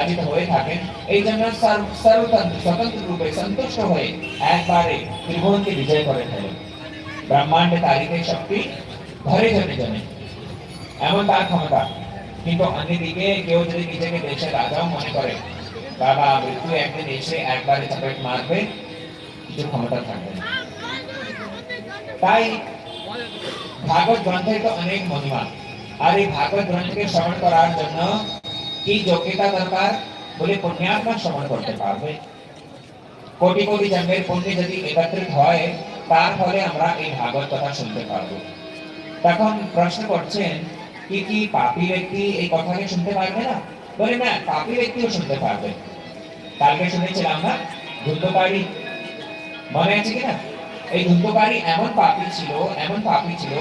হয়ে থাকেন, এই জন্য স্বতন্ত্র রূপে সন্তুষ্ট হয়ে একবারে ত্রিভুবনকে বিজয় করে ফেলেন। ব্রহ্মাণ্ডে তারিখে শক্তি ধরে জনে জনে, এমন তার ক্ষমতা। কিন্তু অন্যদিকে কেউ যদি নিজেকে দেশের রাজাও মনে করে, বাবা মৃত্যু একদিন এসে একবারে চাপেট মারবে, কিছু ক্ষমতা থাকবে না। তাই ভাগবত গ্রন্থে তো অনেক মহিমা, আর এই ভাগবত গ্রন্থকে শ্রবণ করার জন্য কি যোগ্যতা দরকার? বলে পুণ্যাত্মা শ্রবণ করতে পারবে। কোটি কোটি জন্মের পুণ্য যদি একত্রিত হয়, তার ফলে আমরা এই ভাগবত কথা শুনতে পারবো। তখন প্রশ্ন করছেন কি কি পাপী ব্যক্তি এই কথাকে শুনতে পারবে না? বলে না, পাপী ব্যক্তিও শুনতে পারবে। কালকে শুনেছিলাম না ধুন্দকারী, মনে আছে কিনা? এই ধুন্দকারী এমন পাপী ছিল, এমন পাপী ছিল,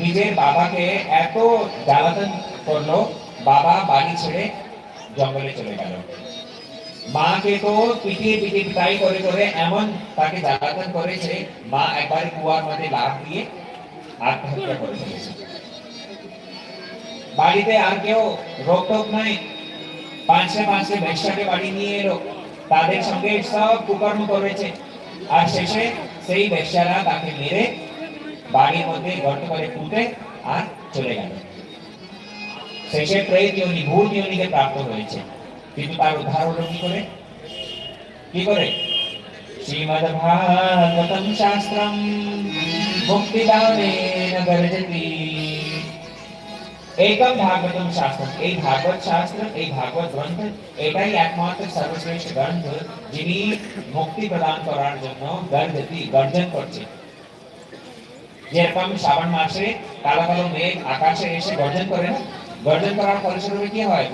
নিজের বাবাকে এত জ্বালাতন করলো, বাবা বাড়ি ছেড়ে জঙ্গলে চলে গেল। মাকে তো পিটিয়ে পিটিয়ে পিটাই করে করে এমন তাকে জ্বালাতন করেছে, মা একবার কুয়ার মধ্যে লাফ দিয়ে আত্মহত্যা করে ফেলেছে। বাড়িতে আর কেউ রোকটোক নাই, পাঁচটা পাঁচটা বেশ্যাকে বাড়ি নিয়ে এলো, তাদের সঙ্গে সব কুকর্ম করেছে, আর শেষে সেই বেশ্যারা তাকে মেরে বাড়ির মধ্যে গর্ত করে পুঁতে আর চলে গেল। শেষে প্রেত যোনি, ভূত যোনিকে প্রাপ্ত হয়েছে। কিন্তু তার উদ্ধার হলো কি করে? কি করে? শ্রীমদ্ ভাগবতম শাস্ত্রম মুক্তিদানেন গর্জতি। একম ভাগবতম শাস্ত্র, এই ভাগবত শাস্ত্র, এই ভাগবত গ্রন্থ, এটাই একমাত্র সর্বশ্রেষ্ঠ গ্রন্থ যিনি মুক্তি প্রদান করার জন্য গর্জতি, গর্জন করছে। যেরকম শ্রাবণ মাসে কালো কালো মেঘ আকাশে এসে গর্জন করে না, গর্জন করার ফলস্বরূপ কি হয়?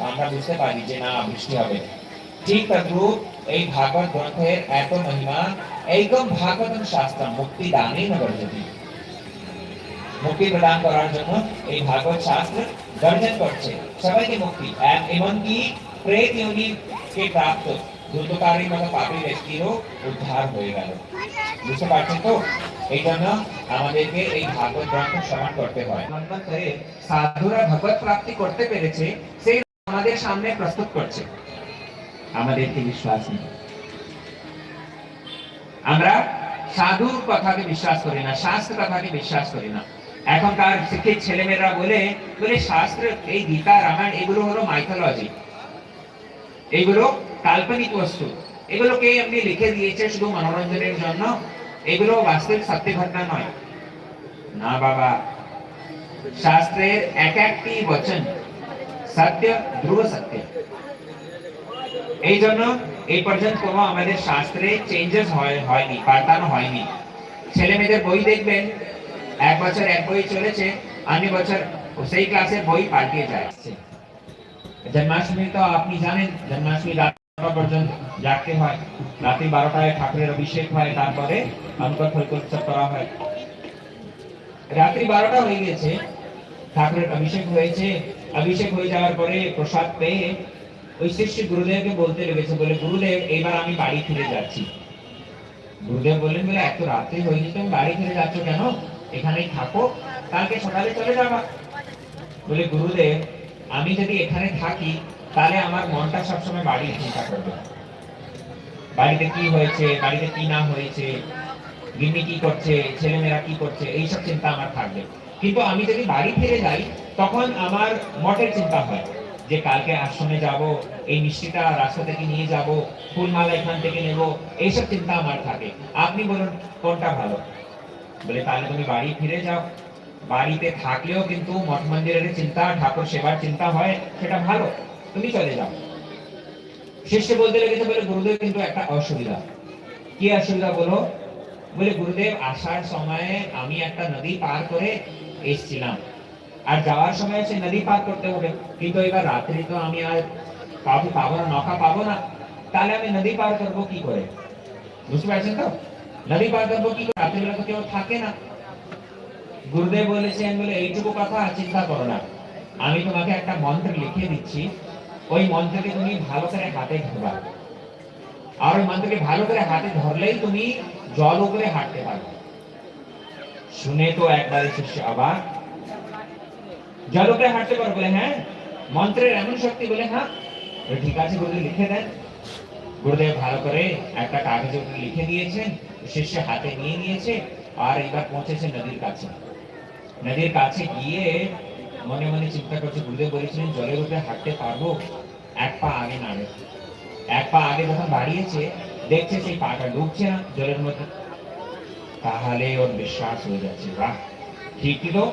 আমরা বুঝতে পারি যে না, বৃষ্টি হবে। ঠিক তদ্রূপ এই ভাগবত গ্রন্থের এত মহিমা। একম ভাগবতম শাস্ত্র মুক্তি দানে না গর্জতি, মুক্তি প্রদান করার জন্য এই ভাগবত শাস্ত্র গর্জন করছে সবাইকে মুক্তি। এমনকি প্রেত যোনিকে প্রাপ্ত ধূর্তকারীর মতো পাপী ব্যক্তিরও উদ্ধার হয়ে গেল। বুঝতে পারছেন তো? এই জন্য আমাদেরকে এই ভাগবত গ্রন্থ শ্রবণ করতে হয়। সাধুরা ভগবত প্রাপ্তি করতে পেরেছে, সেই আমাদের সামনে প্রস্তুত করছে, আমাদেরকে বিশ্বাস নেই। আমরা সাধুর কথাকে বিশ্বাস করি না, শাস্ত্র কথাকে বিশ্বাস করি না। এখনকার শিক্ষিত ছেলেমেয়েরা বলে শাস্ত্র, এই গীতা রামায়ণ এগুলো হলো মাইথোলজি, এগুলো কাল্পনিক বস্তু, এগুলোকে এমনি লিখে দিয়েছে শুধু মনোরঞ্জনের জন্য, এগুলো বাস্তবিক সত্য ঘটনা নয়। না বাবা, শাস্ত্রের এক একটি বচন সত্য, ধ্রুব সত্য। এই জন্য এই পর্যন্ত কোনো আমাদের শাস্ত্রে চেঞ্জেস হয়নি, পাল্টানো হয়নি। ছেলে মেয়েদের বই দেখবেন, এক বছর এক বই চলেছে, অন্য বছর সেই ক্লাসের বই পাল্টিয়ে যাচ্ছে। জন্মাষ্টমী তো আপনি জানেন, জন্মাষ্টমী রাত পর্যন্ত জাগতে হয়, রাত্রি 12টায় ঠাকুরের অভিষেক হয়, তারপরে অঙ্কর ফলকোৎসব করা হয়। রাত্রি 12টা হয়ে গেছে, ঠাকুরের অভিষেক হয়েছে, অভিষেক হয়ে যাওয়ার পরে প্রসাদ পেয়ে ওই শিষ্য গুরুদেবকে বলতে লেগেছে, বলে গুরুদেব এবার আমি বাড়ি ফিরে যাচ্ছি। গুরুদেব বললেন, বলে এত রাত্রি হয়ে গেছে, তুমি বাড়ি ফিরে যাচ্ছ কেন? এখানেই থাকো, কালকে সকালে চলে যাবা। বলে গুরুদেব, আমি যদি এখানে থাকি তাহলে আমার মনটা সবসময় বাড়ির চিন্তা করবে, বাড়িতে কি হয়েছে, বাড়িতে কি না হয়েছে, গিন্নি কি করছে, ছেলেমেয়েরা কি করছে, এইসব চিন্তা আমার থাকবে। কিন্তু আমি যদি বাড়ি ফিরে যাই, তখন আমার মঠের চিন্তা হয় যে কালকে আশ্রমে যাব, এই মিষ্টিটা রাস্তা থেকে নিয়ে যাব, ফুলমালা এখান থেকে নেব, এইসব চিন্তা আমার থাকে। আপনি বলুন কোনটা ভালো? বলে তাহলে তুমি বাড়ি ফিরে যাও, বাড়িতে থাকলেও কিন্তু মঠ মন্দিরের চিন্তা, ঠাকুর সেবার চিন্তা হয়, সেটা ভালো, তুমি চলে যাও। শিষ্য বলতে লেগেছে, বলে গুরুদেব কিন্তু একটা অসুবিধা। কি অসুবিধা বলো? বলে গুরুদেব, আসার সময়ে আমি একটা নদী পার করে এসেছিলাম, আর যাওয়ার সময় সে নদী পার করতে হবে, কিন্তু এবার রাত্রি তো আমি আর পাবো না, নৌকা পাবো না, তাহলে আমি নদী পার করবো কি করে? বুঝতে পারছেন তো? নদী পার করবো কি করে? রাত্রিবেলা তো কেউ থাকে না। গুরুদেব বলেছেন, বলে এইটুকু কথা চিন্তা করো না, আমি তোমাকে একটা মন্ত্র লিখে দিচ্ছি, ওই মন্ত্রকে তুমি ভালো করে হাতে ধরবা, আর ওই মন্ত্রকে ভালো করে হাতে ধরলেই তুমি জল উপরে হাঁটতে পারবে। শুনে তো একবারে শিষ্য অবাক, জল উপরে হাঁটতে পারো? বলে হ্যাঁ। মন্ত্রের এমন শক্তি? বলে হ্যাঁ। ঠিক আছে গুরুদেব লিখে দেন। গুরুদেব ভালো করে একটা কাগজে উপরে লিখে দিয়েছেন, শিষ্য হাতে নিয়ে নিয়েছে, আর এবার পৌঁছেছে নদীর কাছে। নদীর কাছে গিয়ে মনে মনে চিন্তা করছে, গুরুদেব বলেছিলেন জলের উপরে হাঁটতে পারবো, এক পা আগে নাড়ে। এক পা আগে যখন বাড়িয়েছে, দেখছে সেই পাটা ডুবছে না জলের মধ্যে। তাহলে ওর বিশ্বাস হয়ে যাচ্ছে, বাহ ঠিকই তো,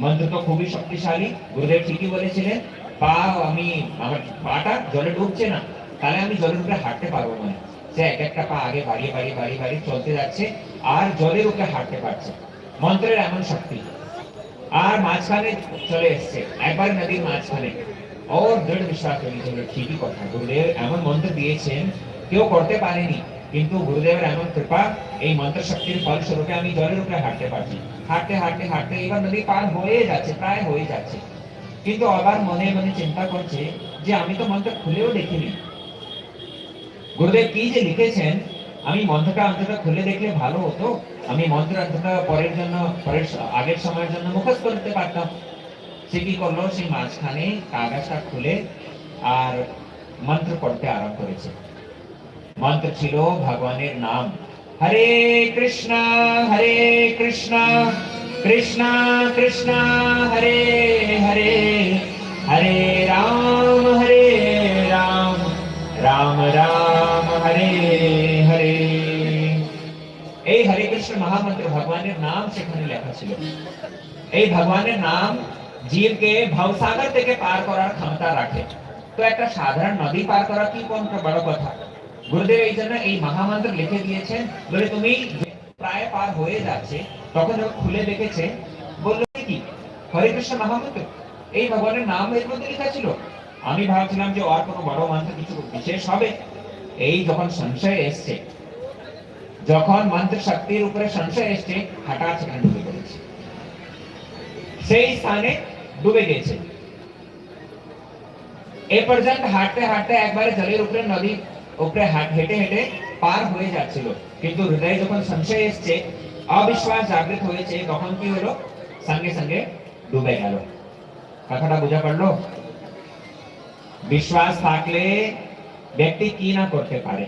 মন্ত্র তো খুবই শক্তিশালী, গুরুদেব ঠিকই বলেছিলেন, পা আমি আমার পাটা জলে ডুবছে না, তাহলে আমি জলের উপরে হাঁটতে পারবো না। সে এক একটা পা আগে বাড়িয়ে বাড়িয়ে বাড়িয়ে বাড়িয়ে চলতে যাচ্ছে, আর জলের উপরে হাঁটতে পারছে। মন্ত্রের এমন শক্তি। আর মাঝখানে চলে এসছে, একবার নদীর মাঝখানে। ওর দৃঢ় বিশ্বাস হয়ে গেছিল, ঠিকই কথা, গুরুদেব এমন মন্ত্র দিয়েছেন কেউ করতে পারেনি, কিন্তু গুরুদেবের এমন কৃপা, এই মন্ত্র শক্তির ফলস্বরূপে আমি জলের উপরে হাঁটতে পারছি। হাঁটতে হাঁটতে হাঁটতে এবার নদী পার হয়ে যাচ্ছে, প্রায় হয়ে যাচ্ছে, কিন্তু আবার মনে মনে চিন্তা করছে যে আমি তো মন্ত্র খুলেও দেখিনি, গুরুদেব কি যে লিখেছেন, আমি মন্ত্রটা অন্তত খুলে দেখলে ভালো হতো, আমি মন্ত্র অন্তত পরের জন্য, পরের আগের সময়ের জন্য মুখস্থ করতে পারতাম। সে কি করলো, সেই মাঝখানে কাগজটা খুলে আর মন্ত্র পড়তে আরম্ভ করেছে। মন্ত্র ছিল ভগবানের নাম, হরে কৃষ্ণ কৃষ্ণ কৃষ্ণ হরে হরে, হরে রাম রাম রাম রাম হরে হরে। এই হরে কৃষ্ণ মহামন্ত্র ভগবানের নাম সেখানে লেখা ছিল। এই ভগবানের নাম জীবকে ভবসাগর থেকে পার করার ক্ষমতা রাখে। তো একটা সাধারণ নদী পার করা কি কোন বড় কথা, গুরুদেব এই জন্য এই মহামন্ত্র লিখে দিয়েছেন, বলে তুমি প্রায় পার হয়ে যাচ্ছে, তখন যখন খুলে দেখেছে, বললো কি হরে কৃষ্ণ মহামন্ত্র, এই ভগবানের নাম এর মধ্যে লেখা ছিল। আমি ভাবছিলাম যে আর কোনো বড় মন্ত্র কিছু বিশেষ হবে। এই যখন সংশয় এসছে, যখন মন্ত্র শক্তির উপরে সংশয় এসছে, হঠাৎ সেখানে ডুবে পড়েছে, সেই স্থানে ডুবে গেছে। এ পর্যন্ত হাঁটতে হাঁটতে একবারে জলের উপরে, নদীর উপরে হেঁটে হেঁটে পার হয়ে যাচ্ছিল, কিন্তু হৃদয়ে যখন সংশয় এসছে, অবিশ্বাস জাগ্রত হয়েছে, তখন কি হলো, সঙ্গে সঙ্গে ডুবে গেল। কথাটা বোঝা পড়লো? বিশ্বাস থাকলে ব্যক্তি কি না করতে পারে।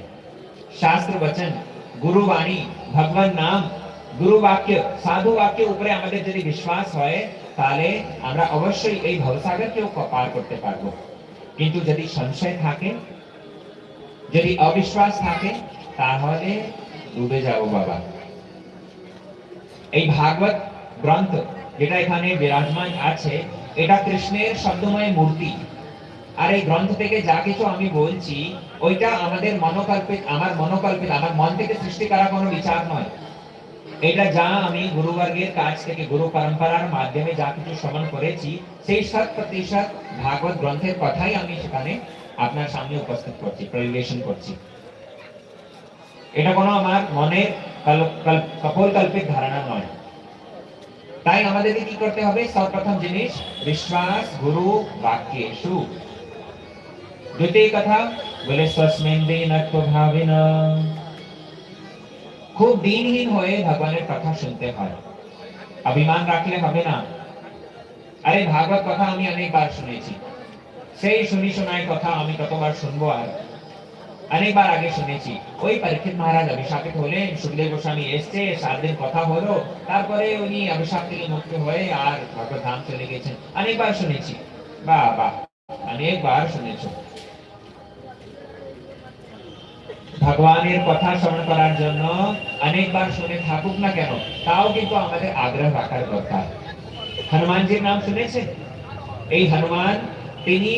শাস্ত্র বচন, গুরু বাণী, ভগবান নাম, গুরু বাক্য, সাধু বাক্য উপরে আমাদের যদি বিশ্বাস হয়, তাহলে আমরা অবশ্যই এই ভবসাগরকেও পার করতে পারবো। কিন্তু যদি সংশয় থাকে, যদি অবিশ্বাস থাকে, তাহলে ডুবে যাবো বাবা। এই ভাগবত গ্রন্থ যেটা এখানে বিরাজমান আছে, এটা কৃষ্ণের শব্দময় মূর্তি। আর এই গ্রন্থ থেকে যা কিছু আমি বলছি, ওইটা আমাদের মনোকল্পিত, আমার মন থেকে সৃষ্টি করা কোনো বিচার নয়। এটা যা আমি গুরুবর্গের কাছ থেকে, গুরু পরম্পরার মাধ্যমে যা কিছু শ্রবণ করেছি, সেই 100% ভাগবত গ্রন্থের কথাই আমি সেখানে আপনার সামনে উপস্থিত করছি, পরিবেশন করছি। এটা কোনো আমার মনের কল্পিত ধারণা নয়। তাই আমাদেরকে কি করতে হবে, সর্বপ্রথম জিনিস বিশ্বাস গুরু বাক্যেষু। দ্বিতীয় কথা বলে স্বস্মিন দীনত্বভাবিন, খুব দিনহীন হয়ে ভগবানের কথা শুনতে হয়, অভিমান রাখলে হবে না। আরে ভাগবত কথা আমি অনেকবার শুনেছি, সেই শুনি শোনায় কথা আমি কতবার শুনবো, আর অনেকবার আগে শুনেছি। ওই পরীক্ষিত মহারাজ অভিশাপিত হলেন, সুখদেব গোস্বামী এসছে, 7 দিন কথা হলো, তারপরে উনি অভিশাপ থেকে মুক্ত হয়ে আর ভগবত ধাম চলে গেছেন, অনেকবার শুনেছি। বাহ বাহ, অনেকবার শুনেছ। ভগবানের কথা শ্রবণ করার জন্য অনেকবার শুনে থাকুক না কেন, তাও কিন্তু আমাদের আগ্রহ রাখার দরকার। হনুমানজির নাম শুনেছেন? এই হনুমান, তিনি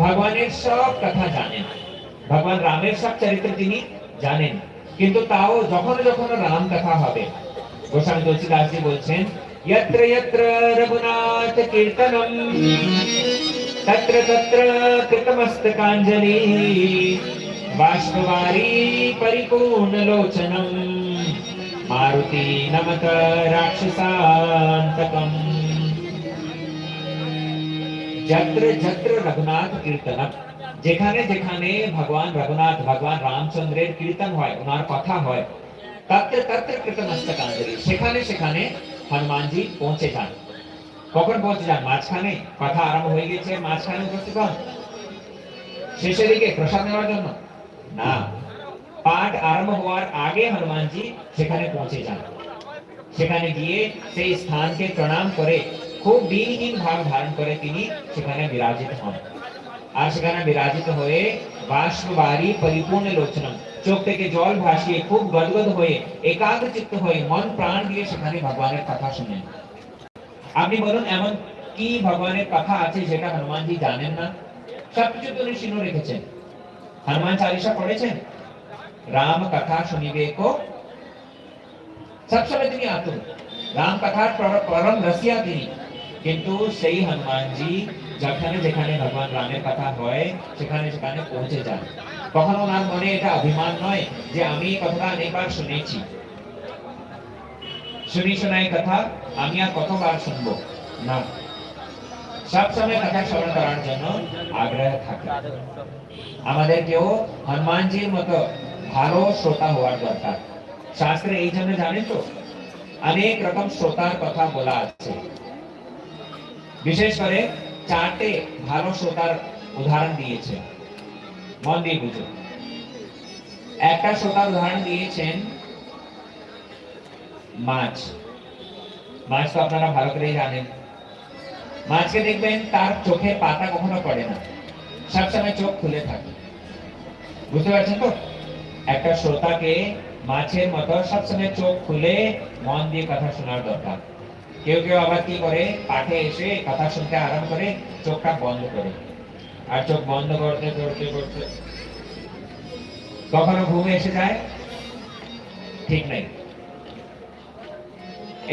ভগবানের সব কথা জানেন, ভগবান রামের সব চরিত্র তিনি জানেন, কিন্তু তাও যখন যখন রাম কথা হবে, গোস্বামী তুলসীদাসজি বলছেন, यत्र यत्र रघुनाथ कीर्तनम तत्र तत्र कृतमस्तकांजलि बाष्पवारी परिपूर्ण लोचनम मारुति नमत राक्षसांतकम। যত্র যত্র রঘুনাথ কীর্তনম, যেখানে যেখানে ভগবান রঘুনাথ, ভগবান রামচন্দ্রের কীর্তন হয়, ওনার কথা হয়, তত্র তত্র কৃতমস্তকাঞ্জলি, সেখানে সেখানে হনুমানজি পৌঁছে যান। কখন পৌঁছে যান? মাঝখানে কথা আরম্ভ হয়ে গেছে, মাঝখানে উপস্থিত হন। শেষের দিকে প্রসাদ নেওয়ার জন্য না, পাঠ আরম্ভ হওয়ার আগে হনুমানজি সেখানে পৌঁছে যান। সেখানে গিয়ে সেই স্থানকে প্রণাম করে খুব দীনহীন ভাব ধারণ করে তিনি সেখানে বিরাজিত হন। আর সেখানে বিরাজিত হয়ে বাষ্পবারী পরিপূর্ণ লোচনম, চোখ থেকে জল ভাসিয়ে খুব গদগদ হয়ে একাগ্রচিত্ত হয়ে মন প্রাণ দিয়ে সেখানে ভগবানের কথা শুনেন। আপনি বলুন এমন কি ভগবানের কথা আছে যেটা হনুমানজি জানেন না? সবকিছু তিনি শুনে রেখেছেন। হনুমান চালিসা পড়েছেন, রাম কথা শুনিবে কো সবসময় তিনি আতুর, রাম কথার পরম রসিয়া তিনি। কিন্তু সেই হনুমানজি যেখানে যেখানে ভগবান রামের কথা হয় সেখানে সেখানে পৌঁছে যান। কখনো ওনার মনে এটা অভিমান নয় যে আমি এই কথাটা অনেকবার শুনেছি, শুনি শোনাই কথা আমি আর কতবার শুনবো না, সবসময় কথা শ্রবণ করার জন্য আগ্রহ থাকে। আমাদেরকেও হনুমানজির মতো ভালো শ্রোতা হওয়ার দরকার। শাস্ত্রে এই জন্য জানেন তো অনেক রকম শ্রোতার কথা বলা আছে। বিশেষ করে চারটে ভালো শ্রোতার উদাহরণ দিয়েছে, মন দিয়ে বুঝো। একটা শ্রোতার উদাহরণ দিয়েছেন মাছ। মাছ তো আপনারা ভালো করেই জানেন। মাছকে দেখবেন তার চোখের পাতা কখনো পড়ে না, সবসময় চোখ খুলে থাকে। বুঝতে পারছেন তো? একটা শ্রোতাকে মাছের মতো সবসময় চোখ খুলে মন দিয়ে কথা শোনার দরকার। কেউ কেউ আবার কি করে, পাঠে এসে কথা শুনতে আরম্ভ করে চোখটা বন্ধ করে, আর চোখ বন্ধ করতে করতে করতে কখনো ঘুমে এসে যায়, ঠিক নাই।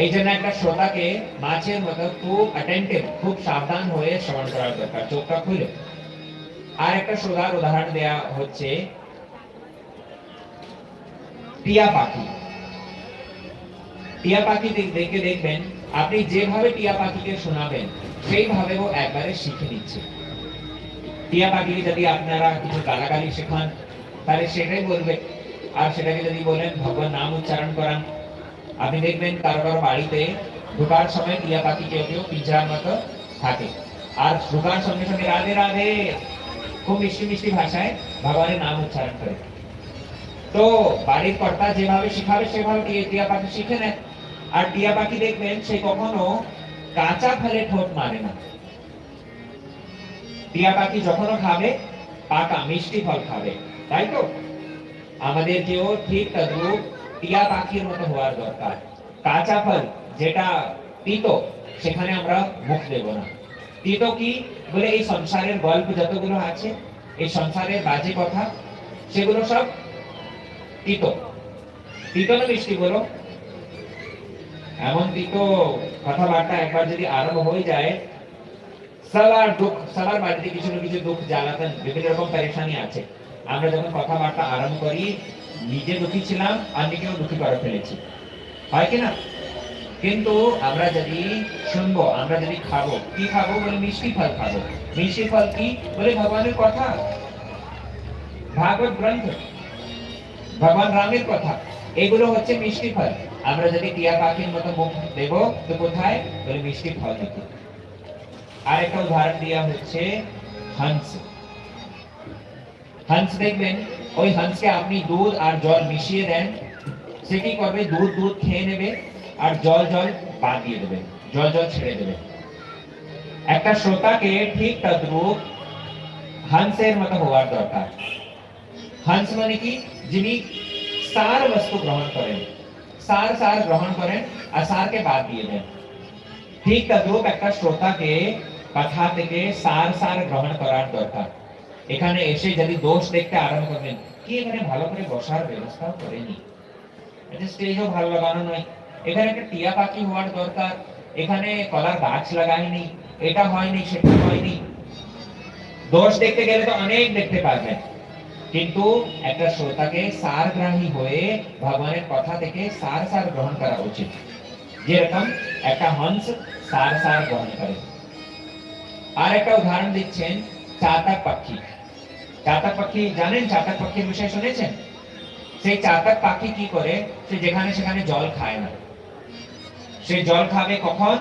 এই জন্য একটা শ্রোতাকে মাছের মতো খুব অ্যাটেন্টিভ, খুব সাবধান হয়ে শ্রবণ করার দরকার, চোখটা খুলে। আর একটা শ্রোতার উদাহরণ দেয়া হচ্ছে টিয়া পাখি। টিয়া পাখি দেখে দেখবেন আপনি যেভাবে টিয়া পাখিকে শোনাবেন সেইভাবে ও একবারে শিখে নিচ্ছে। টিয়া পাখিকে যদি আপনারা কিছু গালাগালি শেখান তাহলে সেটাই বলবে, আর সেটাকে যদি বলেন ভগবান নাম উচ্চারণ করান, আপনি দেখবেন কারো কারো বাড়িতে ঢোকার সময় টিয়া পাখি কেউ কেউ পিঞ্জার মতো থাকে, আর ঢোকার সঙ্গে সঙ্গে রাধে রাধে খুব মিষ্টি মিষ্টি ভাষায় ভগবানের নাম উচ্চারণ করে। তো বাড়ির কর্তা যেভাবে শিখাবে সেভাবে টিয়া পাখি শিখে নেয়। আর টিয়া পাখি দেখবেন সে কখনো কাঁচা ফলে ঠোঁট মারে না। টিয়া পাখি যখনও খাবে পাকা মিষ্টি ফল খাবে, তাই তো? আমাদেরকেও ঠিক তদ্রূপ টিয়া পাখির মতো হওয়ার দরকার। কাঁচা ফল যেটা তিতো সেখানে আমরা মুখ দেব না। তিতো কি বলে, এই সংসারের গল্প যতগুলো আছে, এই সংসারের বাজে কথা, সেগুলো সব তিতো। তিতো না মিষ্টি বলো? এমন তিতো কথাবার্তা একবার যদি আরম্ভ হয়ে যায়, সবার দুঃখ, সবার বাড়িতে কিছু না কিছু দুঃখ জ্বালাতন বিভিন্ন রকম পরেশানি আছে। আমরা যখন কথাবার্তা আরম্ভ করি নিজে দুঃখী ছিলাম আর নিজেও দুঃখী করে ফেলেছি, হয় কি না? কিন্তু আমরা যদি শুনবো, আমরা যদি খাবো, কি খাবো বলে মিষ্টি ফল খাবো। মিষ্টি ফল কি বলে? ভগবানের কথা, ভাগবত গ্রন্থ, ভগবান রামের কথা, এগুলো হচ্ছে মিষ্টি ফল। আমরা যদি টিয়া পাখির মতো মুখ দেব তো কোথায় বলে মিষ্টি ফল দিতে। আর একটা উদাহরণ দেওয়া হচ্ছে হংস। হংস দেখবেন, ওই হংসকে আপনি দুধ আর জল মিশিয়ে দেন, সে কি করবে? দুধ দুধ খেয়ে নেবে আর জল জল বাদ দিয়ে দেবে, জল জল ছেড়ে দেবে। একটা শ্রোতাকে ঠিক তদ্রূপ হংসের মতো হওয়ার দরকার। হংস মানে কি? যিনি সার বস্তু গ্রহণ করেন, সার সার গ্রহণ করেন আর সারকে বাদ দিয়ে দেন। ঠিক তদ্রূপ একটা শ্রোতাকে কথা থেকে সার সার গ্রহণ করার দরকার। এখানে এসে যদি দোষ দেখতে আরম্ভ করবেন, কি এখানে ভালো করে বসার ব্যবস্থাও করেনি, এটা স্টেজও ভালো লাগানো নয়, এখানে একটা টিয়া পাখি হওয়ার দরকার, এখানে কলার গাছ লাগায়নি, এটা হয়নি সেটা হয়নি। দোষ দেখতে গেলে তো অনেক দেখতে পারবেন, কিন্তু একটা শ্রোতাকে সারগ্রাহী হয়ে ভগবানের কথা থেকে সার সার গ্রহণ করা উচিত, যেরকম একটা হংস সার সার গ্রহণ করে। আর একটা উদাহরণ দিচ্ছেন চাতক পাখি। চাতক পাখি জানেন? চাতক পাখির বিষয়ে শুনেছেন? সেই চাতক পাখি কি করে? সে যেখানে সেখানে জল খায় না। সে জল খাবে কখন?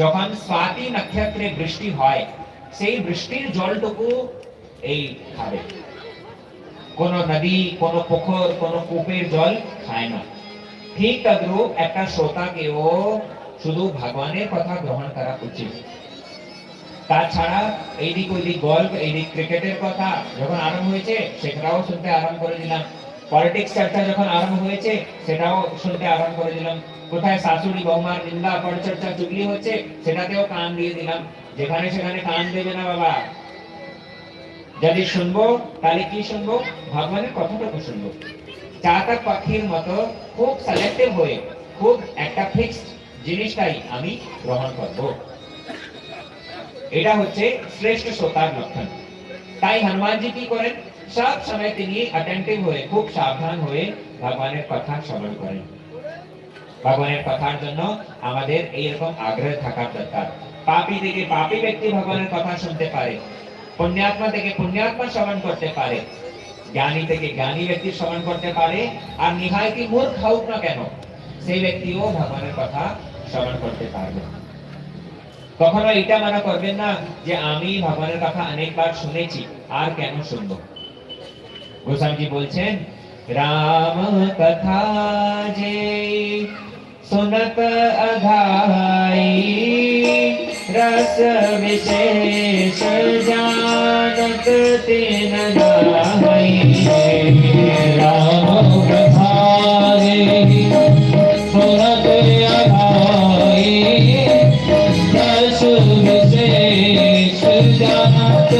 যখন স্বাতি নক্ষত্রে বৃষ্টি হয়, সেই বৃষ্টির জলটুকু এই খাবে। কোন নদী, কোন পুকুর, কোন কূপের জল খায় না। ঠিক তদ্রূপ একটা শ্রোতাকেও শুধু ভগবানের কথা গ্রহণ করা উচিত। তাছাড়া এইদিক ওইদিক গল্প, এইদিক ক্রিকেটের কথা যখন আরম্ভ হয়েছে সেটাও শুনতে আরম্ভ করে দিলাম। পলিটিক্স চর্চা যখন আরম্ভ হয়েছে সেটাও শুনতে আরম্ভ করে দিলাম। কোথায় শাশুড়ি বৌমার নিন্দা পরিচর্চা চুগলি হচ্ছে সেটাতেও কান দিয়ে দিলাম। যেখানে সেখানে কান দেবে না বাবা। যদি শুনবো তাহলে কি শুনবো? ভগবানের কথাটুকু শুনবো। চাতক পাখির মতো খুব সিলেক্টিভ হয়ে খুব একটা ফিক্সড জিনিসটাই আমি গ্রহণ করব। এটা হচ্ছে শ্রেষ্ঠ শ্রোতার লক্ষণ। তাই হনুমানজি কি করেন? সব সময় তিনি অ্যাটেন্টিভ হয়ে খুব সাবধান হয়ে ভগবানের কথা শ্রবণ করেন। ভগবানের কথার জন্য আমাদের এইরকম আগ্রহ থাকা দরকার। পাপী থেকে পাপী ব্যক্তি ভগবানের কথা শুনতে পারে, পুণ্যাত্মা থেকে পুণ্যাত্মা শ্রবণ করতে পারে, জ্ঞানী থেকে জ্ঞানী ব্যক্তি শ্রবণ করতে পারে, আর নিহায়তি মূর্খ হোক না কেন সেই ব্যক্তিও ভগবানের কথা শ্রবণ করতে পারবে। কখনো এটা মনে করবেন না যে আমি ভগবানের কথা অনেকবার শুনেছি আর কেন শুনবো। গোস্বামীজি বলছেন, রাম কথা যে सुनत अघाई रस विशेष जानत तीन नाई। राम कथारे सुनत अघाई रस विशेष जानत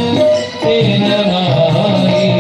तीन नाई।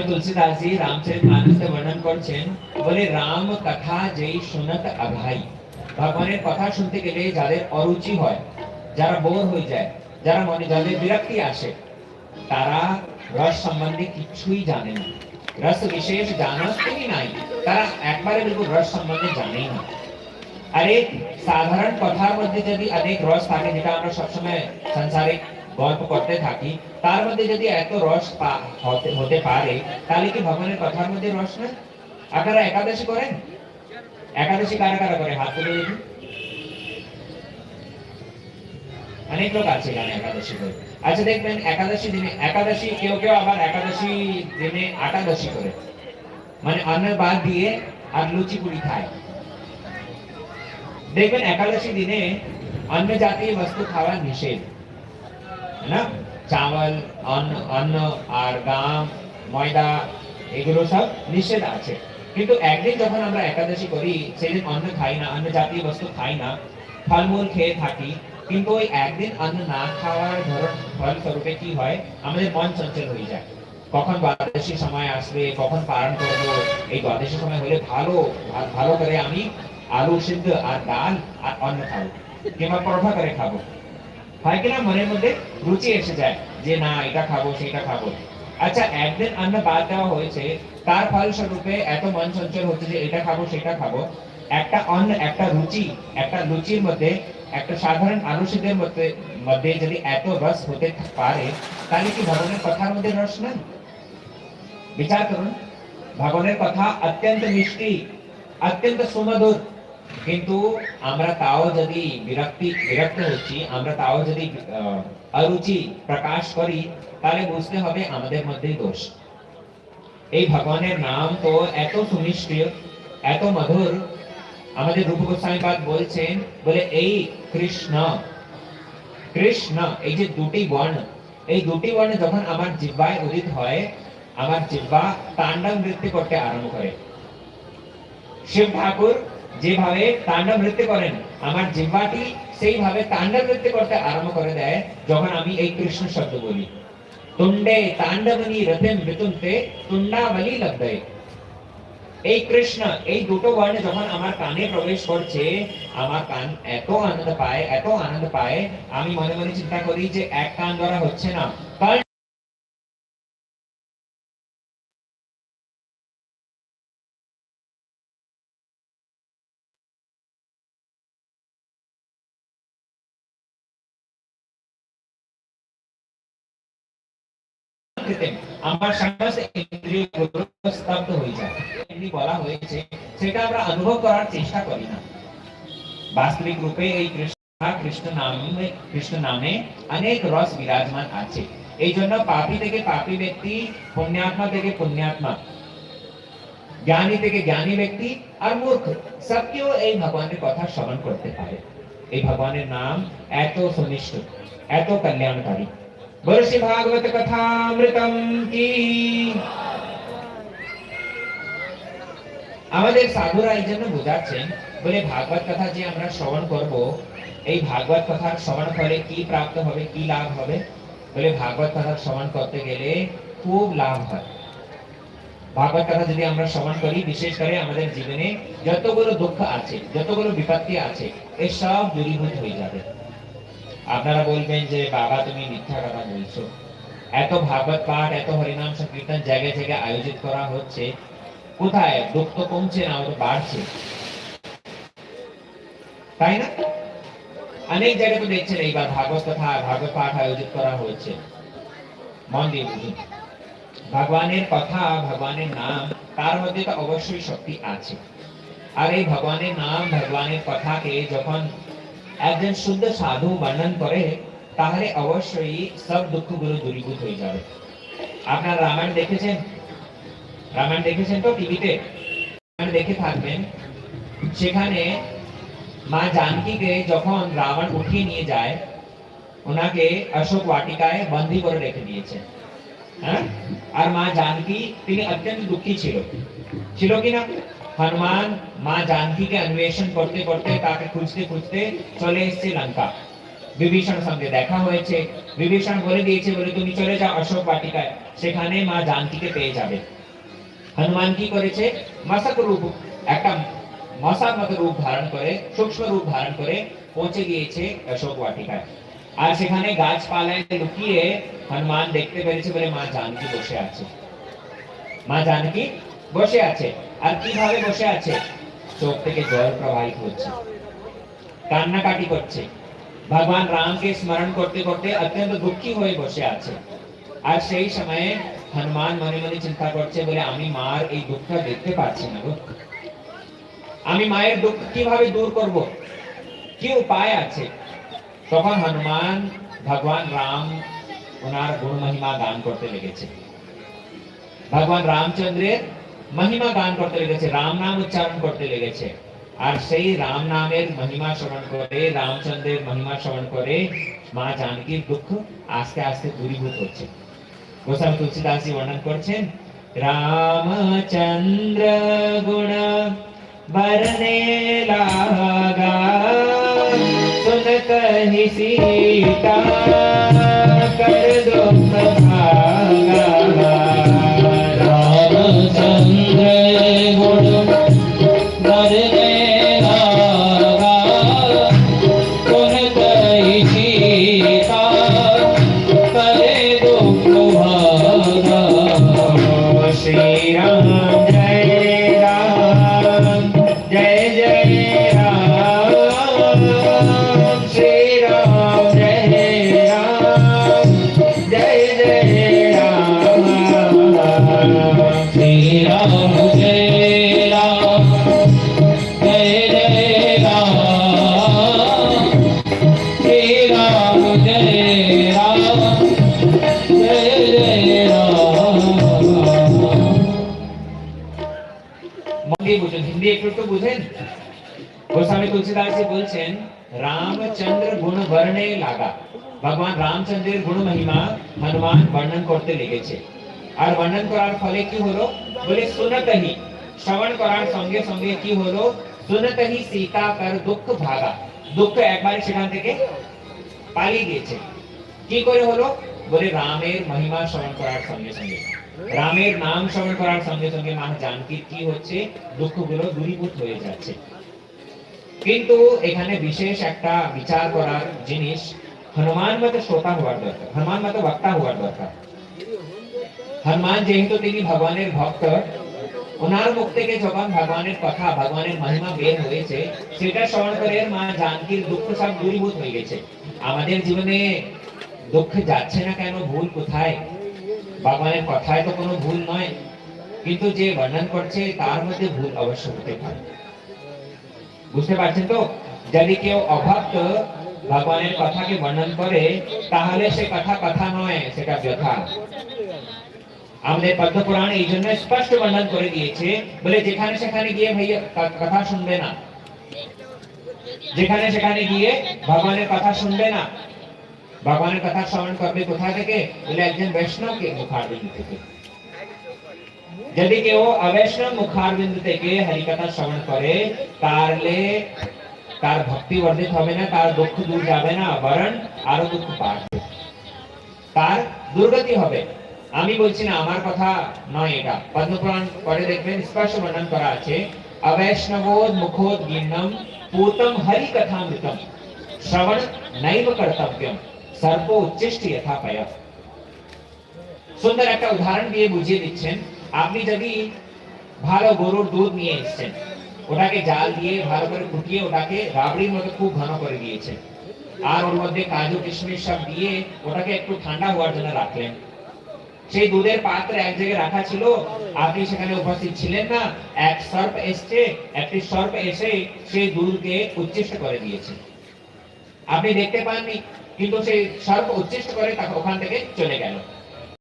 तुलसीदास जी रामचरितमानस के वर्णन করছেন, বলে রাম কথা যেই শুনত অঘাই। ভগবানের কথা শুনতে গেলে যাদের অরুচি হয়, যারা বোর হয়ে যায়, যারা মনে যাদের বিরক্তি আসে, তারা রস সম্বন্ধে কিছুই জানে না, রস বিশেষ জানতেই নাই, তারা একবারে বিলকুল রস সম্বন্ধে জানেই না। আরে সাধারণ কথার মধ্যে যদি অনেক রস থাকে, যেটা আমরা সবসময় সাংসারিক গল্প করতে থাকি, তার মধ্যে যদি এত রস হতে পারে, তাহলে কি ভগবানের কথার মধ্যে রস না? আপনারা একাদশী করেন? একাদশী কারা কারা করে? হাত তুলে দেখুন। অনেক লোক আছে এখানে একাদশী করে। আচ্ছা দেখবেন একাদশী দিনে, একাদশী কেউ কেউ আবার একাদশী দিনে একাদশী করে, মানে অন্ন বাদ দিয়ে আর লুচি পুরি খায়। দেখবেন একাদশী দিনে অন্য জাতীয় বস্তু খাওয়া নিষেধ, না? চাवल, অন্ন আর গাম, ময়দা এগুলো সব নিষেধ আছে। কিন্তু একদিন যখন আমরা একাদশী করি, সেদিন অন্ন খাই না, অন্য জাতীয় বস্তু খাই না, ফলমূল খেয়ে থাকি, কিন্তু ওই একদিন অন্ন না খাওয়ার ধরন ফলস্বরূপে কি হয়, আমাদের মন চঞ্চল হয়ে যায়। কখন দ্বাদশী সময় আসবে, কখন পালন করবো, এই দ্বাদশী সময় হলে ভালো ভালো করে আমি আলু সিদ্ধ আর ডাল আর অন্ন খাবো, কিংবা পরোটা করে খাবো। হয় কিনা মনের মধ্যে রুচি এসে যায় যে না এটা খাবো সেটা খাবো। আচ্ছা একদিন অন্ন বাদ দেওয়া হয়েছে, তার ফলস্বরূপে এত মন চঞ্চল হচ্ছে যে এটা খাবো সেটা খাবো। একটা অন্ন, একটা রুচি, একটা লুচির মধ্যে, একটা সাধারণ আলু সিদ্ধের মধ্যে যদি এত রস হতে পারে, তাহলে কি ভগবানের কথার মধ্যে রস নাই? বিচার করুন, ভগবানের কথা অত্যন্ত মিষ্টি, অত্যন্ত সুমধুর, কিন্তু আমরা তাও যদি বিরক্ত হচ্ছি, আমরা তাও যদি অরুচি প্রকাশ করি, তাহলে বুঝতে হবে আমাদের মধ্যেই দোষ। এই ভগবানের নাম তো এত সুমিষ্টি, এত মধুর। আমাদের রূপ গোস্বামী পাদ বলছেন, বলে এই কৃষ্ণ কৃষ্ণ এই যে দুটি বর্ণ, এই দুটি বর্ণ যখন আমার জিহ্বায় উদিত হয়, আমার জিহ্বা তাণ্ডব নৃত্য করতে আরম্ভ করে। শিব ঠাকুর যেভাবে তাণ্ডব নৃত্য করেন, আমার জিহ্বাটি সেইভাবে তাণ্ডব নৃত্য করতে আরম্ভ করে দেয় যখন আমি এই কৃষ্ণ শব্দ বলি। তুণ্ডে তাণ্ডবনি রতেম ঋতুন্তে তুণ্ডাবলি লব্ধে। এই কৃষ্ণ, এই দুটো বর্ণ যখন আমার কানে প্রবেশ করছে, আমার কান এত আনন্দ পায়, এত আনন্দ পায়, আমি মনে মনে চিন্তা করি যে এক কান দ্বারা হচ্ছে না, কাল আমার সমস্ত ইন্দ্রিয়গুলো স্তব্ধ হয়ে যায়। এমনি বলা হয়েছে, সেটা আমরা অনুভব করার চেষ্টা করি না। বাস্তবিক রূপে এই কৃষ্ণ নামে অনেক রস বিরাজমান আছে। এই জন্য পাপী থেকে পাপী ব্যক্তি, পুণ্যাত্মা থেকে পুণ্যাত্মা, জ্ঞানী থেকে জ্ঞানী ব্যক্তি আর মূর্খ সবকেও এই ভগবানের কথা শ্রবণ করতে পারে। এই ভগবানের নাম এত সুনিষ্ঠ, এত কল্যাণকারী। বলো শ্রী ভাগবত কথামৃতম কি। আমাদের সাধুরা এই জন্য বোঝাচ্ছেন, বলে ভাগবত কথা যে আমরা শ্রবণ করব, এই ভাগবত কথার শ্রবণ ফলে কি প্রাপ্ত হবে, কি লাভ হবে? বলে ভাগবত কথা শ্রবণ করতে গেলে খুব লাভ হয়। ভাগবত কথা যদি আমরা শ্রবণ করি, বিশেষ করে আমাদের জীবনে যতগুলো দুঃখ আছে, যতগুলো বিপত্তি আছে, এই সব দূরীভূত হয়ে যাবে। আপনারা বলবেন যে বাবা তুমি মিথ্যা কথা বলছো, এত ভাগবত পাঠ, এত হরিনাম সংকীর্তন জায়গায় জায়গায় আয়োজিত করা হচ্ছে, কোথায় দুঃখ তো কমছে না, ওটা বাড়ছে, তাই না? অনেক জায়গায় তো দেখছেন এইবার ভাগবত কথা, ভাগবত পাঠ আয়োজিত করা হয়েছে। মন দিয়ে বুঝুন, ভগবানের কথা, ভগবানের নাম, তার মধ্যে তো অবশ্যই শক্তি আছে। আর এই ভগবানের নাম, ভগবানের কথাকে যখন একজন শুদ্ধ সাধু বর্ণন করে, তাহলে অবশ্যই সব দুঃখগুলো দূরীভূত হয়ে যাবে। আপনারা রামায়ণ দেখেছেন? রামায়ণ দেখেছেন তো টিভিতে? দেখে থাকবেন। সেখানে মা জানকীকে যখন রাবণ উঠিয়ে নিয়ে যায়, ওনাকে অশোক বাটিকায় বন্দী করে রেখে দিয়েছে। হ্যাঁ, আর মা জানকী তিনি অত্যন্ত দুঃখী ছিল, ছিল কিনা? হনুমান মা জানকীকে অন্বেষণ করতে করতে, তাকে খুঁজতে খুঁজতে চলে এসেছে লঙ্কা। বিভীষণ সঙ্গে দেখা হয়েছে, বিভীষণ বলে দিয়েছে, বলে তুমি চলে যাও অশোক বাটিকায়, সেখানে মা জানকীকে পেয়ে যাবে। হনুমান কি করেছে? মশক রূপ, একটা মশার মতো রূপ ধারণ করে, সূক্ষ্ম রূপ ধারণ করে পৌঁছে গিয়েছে অশোক বাটিকায়। আর সেখানে গাছপালায় লুকিয়ে হনুমান দেখতে পেরেছে, বলে মা জানকী বসে আছে। মা জানকী বসে আছে, আর কিভাবে বসে আছে? চোখ থেকে জল প্রবাহিত হচ্ছে, কান্নাকাটি করছে, ভগবান রামকে স্মরণ করতে করতে অত্যন্ত দুঃখী হয়ে বসে আছে। আর সেই সময়ে হনুমান মনে মনে চিন্তা করছে, বলে আমি মার এই দুঃখটা দেখতে পাচ্ছি না গো, আমি মায়ের দুঃখ কিভাবে দূর করব, কি উপায় আছে? তখন হনুমান ভগবান রাম ওনার গুণ মহিমা গান করতে লেগেছে, ভগবান রামচন্দ্রের মহিমা গান করতে লেগেছে, রাম নাম উচ্চারণ করতে লেগেছে। আর সেই রাম নামের মহিমা শ্রবণ করে, রামচন্দ্রের মহিমা শ্রবণ করে মা জানকীর দুঃখ আস্তে আস্তে দূরীভূত হচ্ছে। গোস্বামী তুলসীদাস জি বর্ণন করছেন, রামচন্দ্র গুণ बरने लागा, सुन कहि सीता कर दुख भागा। रामचंद्र गुण बरने लागा, सुन कहि सीता कर दुख भागा। श्री राम जय राम, जय जय राम, श्री राम जय राम, जय जय राम, श्री राम जय राम, जय जय राम, श्री राम जय राम, जय जय राम। হিন্দি একটু একটু বুঝেন? গোস্বামী তুলসীদাস জি বলছেন, রামচন্দ্র গুণ বর্ণে লাগা, ভগবান রামচন্দ্রের গুণ মহিমা হনুমান বর্ণন করতে লেগেছে। আর বর্ণন করার ফলে কি হলো বলে সুনতহি শ্রবণ করার সঙ্গে সঙ্গে কি হলো সুনতহি সীতা কর দুঃখ ভাগা দুঃখ একবারে সেখান থেকে পালিয়ে গেছে কি করে হলো বলে রামের মহিমা শ্রবণ করার সঙ্গে সঙ্গে রামের নাম শ্রবণ করার সঙ্গে সঙ্গে মা জানকীর কি হচ্ছে দুঃখগুলো দূরীভূত হয়ে যাচ্ছে কিন্তু এখানে বিশেষ একটা বিচার করার জিনিস হনুমান মতো শ্রোতা হওয়ার দরকার হনুমান মতো বক্তা হওয়ার দরকার হনুমান যেহেতু তিনি ভগবানের ভক্ত ওনার মুখ থেকে যখন ভগবানের কথা ভগবানের মহিমা বের হয়েছে সেটা শ্রবণ করে মা জানকীর দুঃখ সব দূরীভূত হয়ে গেছে আমাদের জীবনে দুঃখ যাচ্ছে না কেন ভুল কোথায় ভগবানের কথায় তো কোনো ভুল নয় কিন্তু যে বর্ণন করছে তার মধ্যে ভুল অবশ্য হতে পারে বুঝতে পারছেন তো যদি কেউ অভক্ত ভগবানের কথাকে বর্ণন করে তাহলে সে কথা কথা নয় সেটা ব্যথা আমাদের পদ্ম পুরাণ এই জন্য স্পষ্ট বর্ণন করে দিয়েছে বলে যেখানে সেখানে গিয়ে ভাইয়া কথা শুনবে না যেখানে সেখানে গিয়ে ভগবানের কথা শুনবে না ভগবানের কথা শ্রবণ করবে কোথা থেকে বলে একজন বৈষ্ণবকে মুখারবিন্দু থেকে যদি কেউ অবৈষ্ণব মুখারবিন্দু থেকে হরিকথা শ্রবণ করে তাহলে তার ভক্তি বর্ধিত হবে না তার দুঃখ দূর যাবে না বরং আরো দুঃখ বাড়বে তার দুর্গতি হবে আমি বলছি না আমার কথা নয় এটা পদ্মপুরাণ পড়ে দেখবেন স্পষ্ট বর্ণন করা আছে অবৈষ্ণবোদ মুখোদ গিন্নম पूतम हरि कथामृतम श्रवण नैव कर्तव्यम सर्प उच्चिष्ट यथा पय সুন্দর একটা উদাহরণ দিয়ে বুঝিয়ে দিচ্ছেন আপনি যদি ভালো গরুর দুধ নিয়ে এসেছেন ওটাকে জাল দিয়ে ভালো করে ফুটিয়ে ওটাকে রাবড়ির মতো খুব ঘন করে দিয়েছেন আর ওর মধ্যে কাজু কিশমিশ সব দিয়ে ওটাকে একটু ঠান্ডা হওয়ার জন্য রাখলেন সেই দুধের পাত্র এক জায়গায় রাখা ছিল আপনি সেখানে উপস্থিত ছিলেন না এক সর্প এসে একটি সর্প এসে সেই দুধকে উচ্ছিষ্ট করে দিয়েছে আপনি দেখতে পাননি কিন্তু সেই সর্প উচ্ছিষ্ট করে তাকে ওখান থেকে চলে গেল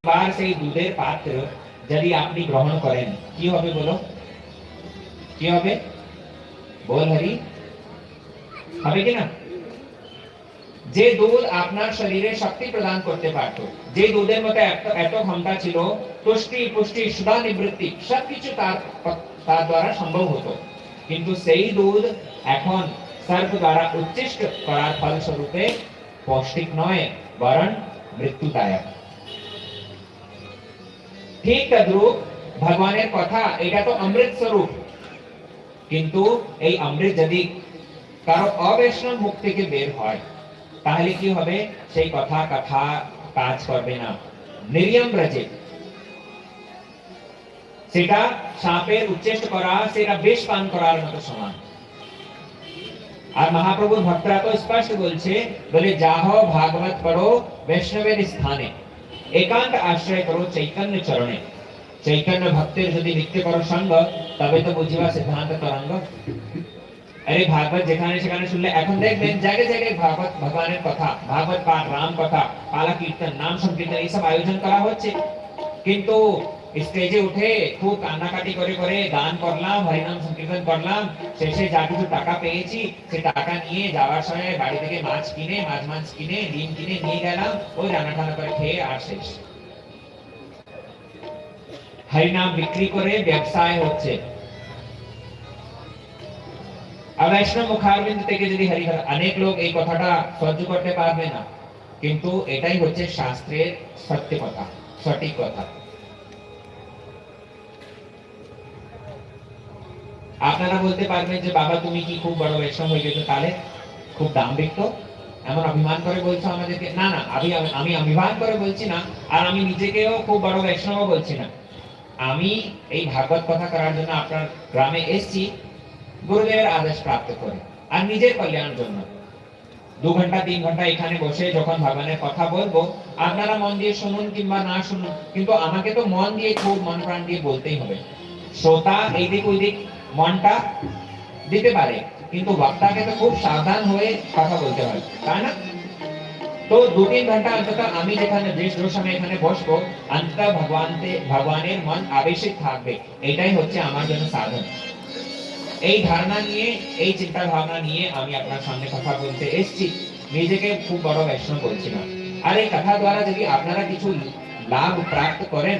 এবার সেই দুধের পাত্র যদি আপনি গ্রহণ করেন কি হবে বলো কি হবে বল হরি হবে কি না যে দুধ আপনার শরীরে শক্তি প্রদান করতে পারত যে দুধের মধ্যে এত ক্ষমতা ছিল তুষ্টি পুষ্টি সুধা নিবৃত্তি সবকিছু তার দ্বারা সম্ভব হতো কিন্তু সেই দুধ এখন সর্প দ্বারা উচ্ছিষ্ট করার ফলস্বরূপে পৌষ্টিক নয় বরং মৃত্যুদায়ক ঠিক তদ্রূপ ভগবানের কথা এটা তো অমৃত স্বরূপ কিন্তু এই অমৃত যদি কারো অবৈষ্ণব মুখ থেকে বের হয় তাহলে কি হবে সেই কথা কাজ করবে না নির্যম ব্রজে সেটা সাপের উচ্ছেষ্ট করা সেটা বিষ পান করার মতো সমান আর মহাপ্রভুর ভক্তরা তো স্পষ্ট বলছে বলে যাহো ভাগবত পড়ো বৈষ্ণবের স্থানে একান্ত আশ্রয় করো চৈতন্য চরণে চৈতন্য ভক্তের যদি নিত্য করো সঙ্গ তবে তো বুঝিবা সিদ্ধান্ত তরঙ্গ अरे भागवत যেখানে সেখানে শুনলে এখন দেখবেন জায়গায় জায়গায় ভাগবত ভগবানের কথা ভাগবত পাঠ রাম কথা পালা কীর্তন নাম সংকীর্তন এই সব আয়োজন করা হচ্ছে কিন্তু স্টেজে উঠে খুব কান্নাকাটি করে করে গান করলাম হরিনাম সংকীর্তন করলাম শেষে যা কিছু টাকা পেয়েছি সেই টাকা নিয়ে যাওয়ার সময় বাড়ি থেকে মাছ কিনে ডিম কিনে নিয়ে গেলাম ওই রান্না টান্না করে খেয়ে আর শেষ হরিনাম বিক্রি করে ব্যবসায় হচ্ছে অবৈষ্ণব মুখারবিন্দ থেকে যদি হরিহর অনেক লোক এই কথাটা সহ্য করতে পারবে না কিন্তু এটাই হচ্ছে শাস্ত্রের সত্য কথা সঠিক কথা আপনারা বলতে পারবেন যে বাবা তুমি কি খুব বড় বৈষ্ণব হয়ে গেছো তাহলে খুব দাম্ভিক তো এমন অভিমান করে বলছো আমাদেরকে না না আমি অভিমান করে বলছি না আর আমি নিজেকেও খুব বড় বৈষ্ণব বলছি না আমি এই ভাগবত কথা করার জন্য আপনার গ্রামে এসেছি গুরুদেবের আদেশ প্রাপ্ত করে আর নিজের কল্যাণের জন্য 2 ঘন্টা 3 ঘন্টা এখানে বসে যখন ভগবানের কথা বলবো আপনারা মন দিয়ে শুনুন কিংবা না শুনুন কিন্তু আমাকে তো মন দিয়ে খুব মন প্রাণ দিয়ে বলতেই হবে শ্রোতা এইদিক ওইদিক মনটা দিতে পারে কিন্তু বক্তাকে তো খুব সাবধান হয়ে কথা বলতে হয় তাই না তো 2-3 ঘন্টা অন্তত আমি যেখানে যে সময় এখানে বসবো অন্তত ভগবানের মন আবেশিত থাকবে এটাই হচ্ছে আমার জন্য সাধন এই ধারণা নিয়ে এই চিন্তা ভাবনা নিয়ে আমি আপনার সামনে কথা বলতে এসেছি নিজেকে খুব বড় বৈষ্ণব বলছি না আর এই কথা দ্বারা যদি আপনারা কিছু লাভ প্রাপ্ত করেন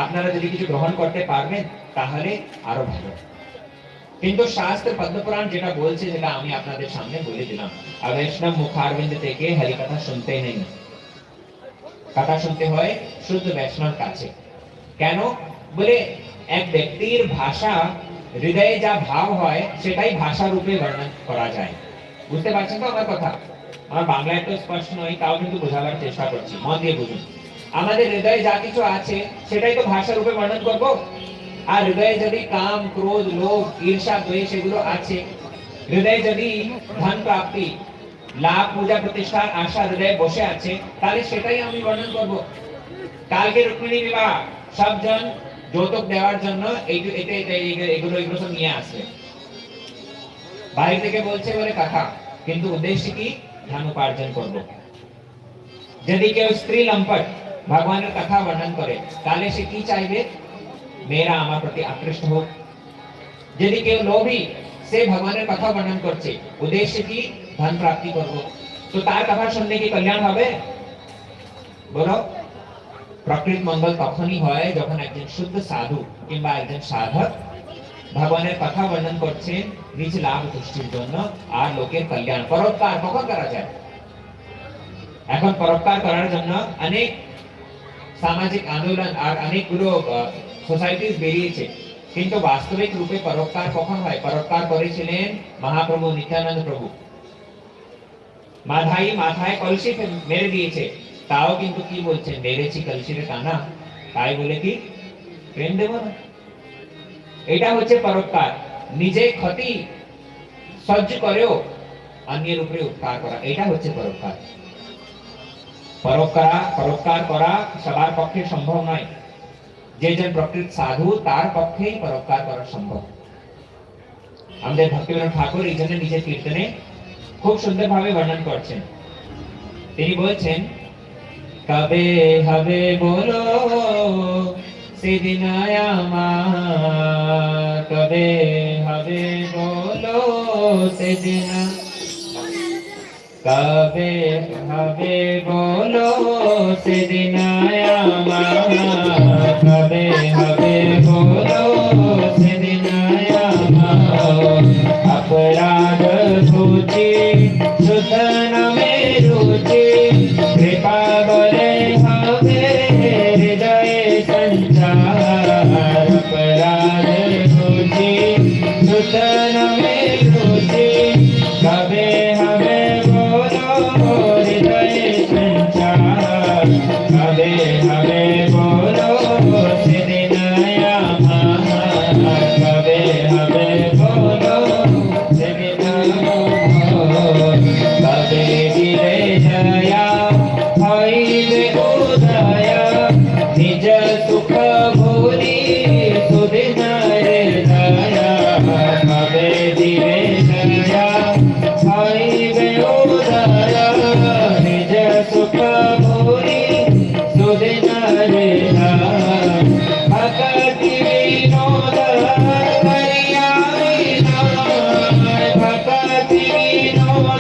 আপনারা যদি কিছু গ্রহণ করতে পারবেন তাহলে আরো ভালো। কিন্তু শাস্ত্র পদ্মপুরাণ যেটা বলছে যেটা আমি আপনাদের সামনে বলে দিলাম, বৈষ্ণব মুখারবিন্দ থেকে হরিকথা শুনতে নেই, কথা শুনতে হয় শুদ্ধ বৈষ্ণব কাছে। কেন বলে এক ব্যক্তির ভাষা, হৃদয়ে যা ভাব হয় সেটাই ভাষা রূপে বর্ণন করা যায়। বুঝতে পারছেন তো আমার কথা? আমার বাংলা একটু স্পষ্ট নয়, তাও কিন্তু বোঝাবার চেষ্টা করছি, মন দিয়ে বুঝুন। আমাদের হৃদয়ে যা কিছু আছে সেটাই তো ভাষা রূপে বর্ণন করব। আর হৃদয়ে যদি কাম, ক্রোধ, লোভ, ঈর্ষা, দ্বেষ এগুলো আছে, হৃদয়ে যদি ধন প্রাপ্তি, লাভ, পূজা প্রতিষ্ঠার আশা হৃদয়ে বসে আছে, তাহলে সেটাই আমি বর্ণন করব। কালকে রুক্মিণী বিবাহ, সবজন যৌতুক দেওয়ার জন্য এগুলো সব নিয়ে আসবে, বাইরে থেকে বলছে বলে কথা, কিন্তু উদ্দেশ্য কি? ধন উপার্জন করব। যদি কেউ স্ত্রী লম্পট ভগবানের কথা বর্ণন করে তাহলে সে কি চাইবে? মেয়েরা আমার প্রতি আকৃষ্ট হোক। যদি কেউ লোভী, সে ভগবানের কথা বর্ণন করছে, উদ্দেশ্য কি? ধন প্রাপ্তি করব। তো তার কথা শুনলে কি কল্যাণ হবে? বলো। প্রকৃত মঙ্গল তখনই হয় যখন একজন শুদ্ধ সাধু কিংবা একজন সাধক ভগবানের কথা বর্ণন করছেন নিজ লাভ তুষ্টির জন্য আর লোকের কল্যাণ। পরোপকার কখন করা যায়? এখন পরোপকার করার জন্য অনেক সামাজিক আন্দোলন আর অনেকগুলো সোসাইটিস বেরিয়েছে, কিন্তু বাস্তবিক রূপে পরোপকার কখন হয়? পরোপকার করেছিলেন মহাপ্রভু নিত্যানন্দ প্রভু। মাথায় কলসি মেরে দিয়েছে, তাও কিন্তু কি বলছেন? মেরেছি কলসির কানা, তাই বলে কি প্রেম দেব না? এটা হচ্ছে পরোপকার। নিজে ক্ষতি সহ্য করেও অন্যের উপরে উপকার করা, এটা হচ্ছে পরোপকার। পরোপকার করা সবার পক্ষে সম্ভব নয়। যে জন প্রকৃত সাধু তার পক্ষেই পরোপকার করা সম্ভব। আমাদের ভক্তিবিনোদ ঠাকুর এই জন্য নিজের কীর্তনে খুব সুন্দরভাবে বর্ণন করছেন। তিনি বলছেন, কবে হবে বলো সেদিন আমার, কবে হবে বলো সেদিন, কবে হবে বলো সেদিন আমার, কবে হবে বলো সেদিন আমার, অপরাধ সূচি শুদ্ধ নামে রুচি, কৃপা বলে হবে হৃদয়ে সঞ্চার, অপরাধ সূচি শুদ্ধ নামে রুচি, কবে হবে বলো হৃদয়ে সঞ্চার, কবে হবে বলো সেদিন আমার, কবে হবে বলো সেদিন আমার, কবে দিলে জয়া হইবে উদয়া, নিজ সুখ ভুলি সুদিন দয়া, কবে দিলে জয়া হইবে উদয়া, নিজ সুখ ভুলি সুদিন দয়া, ভক্তি বিনোদ করিয়া বিনায়, ভক্তি বিনোদ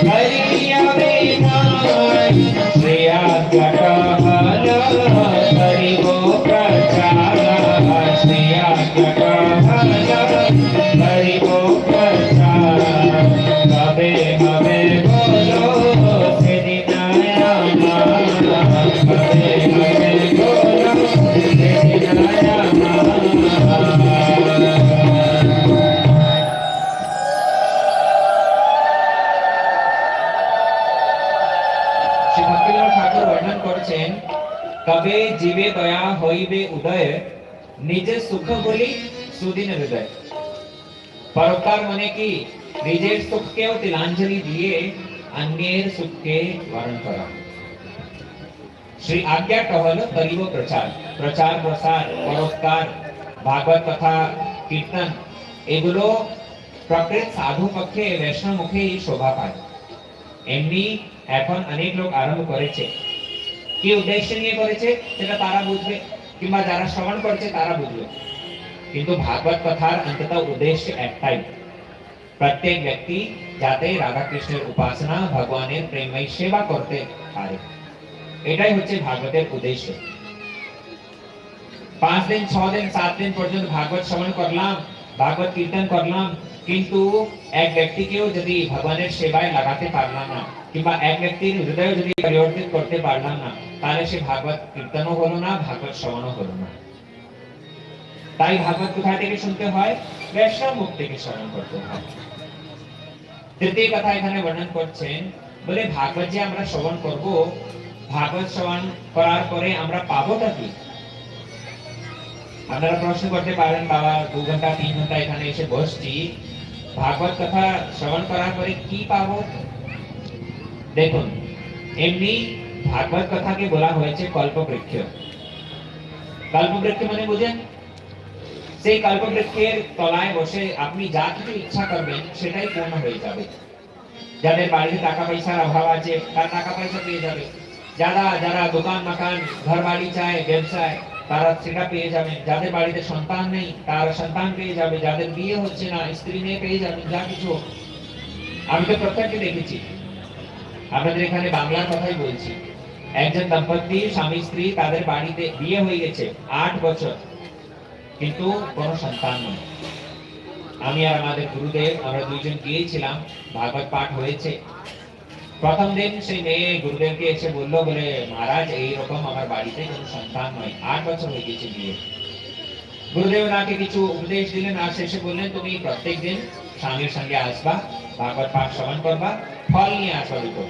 করিয়া বিনায়, শ্রেয়া কটহল করিব প্রচার, শ্রেয়া কটহল করিব প্রচার, কবে হবে বলো সেদিন আমার, কবে হবে বলো সেদিন আমার। শ্রী ভক্তিবিনোদ ঠাকুর বর্ণন করছেন, কবে জীবে দয়া হইবে উদয়, নিজে সুখ বলি সুদিন হৃদয়। পরোপকার মানে কি? নিজের সুখকেও তিলাঞ্জলি দিয়ে অন্যের সুখকে বরণ করা। শ্রী আজ্ঞাটা হলো করিব প্রচার, প্রচার প্রসার, পরোপকার, ভাগবত কথা, কীর্তন, এগুলো প্রকৃত সাধু পক্ষে বৈষ্ণব মুখে শোভা পায়। এমনি এখন অনেক লোক আরম্ভ করেছে, কি উদ্দেশ্য নিয়ে করেছে সেটা তারা বুঝবে, কিংবা যারা শ্রবণ করছে তারা বুঝবে। কিন্তু ভাগবত কথার অন্তত উদ্দেশ্য একটাই, প্রত্যেক ব্যক্তি যাতে রাধা কৃষ্ণের উপাসনা, ভগবানের প্রেমময় সেবা করতে পারে, এটাই হচ্ছে ভাগবতের উদ্দেশ্য। 5 দিন 6 দিন 7 দিন পর্যন্ত ভাগবত শ্রবণ করলাম, ভাগবত কীর্তন করলাম, কিন্তু এক ব্যক্তিকেও যদি ভগবানের সেবায় লাগাতে পারলাম না, কিংবা এক ব্যক্তির হৃদয় যদি পরিবর্তিত করতে পারলাম না, তাহলে সে ভাগবত কীর্তনও হলো না, ভাগবত শ্রবণও হলো না। তাই ভাগবত কোথা থেকে শুনতে হয়? বৈষ্ণব মুখ থেকে শ্রবণ করতে হয়। তৃতীয় কথা এখানে বর্ণন করছেন, বলে ভাগবত যে আমরা শ্রবণ করব, ভাগবত শ্রবণ করার পরে আমরা পাবোটা কি? আপনারা প্রশ্ন করতে পারেন, বাবা 2 ঘন্টা 3 ঘন্টা এখানে এসে বসছি, ভাগবত কথা শ্রবণ করার পরে কি পাবো? দেখুন, এমনি ভাগবত কথাকে বলা হয়েছে কল্পবৃক্ষ। কল্পবৃক্ষ মানে বুঝেন? সেই কল্পবৃক্ষের তলায় বসে আপনি যা কিছু ইচ্ছা করবেন সেটাই পূর্ণ হয়ে যাবে। যাদের বাড়িতে টাকা পয়সার অভাব আছে তারা টাকা পয়সা পেয়ে যাবে, যারা দোকান মাকান ঘর বাড়ি চায় ব্যবসায় তারা সেটা পেয়ে যাবেন, যাদের বাড়িতে সন্তান নেই তারা সন্তান পেয়ে যাবে, যাদের বিয়ে হচ্ছে না স্ত্রী মেয়ে পেয়ে যাবেন, যা কিছু। আমি তো প্রত্যেককে দেখেছি, আপনাদের এখানে বাংলার কথাই বলছি। একজন দম্পতি স্বামী স্ত্রী, তাদের বাড়িতে বিয়ে হয়ে গেছে 8 বছর, কিন্তু কোনো সন্তান নেই। আমি আর আমাদের গুরুদেব আমরা দুইজন গিয়েছিলাম, ভাগবত পাঠ হয়েছে। প্রথম দিন সেই মেয়ে গুরুদেবকে এসে বললো, বলে মহারাজ এইরকম আমার বাড়িতে কোনো সন্তান নয়, 8 বছর হয়ে গেছে বিয়ে। গুরুদেব ওনাকে কিছু উপদেশ দিলেন, আর শেষে বললেন তুমি প্রত্যেক দিন স্বামীর সঙ্গে আসবা, ভাগবত পাঠ শ্রবণ করবা, ফল নিয়ে আসবা দুটো,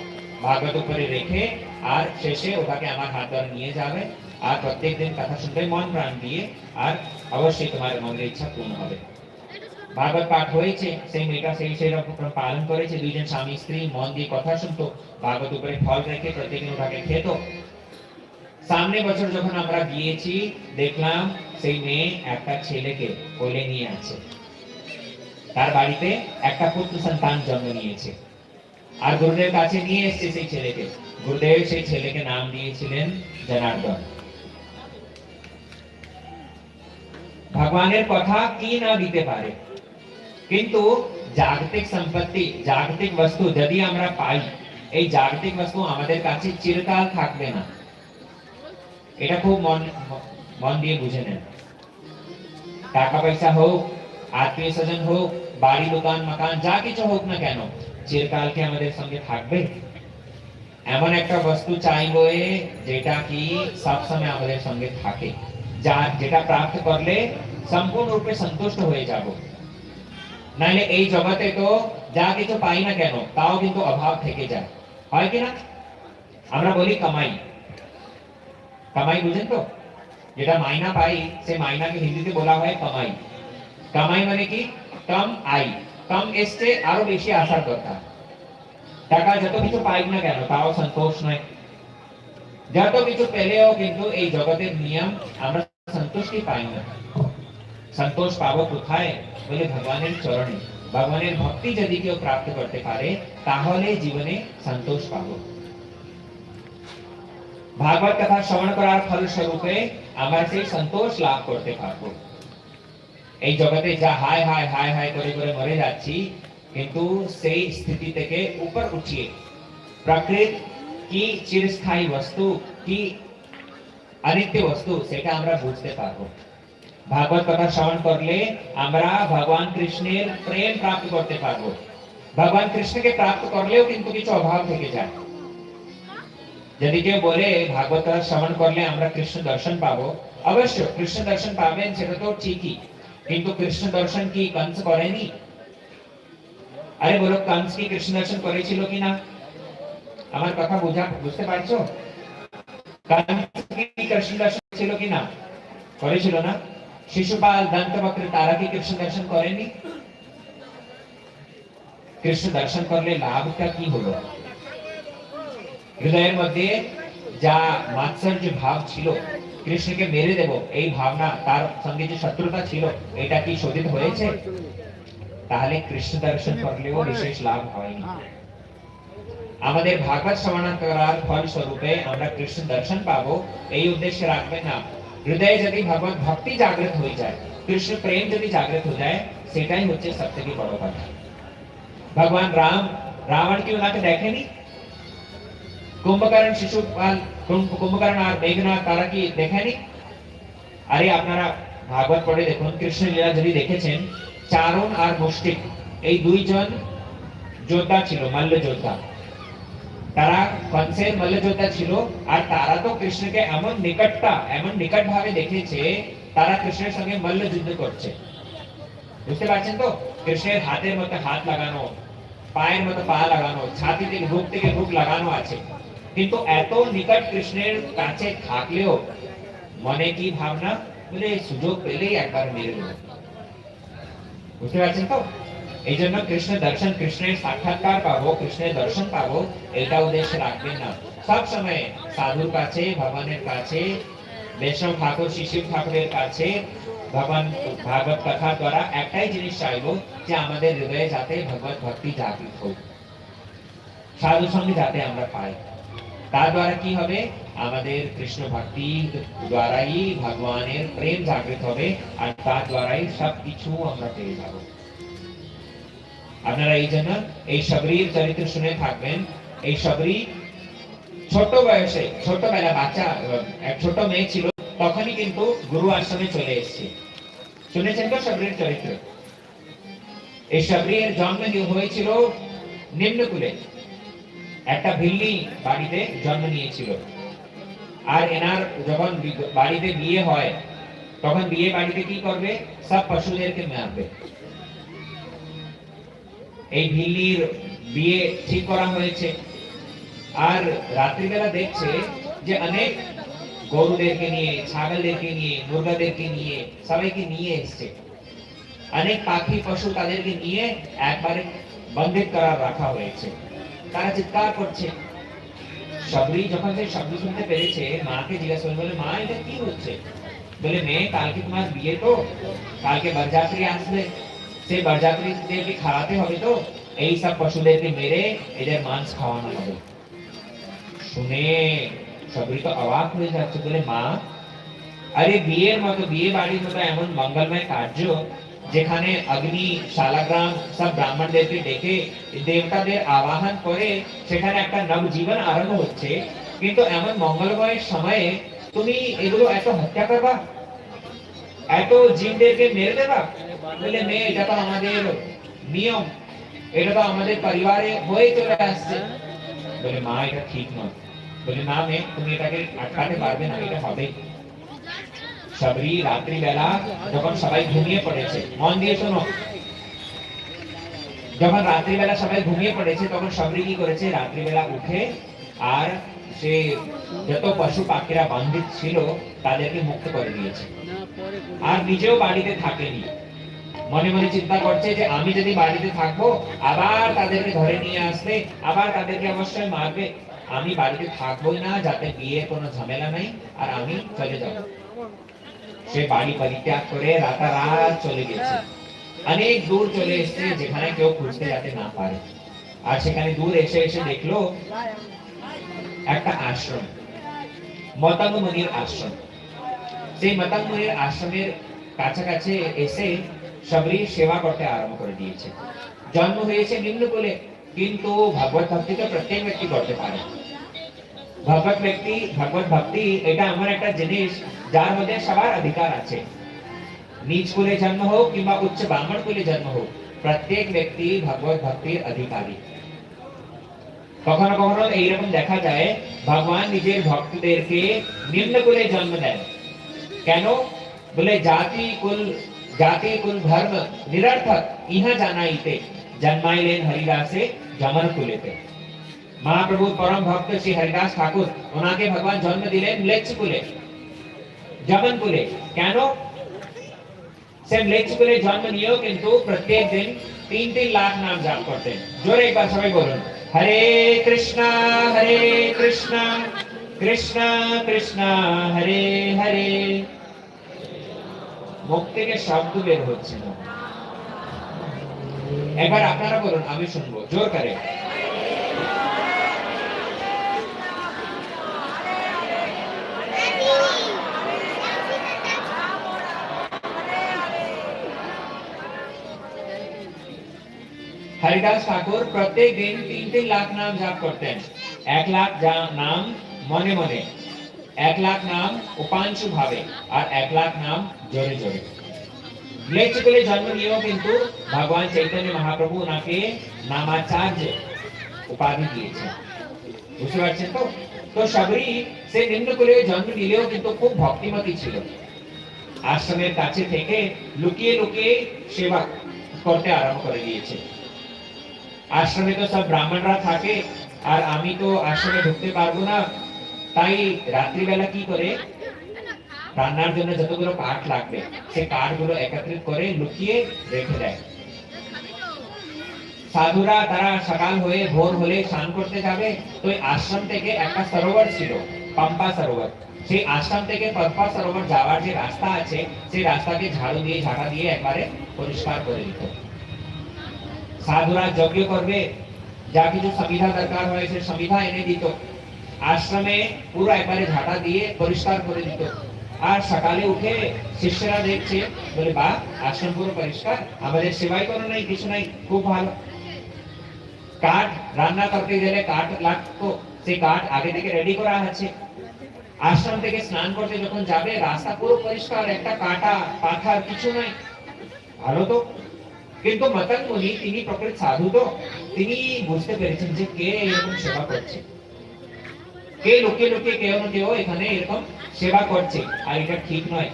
ভাগবত উপরে রেখে, আর শেষে ওটাকে আমার হাত ধরে নিয়ে যাবে, আর প্রত্যেক দিন কথা শুনবে মন প্রাণ দিয়ে, আর অবশ্যই তোমার মনের ইচ্ছা পূর্ণ হবে। ভাগবত পাঠ হয়েছে, সেই মেয়েটা সেই রকম পালন করেছে, দুইজন স্বামী স্ত্রী মন দিয়ে কথা শুনতো, ভাগবত উপরে ফল রেখে প্রত্যেকদিন ওটাকে খেত। সামনে বছর যখন আমরা গিয়েছি, দেখলাম সেই মেয়ে একটা ছেলেকে কোলে নিয়ে আছে, তার বাড়িতে একটা পুত্র সন্তান জন্ম নিয়েছে, আর গুরুদেব কাছে নিয়ে এসেছে সেই ছেলেকে। গুরুদেব সেই ছেলেকে নাম দিয়েছিলেন জনার্দন। ভগবানের কথা কি না দিতে পারে, কিন্তু জাগতিক সম্পত্তি জাগতিক বস্তু যদি আমরা পাই, এই জাগতিক বস্তু আমাদের কাছে চিরকাল থাকবে না, এটা খুব মন দিয়ে বুঝে নেন। টাকা পয়সা হোক, আত্মীয় স্বজন হোক, বাড়ি দোকান মাকান যা কিছু হোক না কেন, চিরকালকে আমাদের সঙ্গে থাকবে? এমন একটা বস্তু চাইবো যেটা কি সবসময় আমাদের সঙ্গে থাকে, যেটা প্রাপ্ত করলে সম্পূর্ণ রূপে সন্তুষ্ট হয়ে যাব। নাইলে এই জগতে তো যা কিছু পাই না কেন তাও কিন্তু অভাব থেকে যায়, হয় কি না? আমরা বলি কামাই, কামাই বুঝেন তো? যেটা মাইনা পাই সে মাইনাকে হিন্দিতে বলা হয় কামাই। কামাই মানে কি? কম আয়, কম এসছে আরো বেশি আসার কথা। টাকা যত কিছু পাই না কেন তাও সন্তোষ নয়, যত কিছু পেলেও কিন্তু এই জগতের নিয়ম আমরা সন্তুষ্টি পাই না। সন্তোষ পাবো কোথায়? বলে ভগবানের চরণে। ভগবানের ভক্তি যদি কেউ প্রাপ্ত করতে পারে তাহলে জীবনে সন্তোষ পাবো। ভাগবত কথা শ্রবণ করার ফলস্বরূপে আমরা সেই সন্তোষ লাভ করতে পারবো। এই জগতে যা হায় হায় হায় হায় করে করে মরে যাচ্ছি, কিন্তু সেই স্থিতি থেকে উপর উঠিয়ে প্রকৃতি কি চিরস্থায়ী বস্তু, কি অনিত্য বস্তু, সেটা আমরা বুঝতে পারবো। ভাগবত কথা শ্রবণ করলে আমরা ভগবান কৃষ্ণের প্রেম প্রাপ্ত করতে পারবো। ভগবান কৃষ্ণকে প্রাপ্ত করলেও কিন্তু কিছু অভাব থেকে যায়। যদি কেউ বলে ভাগবত শ্রবণ করলে আমরা কৃষ্ণ দর্শন পাবো, অবশ্য কৃষ্ণ দর্শন পাবেন, সেটা তো ঠিকই, কিন্তু কৃষ্ণ দর্শন কি কংস করেনি? আরে বলো, কংস কি কৃষ্ণ দর্শন করেছিল কিনা? আমার কথা বুঝতে পারছো? কংস কি কৃষ্ণ দর্শন ছিল কিনা? করেছিল না? শিশুপাল, দন্তবক্র, তারা কি কৃষ্ণ দর্শন করেনি? কৃষ্ণ দর্শন করলে লাভটা কি হলো? হৃদয়ের মধ্যে যা মাৎসর্য ভাব ছিল, কৃষ্ণকে মেরে দেব এই ভাবনা, তার সঙ্গে যে শত্রুতা ছিল, এটা কি শোধিত হয়েছে? তাহলে কৃষ্ণ দর্শন করলেও বিশেষ লাভ হয়নি। আমাদের ভাগবত শ্রবণ করার ফল স্বরূপে আমরা কৃষ্ণ দর্শন পাবো, এই উদ্দেশ্যে রাখবেন না। হৃদয়ে যদি ভগবত ভক্তি জাগ্রত হয়ে যায়, কৃষ্ণ প্রেম যদি জাগ্রত হয়ে যায়, সেটাই হচ্ছে সবথেকে বড় কথা। ভগবান রাম রাবণ কি ওনাকে দেখেনি? কুম্ভকর্ণ, শিশুপাল, কুম্ভকর্ণ আর মেঘনাথ, তারা কি দেখেনি? আরে আপনারা ভাগবত পড়ে দেখুন, কৃষ্ণ লীলা যদি দেখেছেন, চারণ আর মুষ্টিক এই দুইজন যোদ্ধা ছিল, মল্ল যোদ্ধা। তারা কনসের মল্ল যোদ্ধা ছিল, আর তারা তো কৃষ্ণকে এমন নিকট ভাবে দেখেছে, তারা কৃষ্ণের সঙ্গে মল্ল যুদ্ধ করছে। বুঝতে পারছেন তো? কৃষ্ণের হাতের মধ্যে হাত লাগানো, পায়ের মধ্যে পা লাগানো, ছাতি থেকে বুক লাগানো আছে। কিন্তু এত নিকট কৃষ্ণের কাছে থাকলেও মনে কি ভাবনা, বলে সুযোগ পেলেই একবার মেরে দেব। বুঝতে পারছেন তো? এই জন্য কৃষ্ণ দর্শন, কৃষ্ণের সাক্ষাৎকার পাবো, কৃষ্ণের দর্শন পাবো, এটা উদ্দেশ্যে রাখবেন না। সব সময় সাধুর কাছে, ভগবানের কাছে, বৈষ্ণব ঠাকুর, শিশির ঠাকুরের কাছে, ভগবান ভাগবত কথার দ্বারা একটাই জিনিস চাইবো, যে আমাদের হৃদয়ে যাতে ভগবত ভক্তি জাগৃত হোক, সাধু সঙ্গে যাতে আমরা পাই। তার দ্বারা কি হবে? আমাদের কৃষ্ণ ভক্তি দ্বারাই ভগবানের প্রেম জাগৃত হবে, আর তার দ্বারাই সবকিছু আমরা পেয়ে যাব। আপনারা এই জন্য এই শবরীর চরিত্র শুনে থাকবেন। এই শবরী ছোট বয়সে, ছোটবেলা বাচ্চা, এক ছোট মেয়ে ছিল, তখনই কিন্তু গুরু আশ্রমে চলে এসেছে। শুনেছেন তো শবরীর চরিত্র? এই শবরীর জন্ম হয়েছিল নিম্নকুলে, একটা ভিল্লি বাড়িতে জন্ম নিয়েছিল। আর এনার যখন বাড়িতে বিয়ে হয়, তখন বিয়ে বাড়িতে কি করবে? সব পশুদেরকে মারবে। এই ভিল্লির বিয়ে ঠিক করা হয়েছে, আর রাত্রিবেলা দেখছে যে অনেক গরুদেরকে নিয়ে, ছাগলদেরকে নিয়ে, মুরগাদেরকে নিয়ে, সবাইকে নিয়ে এসছে। অনেক পাখি পশু তাদেরকে নিয়ে একবারে বন্দিত করা রাখা হয়েছে। তারা চিৎকার করছে। শবরী যখন সেই শব্দ শুনতে পেরেছে, মাকে জিজ্ঞাসা করে, বলে মা এটা কি হচ্ছে? বলে মেয়ে, কালকে তোমার বিয়ে, তো কালকে বরযাত্রী আসবে, সেই বরযাত্রীদেরকে খাওয়াতে হবে, তো এই সব পশুদেরকে মেরে এদের মাংস খাওয়ানো হবে। শুনে শবরী তো অবাক হয়ে যাচ্ছে, বলে মা, আরে বিয়ের মতো, বিয়ে বাড়ির মতো এমন মঙ্গলময় কার্য, যেখানে অগ্নি, শালাগ্রাম সব ব্রাহ্মণদেরকে ডেকে দেবতাদের আবাহন করে সেখানে একটা নবজীবন আরম্ভ হচ্ছে, কিন্তু এমন মঙ্গলময় সময়ে তুমি এগুলো এত হত্যা করবা, এত জিনদেরকে মেরে দেবা? বলে মেয়ে, এটা তো আমাদের নিয়ম, এটা তো আমাদের পরিবারে হয়ে চলে আসছে। বলে মা, এটা ঠিক নয়। বলে না মেয়ে, তুমি এটাকে আটকাতে পারবে না, এটা হবে। শবরী রাত্রিবেলা যখন সবাই ঘুমিয়ে পড়েছে, মন দিয়ে শোনো, যখন রাত্রিবেলা সবাই ঘুমিয়ে পড়েছে, তখন শবরী কি করেছে? রাত্রিবেলা উঠে আর সে যত পশু পাখিরা বন্দিত ছিল তাদেরকে মুক্ত করে দিয়েছে, আর নিজেও বাড়িতে থাকেনি। মনে মনে চিন্তা করছে যে আমি যদি বাড়িতে থাকবো, আবার তাদেরকে ধরে নিয়ে আসবে, আবার তাদেরকে অবশ্যই মারবে, আমি বাড়িতে থাকবোই না, যাতে বিয়ে কোনো ঝামেলা নাই, আর আমি চলে যাব। সে বাড়ি পরিত্যাগ করে রাতারাত চলে গেছে, অনেক দূর চলে এসেছে, যেখানে কেউ খুঁজতে যেতে না পারে। আর সেখানে দূর এসে এসে দেখলো একটা আশ্রম, মতঙ্গ মুনির আশ্রম। সেই মতঙ্গ মুনির আশ্রমের কাছাকাছি এসে শবরী সেবা করতে আরম্ভ করে দিয়েছে। জন্ম হয়েছে নিম্নকুলে, কিন্তু ভগবত ভক্তি তো প্রত্যেক ব্যক্তি করতে পারে। ভগবত ভক্তি এটা এমন একটা জিনিস যার মধ্যে সবার অধিকার আছে। নিজ কুলে জন্ম হোক কিংবা উচ্চ ব্রাহ্মণ কুলে জন্ম হোক, প্রত্যেক ব্যক্তি ভগবত ভক্তির অধিকারী। কখনো কখনো এইরকম দেখা যায়, ভগবান নিজের ভক্তদেরকে নিম্ন কুলে জন্ম দেন। কেন? বলে জাতি কুল ধর্ম নিরर्थक ইহা জানাইতে জন্মাইলেন হরিদাসে জমন কুলেতে। महाप्रभु परम भक्त श्री हरिदास ठाकुर, उनके भगवान जन्म दिलेन म्लेच्छ कुले, जमन कुले। क्यों? से म्लेच्छ कुले जन्म नियो, किंतु प्रत्येक दिन 3-3 लाख नाम जाप करते हैं। जोर एक बार सभी बोलो, हरे कृष्णा कृष्णा कृष्णा हरे हरे। मुक्ति के शब्द बेर होच्छे ना। एक बार आपनारा बोलुन, आमी शुनबो, जोर करे। हरिदास ठाकुर प्रत्येक दिन 3-3 लाख नाम जाप करते हैं। 1 लाख नाम मने मने, 1,00,000 নাম উপাংশু ভাবে আর 1,00,000 নাম জোরে জোরে। ম্লেচ্ছকুলে জন্ম নিয়েও কিন্তু ভগবান চৈতন্য মহাপ্রভু ওনাকে নামাচার্য উপাধি দিয়েছেন। বুঝতে পারছেন তো? তো শবরী সে নিম্নকুলে জন্ম নিলেও কিন্তু খুব ভক্তিমতী ছিল। আশ্রমের কাছে থেকে লুকিয়ে লুকিয়ে সেবা করতে আরম্ভ করে দিয়েছে। আশ্রমে তো সব ব্রাহ্মণরা থাকে আর আমি তো আশ্রমে ঢুকতে পারবো না, তাই রাত্রিবেলা কি করে রান্নার জন্য যতগুলো কাঠ লাগবে সেই কাঠগুলো একত্রিত করে লুকিয়ে রেখে দেয়। সাধুরা তারা সকাল হয়ে ভোর হলে স্নান করতে যাবে, তো আশ্রম থেকে একটা সরোবর ছিল, পাম্পা সরোবর। সেই আশ্রম থেকে পাম্পা সরোবর যাওয়ার যে রাস্তা আছে সেই রাস্তাকে ঝাড়ু দিয়ে ঝাঁটা দিয়ে একবারে পরিষ্কার করে দিত। সাধুরা যজ্ঞ করবে, যা কিছু সুবিধা দরকার হয় সে সুবিধা এনে দিত। আশ্রমে পুরো একবারে ঝাঁটা দিয়ে পরিষ্কার করে দিত। আর সকালে উঠে শিষ্যরা দেখছে, বলে বাহ, আশ্রম পুরো পরিষ্কার, আমাদের সেবাই কোনো নাই, কিছু নাই, খুব ভালো। কাঠ রান্না করতে গেলে কাঠ লাগতো, সেই কাঠ আগে থেকে রেডি করা আছে। আশ্রম থেকে স্নান করতে যখন যাবে রাস্তা পুরো পরিষ্কার, একটা কাটা পাথর কিছু নাই, ভালো তো। কিন্তু মতন মুনি তিনি প্রকৃত সাধু, তো তিনি বুঝতে পেরেছেন যে কে এরকম সেবা করছে, কে লুকিয়ে লুকিয়ে কেউ না কেউ এখানে এরকম সেবা করছে, আর এটা ঠিক নয়।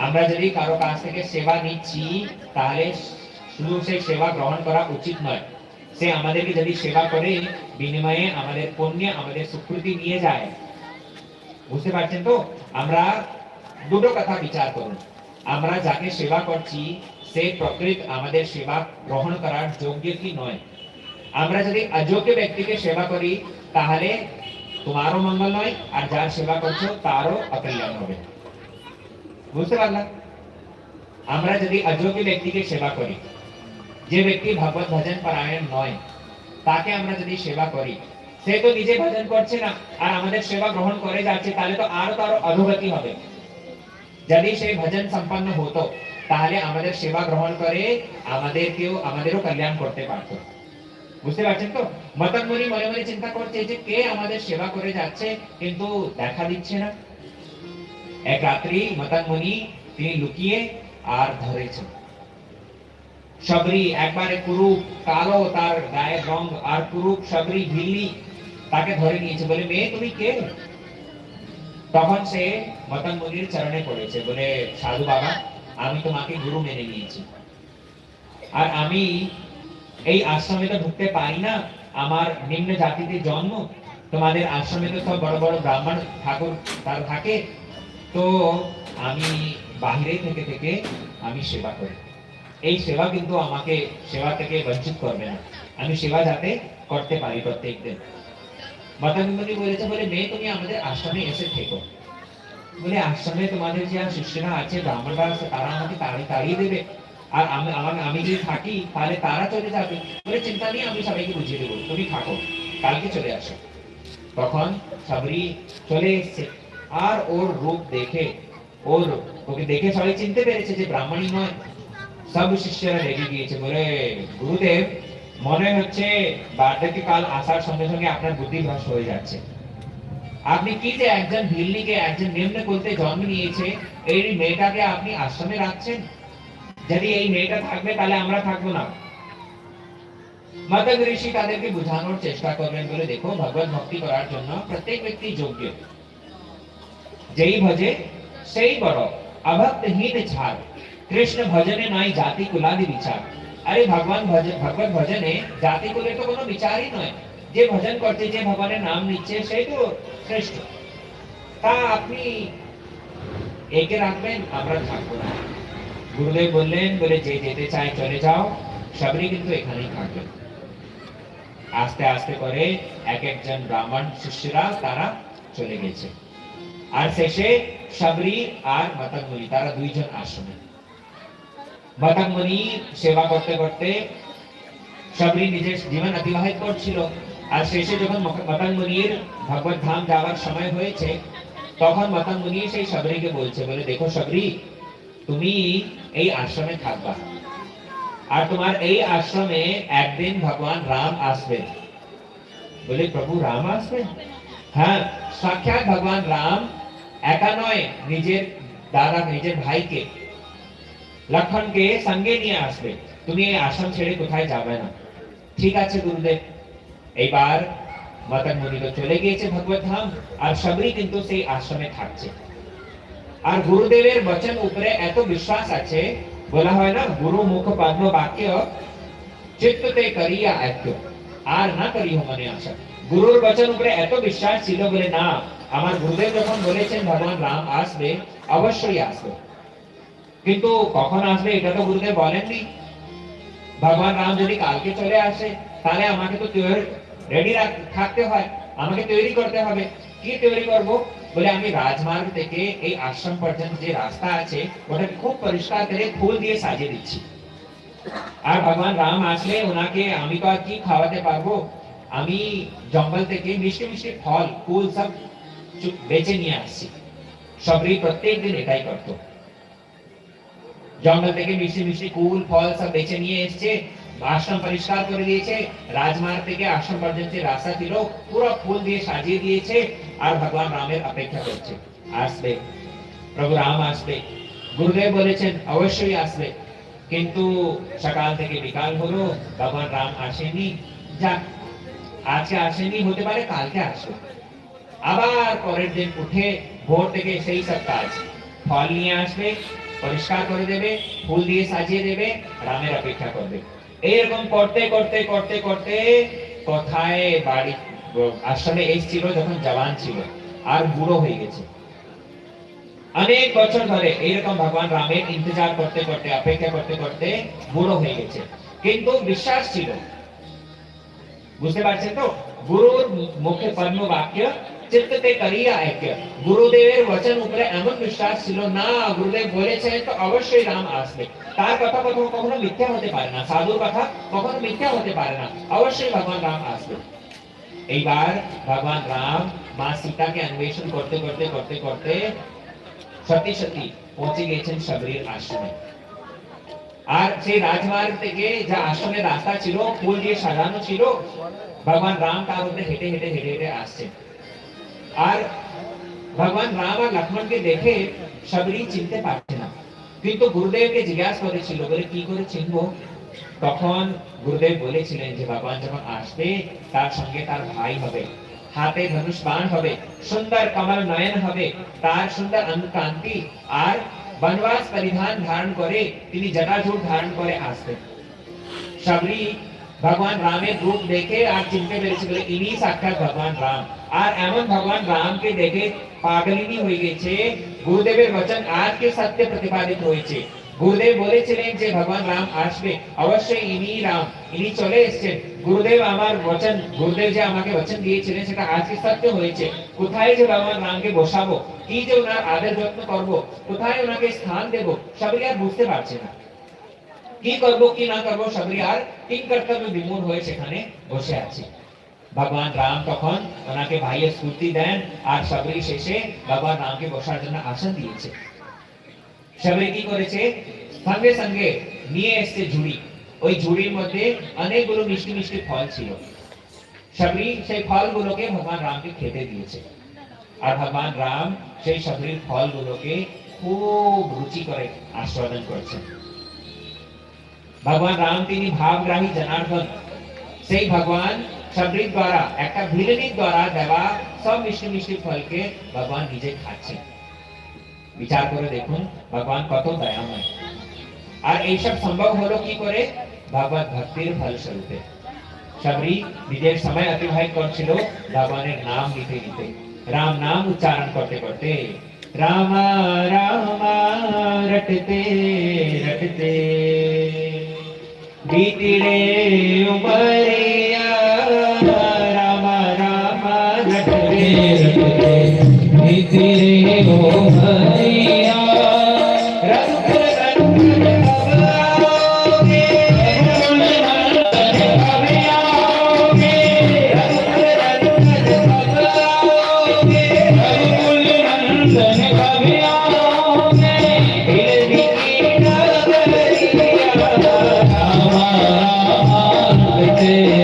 আমরা যদি কারো কাছ থেকে সেবা নিচ্ছি তাহলে শুধু সেই সেবা গ্রহণ করা উচিত নয়। সে আমাদেরকে যদি সেবা করে বিনিময়ে আমাদের পুণ্য আমাদের সুকৃতি নিয়ে যায়। বুঝতে পারছেন তো? আমরা দুটো কথা বিচার করুন। আমরা যাকে সেবা করছি সে প্রকৃত আমাদের সেবা গ্রহণ করার যোগ্য কি নয়। আমরা যদি অযোগ্য ব্যক্তিকে সেবা করি তাহলে তোমারও মঙ্গল নয়, আর যার সেবা করছো তারও অকল্যাণ হবে। বুঝতে পারলাম? আমরা যদি অযোগ্য ব্যক্তিকে সেবা করি, যে ব্যক্তি ভগবত ভজন পরায়ণ নয়, তাকে আমরা যদি সেবা করি, সে তো নিজে ভজন করছে না আর আমাদের সেবা গ্রহণ করে যাচ্ছে, তাহলে তো আরো তার অধোগতি হবে। যদি সেই ভজন সম্পন্ন হতো তাহলে আমাদের সেবা গ্রহণ করে আমাদেরও কল্যাণ করতে পারতো। বুঝতে পারছেন তো? মতন মুনি মনে মনে চিন্তা করছে যে কে আমাদের সেবা করে যাচ্ছে কিন্তু দেখা দিচ্ছে না। এক রাত্রি মতন মুনি তিনি লুকিয়ে আর ধরেছেন। শবরী একবারে কুরুপ কালো, তার গায়ের রং আর কুরুপ, শবরী ভিল্লি, তাকে ধরে নিয়েছে। বলে মেয়ে তুমি কে? তখন সে মতন মুনির চরণে পড়েছে, বলে সাধু বাবা, আমি তোমাকে গুরু মেনে নিয়েছি, আর আমি এই আশ্রমে তো ঢুকতে পারি না, আমার নিম্ন জাতিতে জন্ম, তোমাদের আশ্রমে তো সব বড় বড় ব্রাহ্মণ ঠাকুর তারা থাকে, তো আমি বাহিরে থেকে থেকে আমি সেবা করি। এই সেবা কিন্তু আমাকে সেবা থেকে বঞ্চিত করবে না, আমি সেবা যাতে করতে পারি প্রত্যেক দিন। মতন মুনি বলেছে, বলে মেয়ে তুমি আমাদের আশ্রমে এসে থেকো। বলে আশ্রমে তোমাদের যে শিষ্যরা আছে ব্রাহ্মণরা আছে তারা আমাকে তাড়িয়ে দেবে, আর আমি যদি থাকি তাহলে তারা চলে যাবে। বলে চিন্তা নেই, আমি সবাইকে বুঝিয়ে দেবো, তুমি থাকো, কালকে চলে আসো। তখন শবরী চলে এসছে, আর ওর রূপ দেখে ওকে দেখে সবাই চিনতে পেরেছে যে ব্রাহ্মণী নয়। সব শিষ্যরা রেগে গিয়েছে, বলে গুরুদেব মনে হচ্ছে বার্ধক্যকাল আসার সঙ্গে সঙ্গে আপনার বুদ্ধি ভ্রষ্ট হয়ে যাচ্ছে। আপনি কি যে একজন ভিল্লিকে একজন নিম্ন কুলতে জন্ম নিয়েছে এই মেয়েটাকে আপনি আশ্রমে রাখছেন? যদি এই মেয়েটা থাকবে তাহলে আমরা থাকবো না। মতন ঋষি তাদেরকে বোঝানোর চেষ্টা করবেন, বলে দেখো ভগবত ভক্তি করার জন্য প্রত্যেক ব্যক্তি যোগ্য, যেই ভজে সেই বড়, অভক্তহীন ছাড়, কৃষ্ণ ভজনে নাই জাতি কুলাদি বিচার। আরে ভগবত ভজনে জাতি কুলের তো কোনো বিচারই নয়, যে ভজন করছে যে ভগবানের নাম নিচ্ছে সেই তো শ্রেষ্ঠ। তা আপনি একে রাখবেন, আমরা থাকবো না। গুরুদেব বললেন, বলে যে যেতে চায় চলে যাও, শবরী কিন্তু এখানেই থাকবে। আস্তে আস্তে করে এক একজন ব্রাহ্মণ শিষ্যরা তারা চলে গেছে, আর শেষে শবরী আর মতন মুনি তারা দুইজন আশ্রমে। মতন মুনি সেবা করতে করতে শবরী নিজের জীবন অতিবাহিত করছিল, আর শেষে যখন মতন মুনির ভগবত ধাম যাওয়ার সময় হয়েছে তখন মতন মুনি সেই শবরীকে বলছে, বলে দেখো শবরী, তুমি এই আশ্রমে থাকবা, আর তোমার এই আশ্রমে একদিন ভগবান রাম আসবেন। বলে প্রভু রাম আসবেন? হ্যাঁ, সাক্ষাৎ ভগবান রাম একা নয়, নিজের দাদা নিজের ভাইকে লক্ষণকে সঙ্গে নিয়ে আসবে। তুমি এই আশ্রম ছেড়ে কোথায় যাবে না। ঠিক আছে গুরুদেব। এইবার মদন মুনি তো চলে গিয়েছে ভগবত ধাম, আর শবরী কিন্তু সেই আশ্রমে থাকছে। আর গুরুদেবের বচন উপরে এত বিশ্বাস আছে, বলা হয় না গুরু মুখ পদ্ম বাক্য চিত্ততে করিয়া আজ্ঞ, আর না করিও মনে আশা। গুরুর বচন উপরে এত বিশ্বাস ছিল বলে না, আমার গুরুদেব যখন বলেছেন ভগবান রাম আসবে, অবশ্যই আসবে। কিন্তু কখন আসবে এটা তো গুরুদেব বলেননি। ভগবান রাম যদি কালকে চলে আসে, তাহলে আমাকে তো রেডি থাকতে হয়, আমাকে তৈরি করতে হবে। কি তৈরি করব? বলে আমি রাজমার্গ থেকে এই আশ্রম পর্যন্ত যে রাস্তা আছে ওটাকে খুব পরিষ্কার করে ফুল দিয়ে সাজিয়ে দিচ্ছি। আর ভগবান রাম আসলে ওনাকে আমি তো আর কি খাওয়াতে পারবো? আমি জঙ্গল থেকে মিষ্টি মিষ্টি ফল ফুল সব বেচে নিয়ে আসছি। শবরী প্রত্যেক দিন এটাই করতো। জঙ্গল থেকে মিষ্টি মিষ্টি কুল ফল সব বেছে নিয়ে এসছে, আশ্রম পরিষ্কার করে দিয়েছে, রাজমার্গ থেকে আশ্রম পর্যন্ত রাস্তা ছিল পুরো ফুল দিয়ে সাজিয়ে দিয়েছে। আর ভগবান রামের অপেক্ষা করছে, আসবে প্রভু রাম আসবে। গুরুদেব বলেছেন অবশ্যই আসবে। কিন্তু সকাল থেকে বিকাল হলো, ভগবান রাম আসেনি। যাক, আজকে আসেনি, হতে পারে কালকে আসবে। আবার পরের দিন উঠে ভোর থেকে সেই সব কাজ, ফল নিয়ে আসবে, পরিষ্কার করে দেবে, ফুল দিয়ে সাজিয়ে দেবে, রামের অপেক্ষা করবে। এরকম করতে করতে করতে করতে কোথায় বাড়ি আশ্রমে এসেছিল যখন জওয়ান ছিল, আর বুড়ো হয়ে গেছে। অনেক বছর ধরে এইরকম ভগবান রামের ইন্তজার করতে করতে অপেক্ষা করতে করতে বুড়ো হয়ে গেছে, কিন্তু বিশ্বাস ছিল। বুঝতে পারছেন তো? গুরুর মুখে পদ্ম বাক্য চিত্ততে করিয়া আজ্ঞ। গুরুদেবের বচন উপরে এমন বিশ্বাস ছিল না, গুরুদেব বলেছেন তো অবশ্যই রাম আসবে। তার কথা কখনো মিথ্যা হতে পারে না, সাধুর কথা কখনো মিথ্যা হতে পারে না, অবশ্যই ভগবান রাম আসবে। এইবার ভগবান রাম মা সীতাকে অন্বেষণ করতে করতে করতে করতে সত্যি সত্যি পৌঁছে গেছেন শবরীর আশ্রমে। আর সেই রাজমার্গ থেকে যা আশ্রমের রাস্তা ছিল ফুল দিয়ে সাজানো ছিল, ভগবান রাম তার উপরে হেঁটে হেঁটে হেঁটে হেঁটে আসছে। আর ভগবান রাম আর লক্ষ্মণকে দেখে শবরী চিনতে পারছে না, কিন্তু গুরুদেবকে জিজ্ঞাসা করেছিল বলে কি করে চিনবো? তখন গুরুদেব বলেছিলেন যে ভগবান যখন আসবে তার সঙ্গে তার ভাই হবে, হাতে ধনুষ বাণ হবে, সুন্দর কমল নয়ন হবে, তার সুন্দর অঙ্গকান্তি, আর বনবাস পরিধান ধারণ করে তিনি জটাজুট ধারণ করে আসবে। শবরী ভগবান রামের রূপ দেখে আর চিনতে পেরেছিল ইনি সাক্ষাৎ ভগবান রাম। আর এমন ভগবান রামকে দেখে পাগলিনী হয়ে গেছে। গুরুদেবের বচন আজকে সত্য প্রতিপাদিত হয়েছে। গুরুদেব বলেছিলেন যে ভগবান রাম আসবে, অবশ্যই ইনি রাম, ইনি চলে এসেছেন। গুরুদেব আমার বচন, গুরুদেব যে আমাকে বচন দিয়েছিলেন সেটা আজকে সত্য হয়েছে। কোথায় যে ভগবান রামকে বসাবো, কি যে ওনার আদর যত্ন করবো, কোথায় ওনাকে স্থান দেব, সবই আর বুঝতে পারছে না। কি করব কি না করব সবই আর তিন কর্তব্য বিমূঢ় হয়ে সেখানে বসে আছে। ভগবান রাম তখন ওনাকে ভাইয়ের স্ফূর্তি দেন, আর শবরী শেষে ভগবান রামকে বসার জন্য আসন দিয়েছে। শবরী কি করেছে? সঙ্গে সঙ্গে নিয়ে এসেছে ঝুড়ি। ওই ঝুড়ির মধ্যে অনেকগুলো মিষ্টি মিষ্টি ফল ছিল। শবরী সেই ফলগুলোকে ভগবান রামকে খেতে দিয়েছে। আর ভগবান রাম সেই শবরীর ফলগুলোকে খুব রুচি করে আস্বাদন করছেন। ভগবান রাম তিনি ভাবগ্রাহী জনার্দন, সেই ভগবান শবরীর দ্বারা একটা ভিলেনির দ্বারা দেওয়া সব মিষ্টি মিষ্টি ফলকে ভগবান নিজে খাচ্ছেন। বিচার করে দেখুন ভগবান কত দয়াময়। আর এইসব সম্ভব হলো কি করে? ভগবত ভক্তির ফলস্বরূপে। শবরী নিজের সময় অতিবাহিত করছিল ভগবানের নাম নিতে নিতে, রাম নাম উচ্চারণ করতে করতে। রামা রামা রটতে রটতে बीतले उमरिया, रामा रामा रटते रटते बीतले उमरिया। रंग रंग कब आओगे, रंग रंग कब आओगे, रंग रंग कब आओगे, रंग रंग कब आओगे, दिल की नगरिया। रामा रामा रटते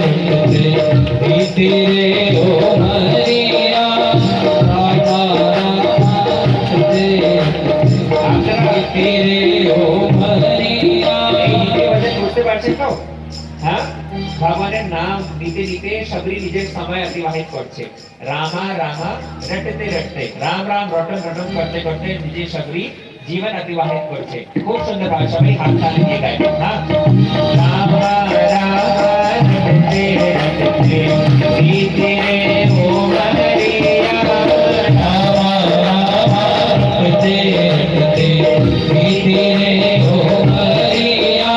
পারছেন তো? হ্যাঁ, ভগবানের নাম নিতে নিতে সবরি নিজের সময় অতিবাহিত করছে। রামা রামা রটতে রটতে, রাম রাম রটন রটন করতে করতে নিজে সবরি জীবন অতিবাহিত করছে। খুব সুন্দর ভাবে সবাই হাত তালি দিয়ে গায়। হ্যাঁ, রামা রামা রটতে রটতে ধীরে ও মরিয়া, রামা রামা রটতে রটতে ধীরে ও মরিয়া।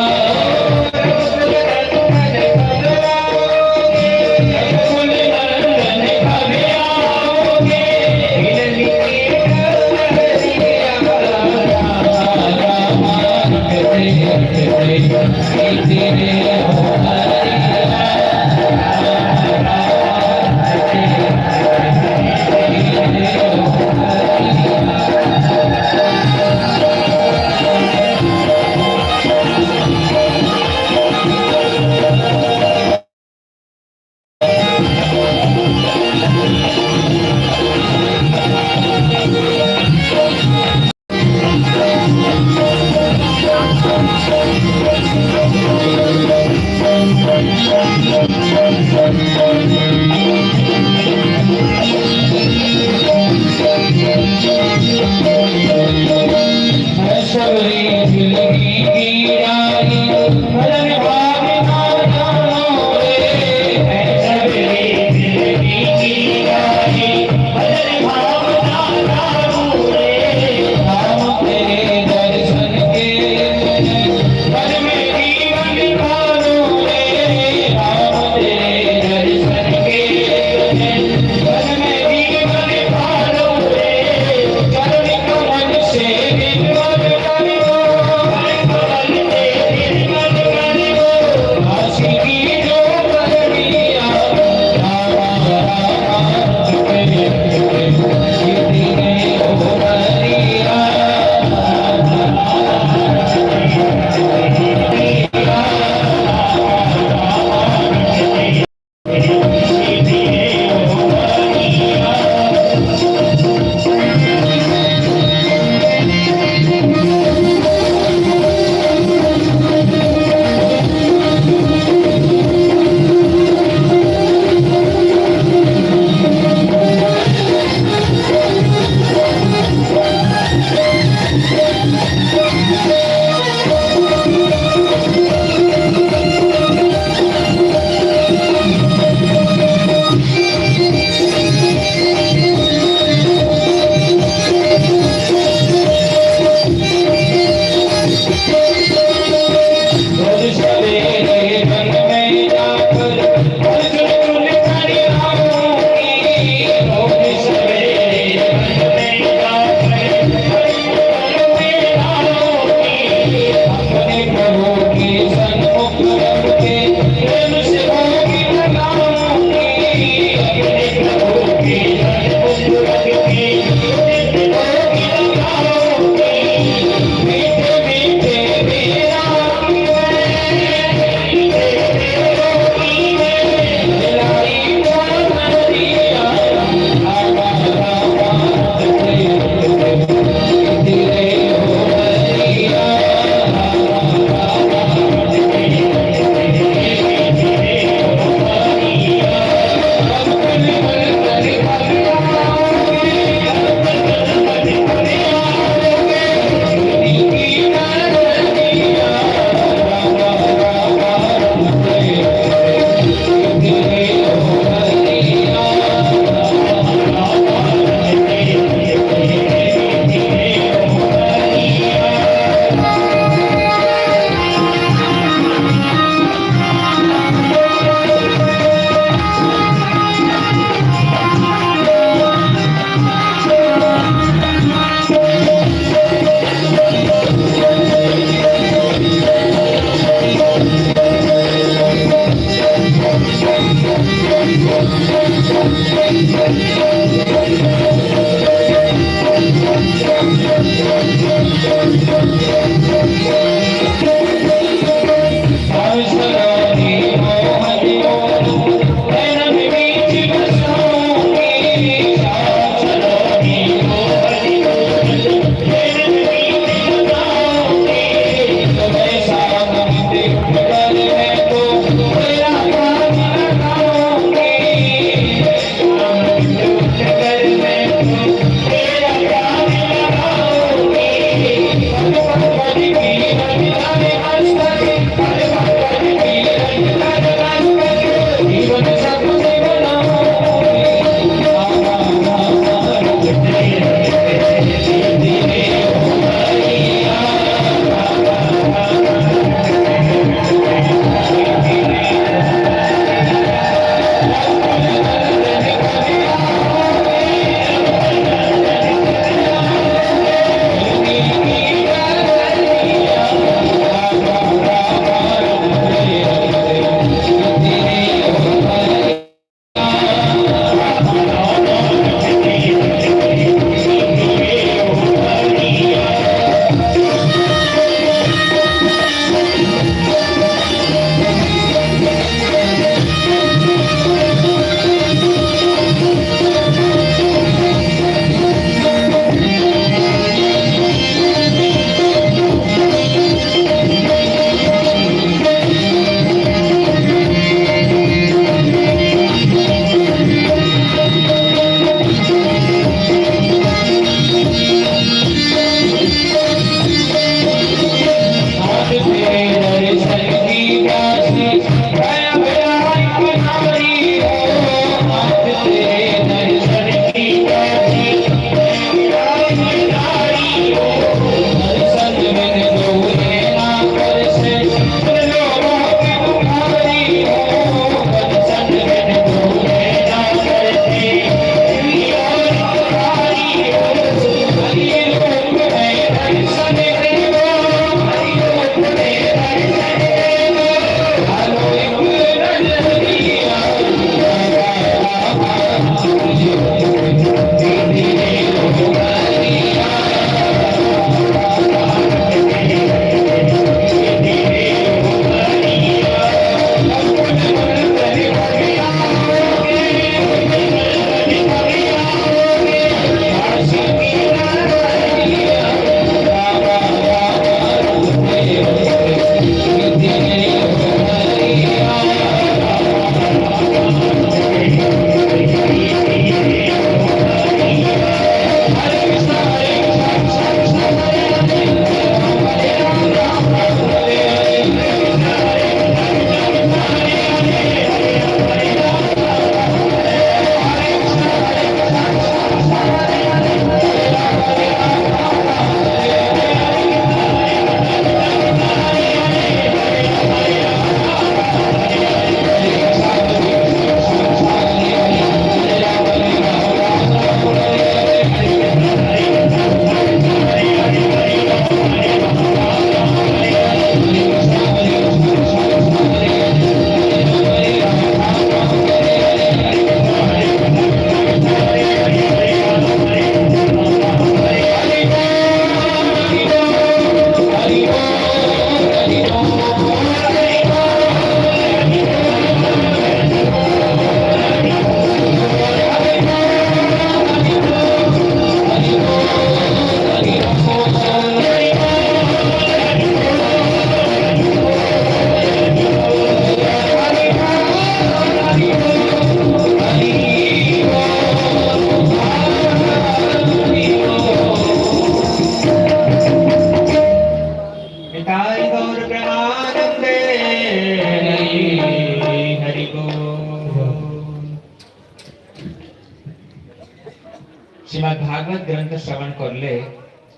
শ্রীমদ্ ভাগবত গ্রন্থ শ্রবণ করলে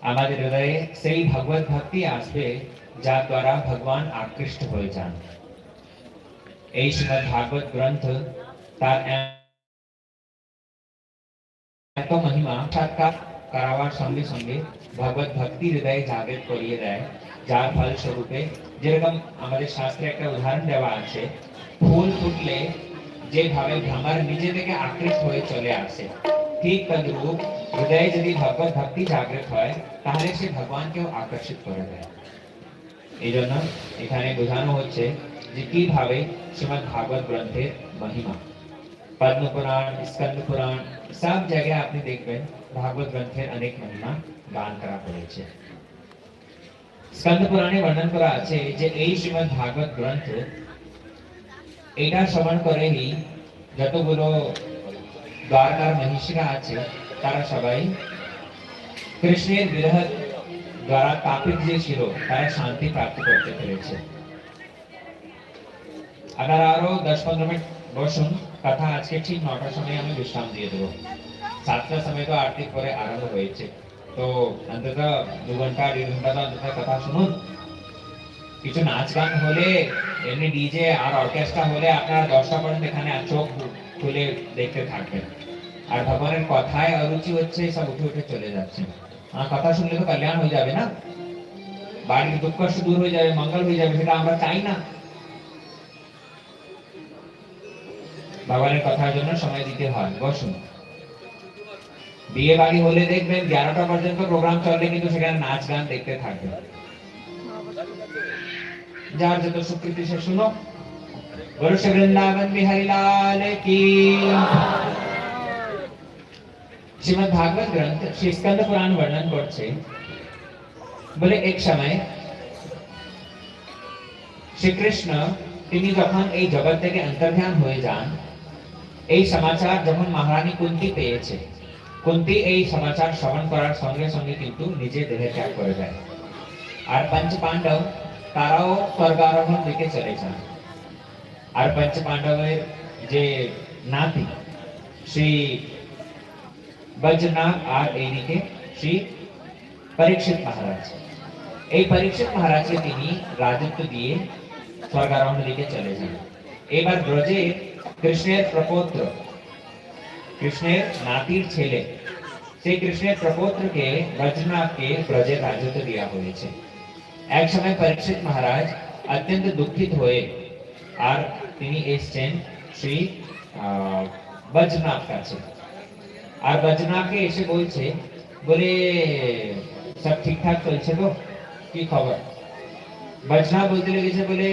আমাদের হৃদয়ে সেই ভগবত ভক্তি আসবে যার দ্বারা ভগবান আকৃষ্ট হয়ে যান। এই শ্রীমদ্ ভাগবত গ্রন্থ তার এত মহিমা সাক্ষাৎ করাবার সঙ্গে সঙ্গে ভগবত ভক্তি হৃদয়ে জাগৃত করিয়ে দেয়, যার ফলস্বরূপে যেরকম আমাদের শাস্ত্রে একটা উদাহরণ দেওয়া আছে, ফুল ফুটলে যেভাবে ভ্রমর নিজে থেকে আকৃষ্ট হয়ে চলে আসে, ঠিক তদ্রূপ হৃদয়ে যদি ভগবত ভক্তি জাগৃত হয় তাহলে সে ভগবানকেও আকর্ষিত করে দেয়। এই জন্য এখানে বোঝানো হচ্ছে যে কিভাবে শ্রীমদ্ ভাগবত গ্রন্থের মহিমা। পদ্ম পুরাণ, স্কন্দ পুরাণ সব জায়গায় আপনি দেখবেন ভাগবত গ্রন্থের অনেক মহিমা গান করা হয়েছে। স্কন্দ পুরাণে বর্ণন করা আছে যে এই শ্রীমদ্ ভাগবত গ্রন্থ এটা শ্রবণ করেই যতগুলো দ্বারকার মহিষীরা আছে তারা সবাই কৃষ্ণের বিরহ দ্বারা তাপিত যে ছিল তারা শান্তি প্রাপ্ত করতে পেরেছে। আবার আরো 10-15 মিনিট বসুন, কথা আজকে ঠিক 9টার সময় আমি বিশ্রাম দিয়ে দেবো। 7টার সময় তো আরতির পরে আরম্ভ হয়েছে, তো অন্তত 2 ঘন্টা 1.5 ঘন্টা তো অন্তত কথা শুনুন। কিছু নাচ গান হলে, এমনি ডিজে আর অর্কেস্ট্রা হলে আপনারা 10টা পর্যন্ত এখানে চোখ খুলে দেখতে থাকবেন, আর ভগবানের কথায় অরুচি হচ্ছে, সব উঠে উঠে চলে যাচ্ছে। আর কথা শুনলে তো কল্যাণ হয়ে যাবে না, বাড়ির দুঃখ কষ্ট দূর হয়ে যাবে, মঙ্গল হয়ে যাবে, সেটা আমরা চাই না। ভগবানের কথার জন্য সময় দিতে হয়। বসুন। বিয়ে বাড়ি হলে দেখবেন 11টা পর্যন্ত প্রোগ্রাম চললে কিন্তু সেখানে নাচ গান দেখতে থাকবে। যার যত স্বীকৃতি সে শুনো। बोलो श्री वृंदावन बिहारी लाल की। श्रीमद् भागवत ग्रंथ श्री स्कंद पुराण वर्णन করছে, বলে এক সময় শ্রীকৃষ্ণ তিনি যখন এই জগৎ থেকে অন্তর্ধান হয়ে যান, এই সমাচার যখন মহারানী কুন্তি পেয়েছে, কুন্তি এই সমাচার শ্রবণ করার সঙ্গে সঙ্গে কিন্তু নিজে দেহ ত্যাগ করে দেয়। আর পঞ্চ পাণ্ডব তারাও স্বর্গারোহণ দিকে চলে যান। আর পঞ্চ পাণ্ডবের যে নাতি শ্রী বৈজনাথ আর এইদিকে শ্রী পরীক্ষিত মহারাজ, এই পরীক্ষিত মহারাজকে তিনি রাজত্ব দিয়ে স্বর্গারোহণ দিকে চলে যান। এবার ব্রজে কৃষ্ণের প্রপৌত্র, কৃষ্ণের নাতির ছেলে, সেই কৃষ্ণের প্রপৌত্রকে বৈজনাথকে ব্রজের রাজত্ব দেওয়া হয়েছে। এক সময় পরীক্ষিত মহারাজ অত্যন্ত দুঃখিত হয়ে আর তিনি এসেছেন শ্রী বৈজনাথ কাছে। আর বৈজনাথকে এসে বলছে, বলে সব ঠিকঠাক চলছে তো, কি খবর? বৈজনাথ বলতে লেগেছে, বলে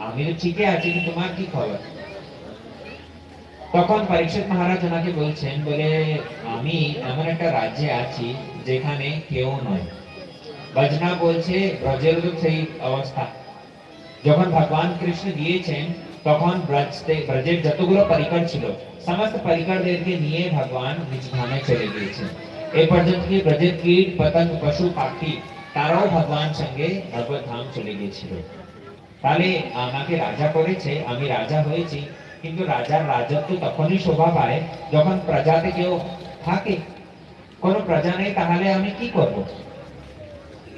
আমি তো ঠিকই আছি, কিন্তু তোমার কি খবর? তখন পরীক্ষিত মহারাজ ওনাকে বলছেন, বলে আমি এমন একটা রাজ্যে আছি যেখানে কেউ নয়। বৈজনাথ বলছে, ব্রজের তো সেই অবস্থা। যখন ভগবান কৃষ্ণ দিয়েছেন তখন ব্রজের যতগুলো পরিকর ছিল সমস্ত পরিকরদেরকে নিয়ে ভগবান নিজ ধামে চলে গিয়েছেন। এই পর্যন্ত কি ব্রজের কীট পতঙ্গ পশু পাখি তারাও ভগবান সঙ্গে ভগবত ধাম চলে গিয়েছিল। তাহলে আমাকে রাজা করেছে, আমি রাজা হয়েছি, কিন্তু রাজার রাজত্ব তখনই শোভা পায় যখন প্রজাতে কেউ থাকে। কোনো প্রজা নেই, তাহলে আমি কি করব?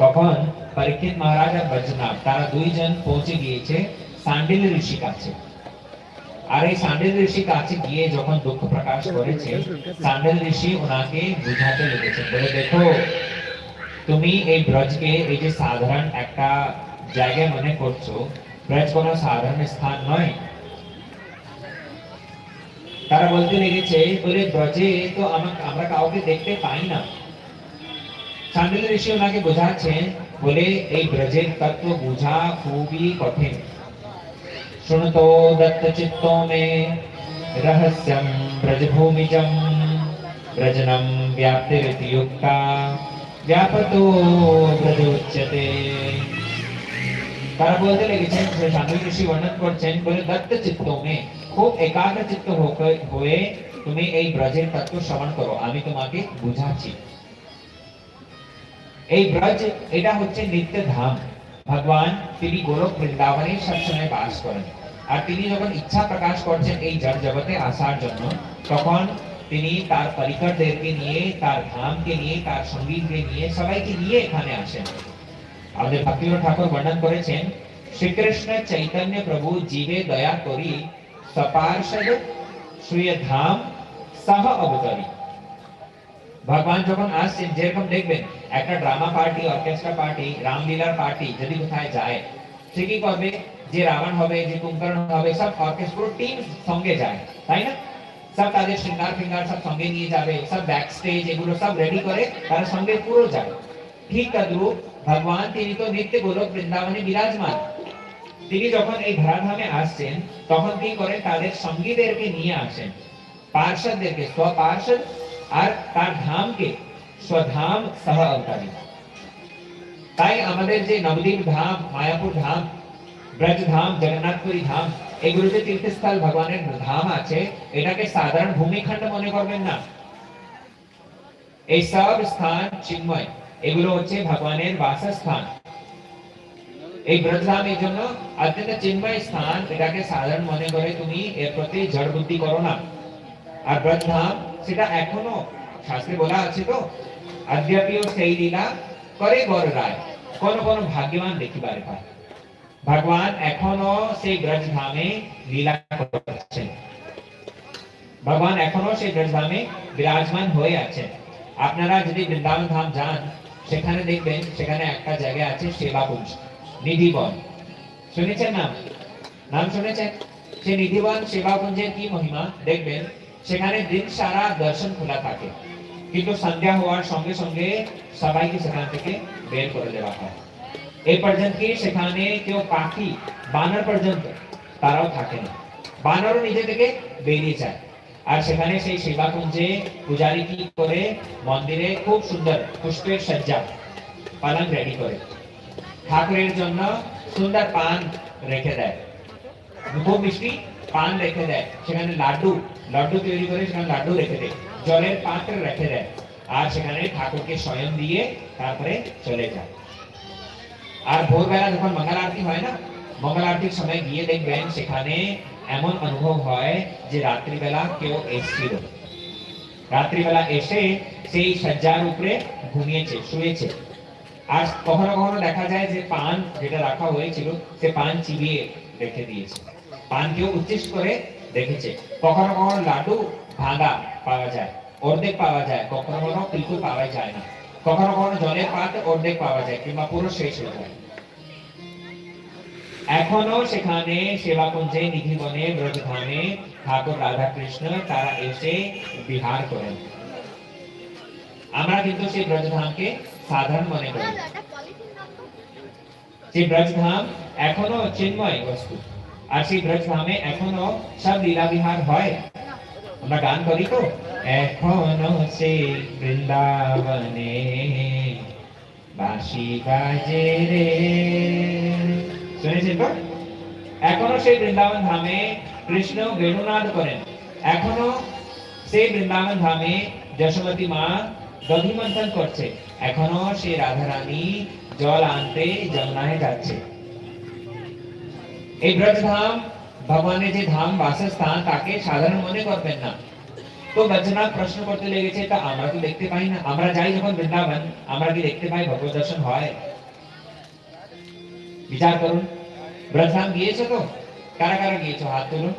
তখন পরীক্ষিত মহারাজ আর বৈজনাথ তারা দুইজন পৌঁছে গিয়েছে সান্ডিল ঋষি কাছে। আর এই সান্ডিল ঋষি কাছে গিয়ে যখন দুঃখ প্রকাশ করেছে, সান্ডিল ঋষি ওনাকে বুঝাতে লেগেছে, বলে দেখো তুমি এই ব্রজকে এই যে সাধারণ একটা জায়গায় মনে করছো, ব্রজ কোনো সাধারণ স্থান নয়। তারা বলতে লেগেছে, বলে ব্রজে তো আমরা কাউকে দেখতে পাই না। সান্ডিল ঋষি ওনাকে বোঝাচ্ছেন, বলে এই ব্রজের তত্ত্ব বোঝা খুবই কঠিন। শুনতো দত্ত চিত্তো মে রহস্যম ব্রজভূমিজম ব্রজনম ব্যাপ্তিরিতি যুক্তা ব্যাপতো ব্রজ উচ্যতে। তারা বলতে লেগেছেন, সান্ডিল ঋষি বর্ণন করছেন, বলে দত্ত চিত্তো মে, খুব একাগ্র চিত্ত হয়ে তুমি এই ব্রজের তত্ত্ব শ্রবণ করো, আমি তোমাকে বুঝাচ্ছি। এই ব্রজ এটা হচ্ছে নিত্য ধাম। ভগবান তিনি গোলক বৃন্দাবনে সবসময় বাস করেন। আর তিনি যখন ইচ্ছা প্রকাশ করছেন এই জড় জগতে আসার জন্য, তখন তিনি তার পরিকরদেরকে নিয়ে, তার ধামকে নিয়ে, তার সঙ্গীকে নিয়ে, সবাইকে নিয়ে এখানে আসেন। আমাদের ভক্তিবিনোদ ঠাকুর বর্ণন করেছেন, শ্রীকৃষ্ণ চৈতন্য প্রভু জীবে দয়া করি সপার্ষদ শ্রীয় ধাম সহ অবতরী। ভগবান যখন আসছেন, যেরকম দেখবেন একটা ড্রামা পার্টি, অর্কেস্ট্রা পার্টি, রামলীলার পার্টি যদি কোথায় যায়, সে কি করবে, যে রাবণ হবে, যে কুম্ভকর্ণ হবে, সব অর্কেস্ট্রা টিম সঙ্গে যায়, তাই না? সব তাদের শৃঙ্গার ফিঙ্গার সব সঙ্গে নিয়ে যাবে, সব ব্যাক স্টেজ এগুলো সব রেডি করে তারা সঙ্গে পুরো যাবে। ঠিক তদ্রূপ ভগবান তিনি তো নিত্য গোলক বৃন্দাবনে বিরাজমান। তিনি যখন এই ধরাধামে আসছেন তখন কি করেন, তাদের সঙ্গীদেরকে নিয়ে আসেন, পার্ষদদেরকে, স্বপার্ষদ আর তার ধামকে স্বধাম সহ অবতারী। তাই আমাদের যে নবদ্বীপ ধাম, মায়াপুর ধাম, ব্রজ ধাম, জগন্নাথপুরী ধাম, এগুলো যে তীর্থস্থল ভগবানের ধাম আছে, এটাকে সাধারণ ভূমিখণ্ড মনে করবেন না। এই সব স্থান চিন্ময়, এগুলো হচ্ছে ভগবানের বাসস্থান। এই ব্রজধাম এই জন্য অত্যন্ত চিন্ময় স্থান, এটাকে সাধারণ মনে করে তুমি এর প্রতি জড় বুদ্ধি করো না। আর ব্রজধাম সেটা এখনো শাস্ত্রে বলা আছে তো, অদ্যাপিও সেই লীলা করে বর রায়, কোন কোন ভাগ্যবান দেখিবারে পায়। ভগবান এখনো সেই ব্রজধামে লীলা করছেন, ভগবান এখনো সেই ব্রজধামে বিরাজমান হয়ে আছেন। আপনারা যদি বৃন্দাবন ধাম যান, সেখানে দেখবেন সেখানে একটা জায়গা আছে সেবাকুঞ্জ, নিধিবন। শুনেছেন নাম? নাম শুনেছেন? সেই নিধিবন সেবাকুঞ্জের কি মহিমা দেখবেন, সেখানে দিন সারা দর্শন খোলা থাকে, কিন্তু সন্ধ্যা হওয়ার সঙ্গে সঙ্গে সবাইকে সেখান থেকে বের করে দেওয়া হয়। এই পর্যন্ত কি সেখানে কেউ পাখি, বানর পর্যন্ত তারাও থাকে না, বানরও নিজে থেকে বেরিয়ে যায়। আর সেখানে সেই সেবাকুঞ্জে পূজারী কি করে, মন্দিরে খুব সুন্দর পুষ্পের সজ্জা, পালং রেডি করে, ঠাকুরের জন্য সুন্দর পান রেখে দেয়, খুব মিষ্টি পান রেখে দেয়, সেখানে লাড্ডু লাড্ডু তৈরি করে সেখানে লাড্ডু রেখে দেয়, জলের পাত্র রেখে দেয়, আর সেখানে ঠাকুরকে স্বয়ং দিয়ে তারপরে চলে যায়। আর ভোরবেলা যখন মঙ্গল আরতি হয় না, মঙ্গল আরতির সময় গিয়ে দেখবেন সেখানে এমন অনুভব হয় যে রাত্রিবেলা কেউ এসেছিল, রাত্রিবেলা এসে সেই সজ্জার উপরে ঘুমিয়েছে, শুয়েছে। আর কখনো কখনো দেখা যায় যে পান যেটা রাখা হয়েছিল, সে পান চিবিয়ে রেখে দিয়েছে, পান কেউ উচ্ছিষ্ট করে রেখেছে। কখনো কখনো লাড্ডু ভাঙা পাওয়া যায়, অর্ধেক পাওয়া যায়, কখনো কখনো বিলকুল পাওয়া যায় না, কখনো কখনো জলের পাত্র অর্ধেক পাওয়া যায় কিংবা পুরো শেষ হয়ে যায়। এখনো সেখানে সেবাকুঞ্জে, নিধিবনে, ব্রজধামে ঠাকুর রাধা কৃষ্ণ তারা এসে বিহার করেন। আমরা কিন্তু সেই ব্রজধামকে সাধারণ মনে করি। সেই ব্রজধাম এখনো চিন্ময় বস্তু, আর সেই ব্রজধামে এখনো সব লীলা বিহার হয়। আমরা গান করি তো, এখনো সেই বৃন্দাবনে বাঁশি বাজে রে, শুনেছেন তো? এখনো সেই বৃন্দাবন ধামে কৃষ্ণ বেণুনাদ করেন, এখনো সেই বৃন্দাবন ধামে যশোমতী মা দধি মন্থন করছে, এখনো সেই রাধা রানী জল আনতে যমুনায় যাচ্ছে। এই ব্রজধাম ভগবানের যে ধাম, বাসস্থান, তাকে সাধারণ মনে করবেন না। তো বৈদ্যনাথ প্রশ্ন করতে লেগেছে, তা আমরা তো দেখতে পাই না, আমরা যাই যখন বৃন্দাবন, আমরা কি দেখতে পাই ভগবত দর্শন হয়? বিচার করুন, ব্রজধাম গিয়েছো তো? কারা কারা গিয়েছো হাত তুলুন।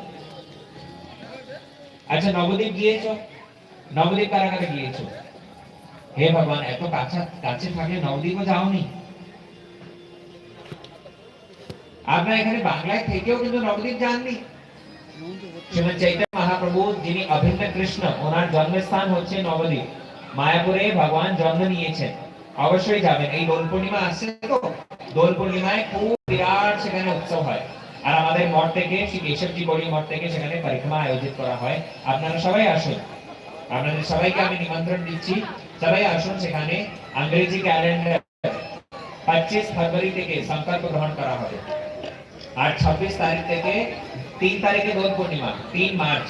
আচ্ছা, নবদ্বীপ গিয়েছো? নবদ্বীপ কারা কারা গিয়েছো? হে ভগবান, এত কাছে থাকলে নবদ্বীপও যাওনি? আপনারা এখানে বাংলায় থেকেও কিন্তু নবদ্বীপ যাননি। শ্রীমৎ চৈতন্য মহাপ্রভু যিনি অভিন্ন কৃষ্ণ, ওনার জন্মস্থান হচ্ছে নবদ্বীপ, মায়াপুরে ভগবান জন্ম নিয়েছেন। অবশ্যই যাবেন, এই দোল পূর্ণিমা আসছে তো, দোল পূর্ণিমায় খুব বিরাট সেখানে উৎসব হয়। আর আমাদের মঠ থেকে, শ্রী কেশবজি গৌড়ী মঠ থেকে সেখানে পরিক্রমা আয়োজিত করা হয়। আপনারা সবাই আসুন, আপনাদের সবাইকে আমি নিমন্ত্রণ দিচ্ছি, সবাই আসুন। সেখানে ইংরেজি ক্যালেন্ডার 25 ফেব্রুয়ারি থেকে সংকল্প গ্রহণ করা হবে, আর 26 তারিখ থেকে 3 তারিখে দোল পূর্ণিমা, 3 মার্চ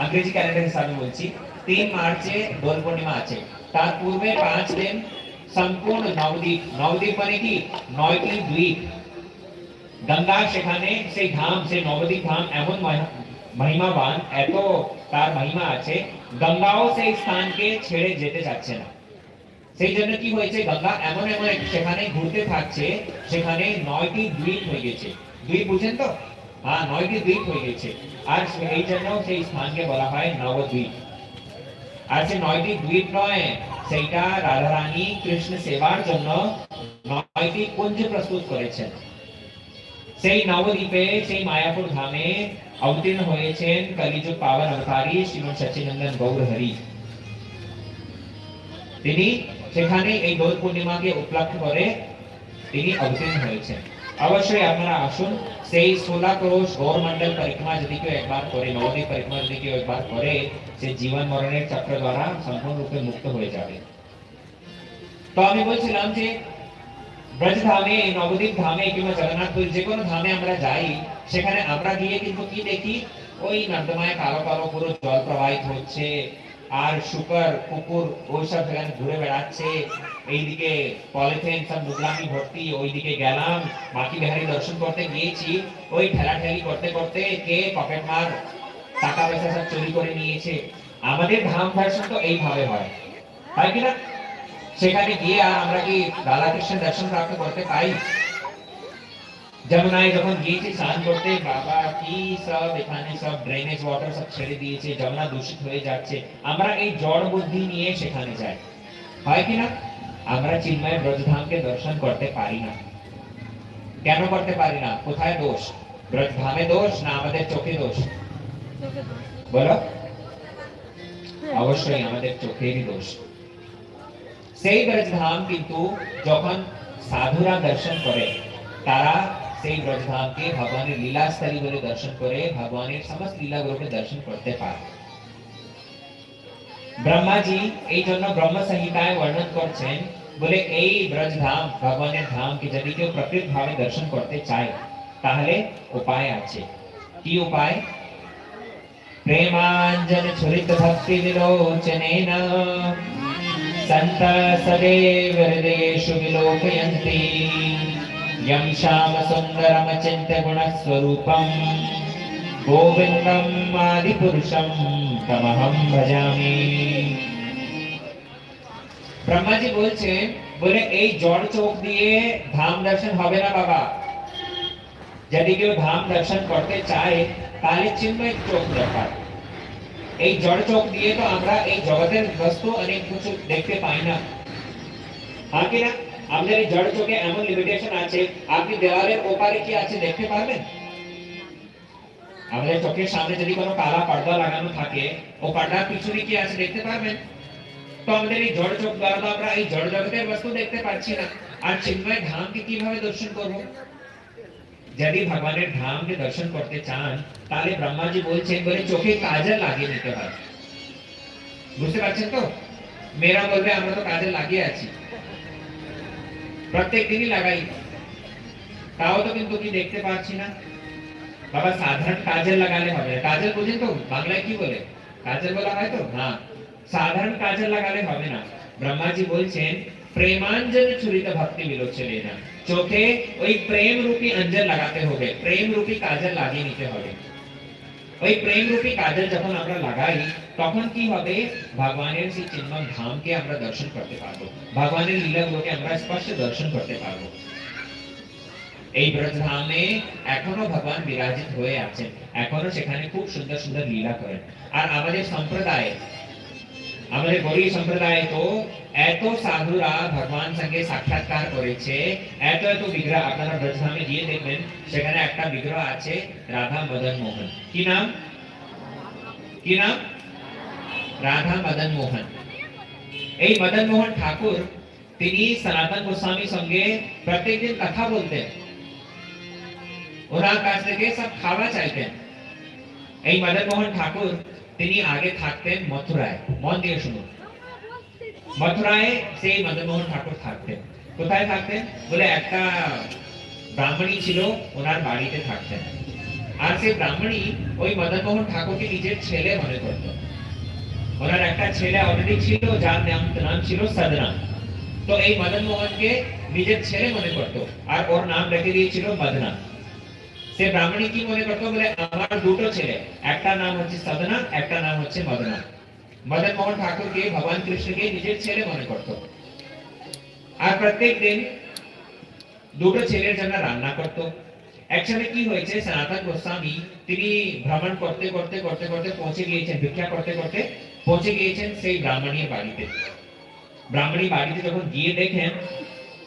ইংরেজি ক্যালেন্ডার হিসাবে বলছি, 3 মার্চে দোল পূর্ণিমা আছে। তার পূর্বে 5 দিন সম্পূর্ণ নবদ্বীপ, নবদ্বীপ মানে কি 9টি দ্বীপ, গঙ্গা সেখানে সেই ধাম, সেই নবদ্বীপ ধাম এমন মহিমাবান, এত তার মহিমা আছে, গঙ্গাও সেই স্থানকে ছেড়ে যেতে চাচ্ছে না। সেই জন্য কি হয়েছে, গঙ্গা এমন এমন সেখানে ঘুরতে থাকছে, সেখানে 9টি দ্বীপ হয়ে গেছে। দ্বীপ বুঝেন তো? হ্যাঁ, 9টি দ্বীপ হয়ে গেছে। আর এই জন্য সেই স্থানকে বলা হয় নবদ্বীপ। আর সেই 9টি দ্বীপ নয়, সেইটা রাধারানী কৃষ্ণ সেবার জন্য 9টি কুঞ্জ প্রস্তুত করেছেন। সেই নবদ্বীপে, সেই মায়াপুর ধামে অবতীর্ণ হয়েছেন কলিযুগ পাবন অবতারী শ্রীমৎ সচ্চিদানন্দ গৌর হরি। তিনি সেখানে এই দোল পূর্ণিমাকে উপলক্ষ করে তিনি অবতীর্ণ হয়েছেন। অবশ্যই আপনারা আসুন, সেই 16 ক্রোশ গৌরমন্ডল পরিক্রমা যদি কেউ একবার করে, নবদ্বীপ পরিক্রমা যদি কেউ একবার করে, সে জীবন মরণের চক্র দ্বারা সম্পূর্ণ রূপে মুক্ত হয়ে যাবে। তো আমি বলছিলাম যে ব্রজধামে, নবদ্বীপ ধামে কিংবা জগন্নাথপুর যে কোনো ধামে আমরা যাই, সেখানে আমরা গিয়ে কিন্তু কি দেখি, ওই নর্দমায় কালো কালো পুরো জল প্রবাহিত হচ্ছে, আর শুকর কুকুর ওইসব সেখানে ঘুরে বেড়াচ্ছে, এইদিকে পলিথিন সব নুগলামি ভর্তি। ওইদিকে গেলাম, মাটি বিহারী দর্শন করতে গিয়েছি, ওই ঠেলাঠেলি করতে করতে কে পকেট মার টাকা পয়সা সব চুরি করে নিয়েছে। আমাদের ধাম দর্শন তো এইভাবে হয়, তাই কিনা? সেখানে গিয়ে আর আমরা কি রাধাকৃষ্ণ দর্শন প্রাপ্ত করতে পাই? যমুনায় যখন গিয়েছি স্নান করতে, বাবা কি সব এখানে সব ড্রেনেজ ওয়াটার সব ছেড়ে দিয়েছে, যমুনা দূষিত হয়ে যাচ্ছে। আমরা এই জড় বুদ্ধি নিয়ে সেখানে যাই, হয় কিনা? আমরা চিন্ময় ব্রজধামকে দর্শন করতে পারি না। কেন করতে পারি না? কোথায় দোষ? ব্রজধামে দোষ না আমাদের চোখে দোষ? বলো। অবশ্যই আমাদের চোখেরই দোষ। সেই ব্রজধাম কিন্তু যখন সাধুরা দর্শন করে, তারা সেই ব্রজধামকে ভগবানের লীলাস্থলী বলে দর্শন করে ভগবানের সমস্ত লীলাগুলোকে দর্শন করতে পারে। ব্রহ্মাজি এই জন্য ব্রহ্ম সংহিতায় বর্ণন করছেন, বলে এই ব্রজধাম ভগবানের ধামকে যদি কেউ প্রকৃত ভাবে দর্শন করতে চায়, তাহলে উপায় আছে। কি উপায়? প্রেমাঞ্জন ছুরিত ভক্তি বিলোচনেন সন্ত সদেব হৃদয়েষু বিলোকয়ন্তি यं श्याम सुंदरम चिंत्य गुण स्वरूपम गोविंदम आदि पुरुषम तमहम भजामि। ব্রহ্মাজি বলছেন, বলে এই জড় চোখ দিয়ে ধাম দর্শন হবে না বাবা। যদি কেউ ধাম দর্শন করতে চায়, তাহলে চিন্ময় চোখ দরকার। এই জড় চোখ দিয়ে তো আমরা এই জগতের বস্তু অনেক কিছু দেখতে পাই না, হ্যাঁ কি না? আমাদের এই জড় চোখে এমন লিমিটেশন আছে, আপনি দেওয়ালের ওপারে কি আছে দেখতে পারবেন? আমাদের চোখের সামনে যদি কোনো কালা পর্দা লাগানো থাকে, ও পর্দার পিছনে কি আছে দেখতে পারবেন? তো আমাদের এই জড় চোখ দ্বারা তো আমরা এই জড় জগতের বস্তু দেখতে পাচ্ছি না। আর চিন্ময় ধামকে কিভাবে দর্শন করব? যদি ভগবানের ধামকে দর্শন করতে চান, তাহলে ব্রহ্মাজি বলছেন, বলে চোখে কাজল লাগিয়ে নিতে হবে। বুঝতে পারছেন তো? মেয়েরা বলবে আমরা তো কাজল লাগিয়ে আছি, প্রত্যেক দিনই লাগাই, তাও তো কিন্তু কি দেখতে পাচ্ছি না। বাবা সাধারণ কাজল লাগালে হবে? কাজল বুঝেন তো বাংলায় কি বলে? কাজল বলা হয় তো? হ্যাঁ, সাধারণ কাজল লাগালে হবে না। ব্রহ্মাজি বলছেন প্রেমাঞ্জন ছুরিত ভক্তি বিলোচনেন, চোখে ওই প্রেম রূপী অঞ্জন লাগাতে হবে, প্রেম রূপী কাজল লাগিয়ে নিতে হবে। ওই প্রেম রূপী কাজল যখন আমরা লাগাই, তখন কি হবে? ভগবানের সেই চিন্ময় ধামকে আমরা দর্শন করতে পারবো, ভগবানের লীলাগুলোকে আমরা স্পষ্ট দর্শন করতে পারবো। এই ব্রজধামে এখনো ভগবান বিরাজিত হয়ে আছেন, এখনো সেখানে খুব সুন্দর সুন্দর লীলা করেন। আর আমাদের সম্প্রদায়, আমাদের গৌড়ীয় সম্প্রদায় তো এত সাধুরা ভগবান সঙ্গে সাক্ষাৎকার করেছে, এত এত বিগ্রহ। আপনারা ব্রজধামে গিয়ে দেখবেন, সেখানে একটা বিগ্রহ আছে রাধা মদন মোহন। কি নাম? কি নাম? রাধা মদন মোহন। এই মদন মোহন ঠাকুর, তিনি সনাতন গোস্বামী সঙ্গে প্রত্যেক দিন কথা বলতেন, ওনার কাছ থেকে সব খাওয়া চাইতেন। এই মদন মোহন ঠাকুর তিনি আগে থাকতেন মথুরায়। মন দিয়ে শুনুন, মথুরায় সেই মদন মোহন ঠাকুর থাকতেন। কোথায় থাকতেন? বলে একটা ব্রাহ্মণী ছিল, ওনার বাড়িতে থাকতেন। আর সেই ব্রাহ্মণী ওই মদন মোহন ঠাকুরকে নিজের ছেলে মনে করত। ওনার একটা ছেলে অলরেডি ছিল, যার নাম ছিল সদনা। তো এই মদন মোহনকে নিজের ছেলে মনে করত, আর ওর নাম রেখে দিয়েছিল মদনা। সে ব্রাহ্মণী কি মনে করতো বলে আমার দুটো ছেলে, একটা নাম হচ্ছে সাধনা, একটা নাম হচ্ছে মদনা। মদন মোহন ঠাকুরকে ভগবান কৃষ্ণকে নিজের ছেলে মনে করত। আর প্রত্যেক দিন দুটো ছেলের জন্য রান্না করত। একসময় কি হয়েছে, সনাতন গোস্বামী তিনি ভ্রমণ করতে করতে করতে করতে পৌঁছে গিয়েছেন, ভিক্ষা করতে করতে পৌঁছে গিয়েছেন সেই ব্রাহ্মণীর বাড়িতে। ব্রাহ্মণী বাড়িতে যখন গিয়ে দেখেন,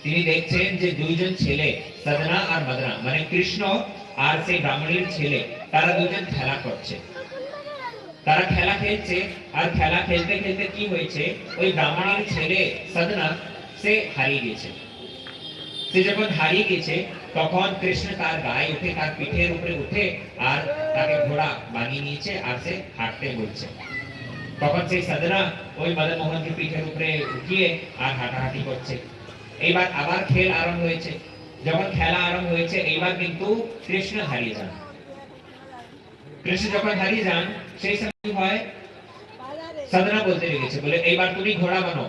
তিনি দেখছেন যে দুইজন ছেলে সাধনা আর মদনা মানে কৃষ্ণ আর সেই ব্রাহ্মণীর ছেলে, তারা দুজন খেলা করছে। তারা খেলা খেলছে, আর খেলা খেলতে খেলতে কি হয়েছে, ওই ব্রাহ্মণীর ছেলে সাধনা সে হারিয়ে গেছে। সে যখন হারিয়ে গেছে তখন কৃষ্ণ তার গায়ে উঠে, তার পিঠের উপরে উঠে আর তাকে ঘোড়া বানিয়ে নিয়েছে, আর সে হাঁটতে বলছে। তখন সেই সাধনা ওই মদন মোহনকে পিঠের উপরে উঠিয়ে আর হাঁটাহাঁটি করছে। এইবার আবার খেল আরম্ভ হয়েছে। যখন খেলা আরম্ভ হয়েছে এইবার কিন্তু কৃষ্ণ হারিয়ে যান। কৃষ্ণ যখন হারিয়ে যান সেই সময় হয় সাধনা বলতে লেগেছে বলে এইবার তুমি ঘোড়া বানো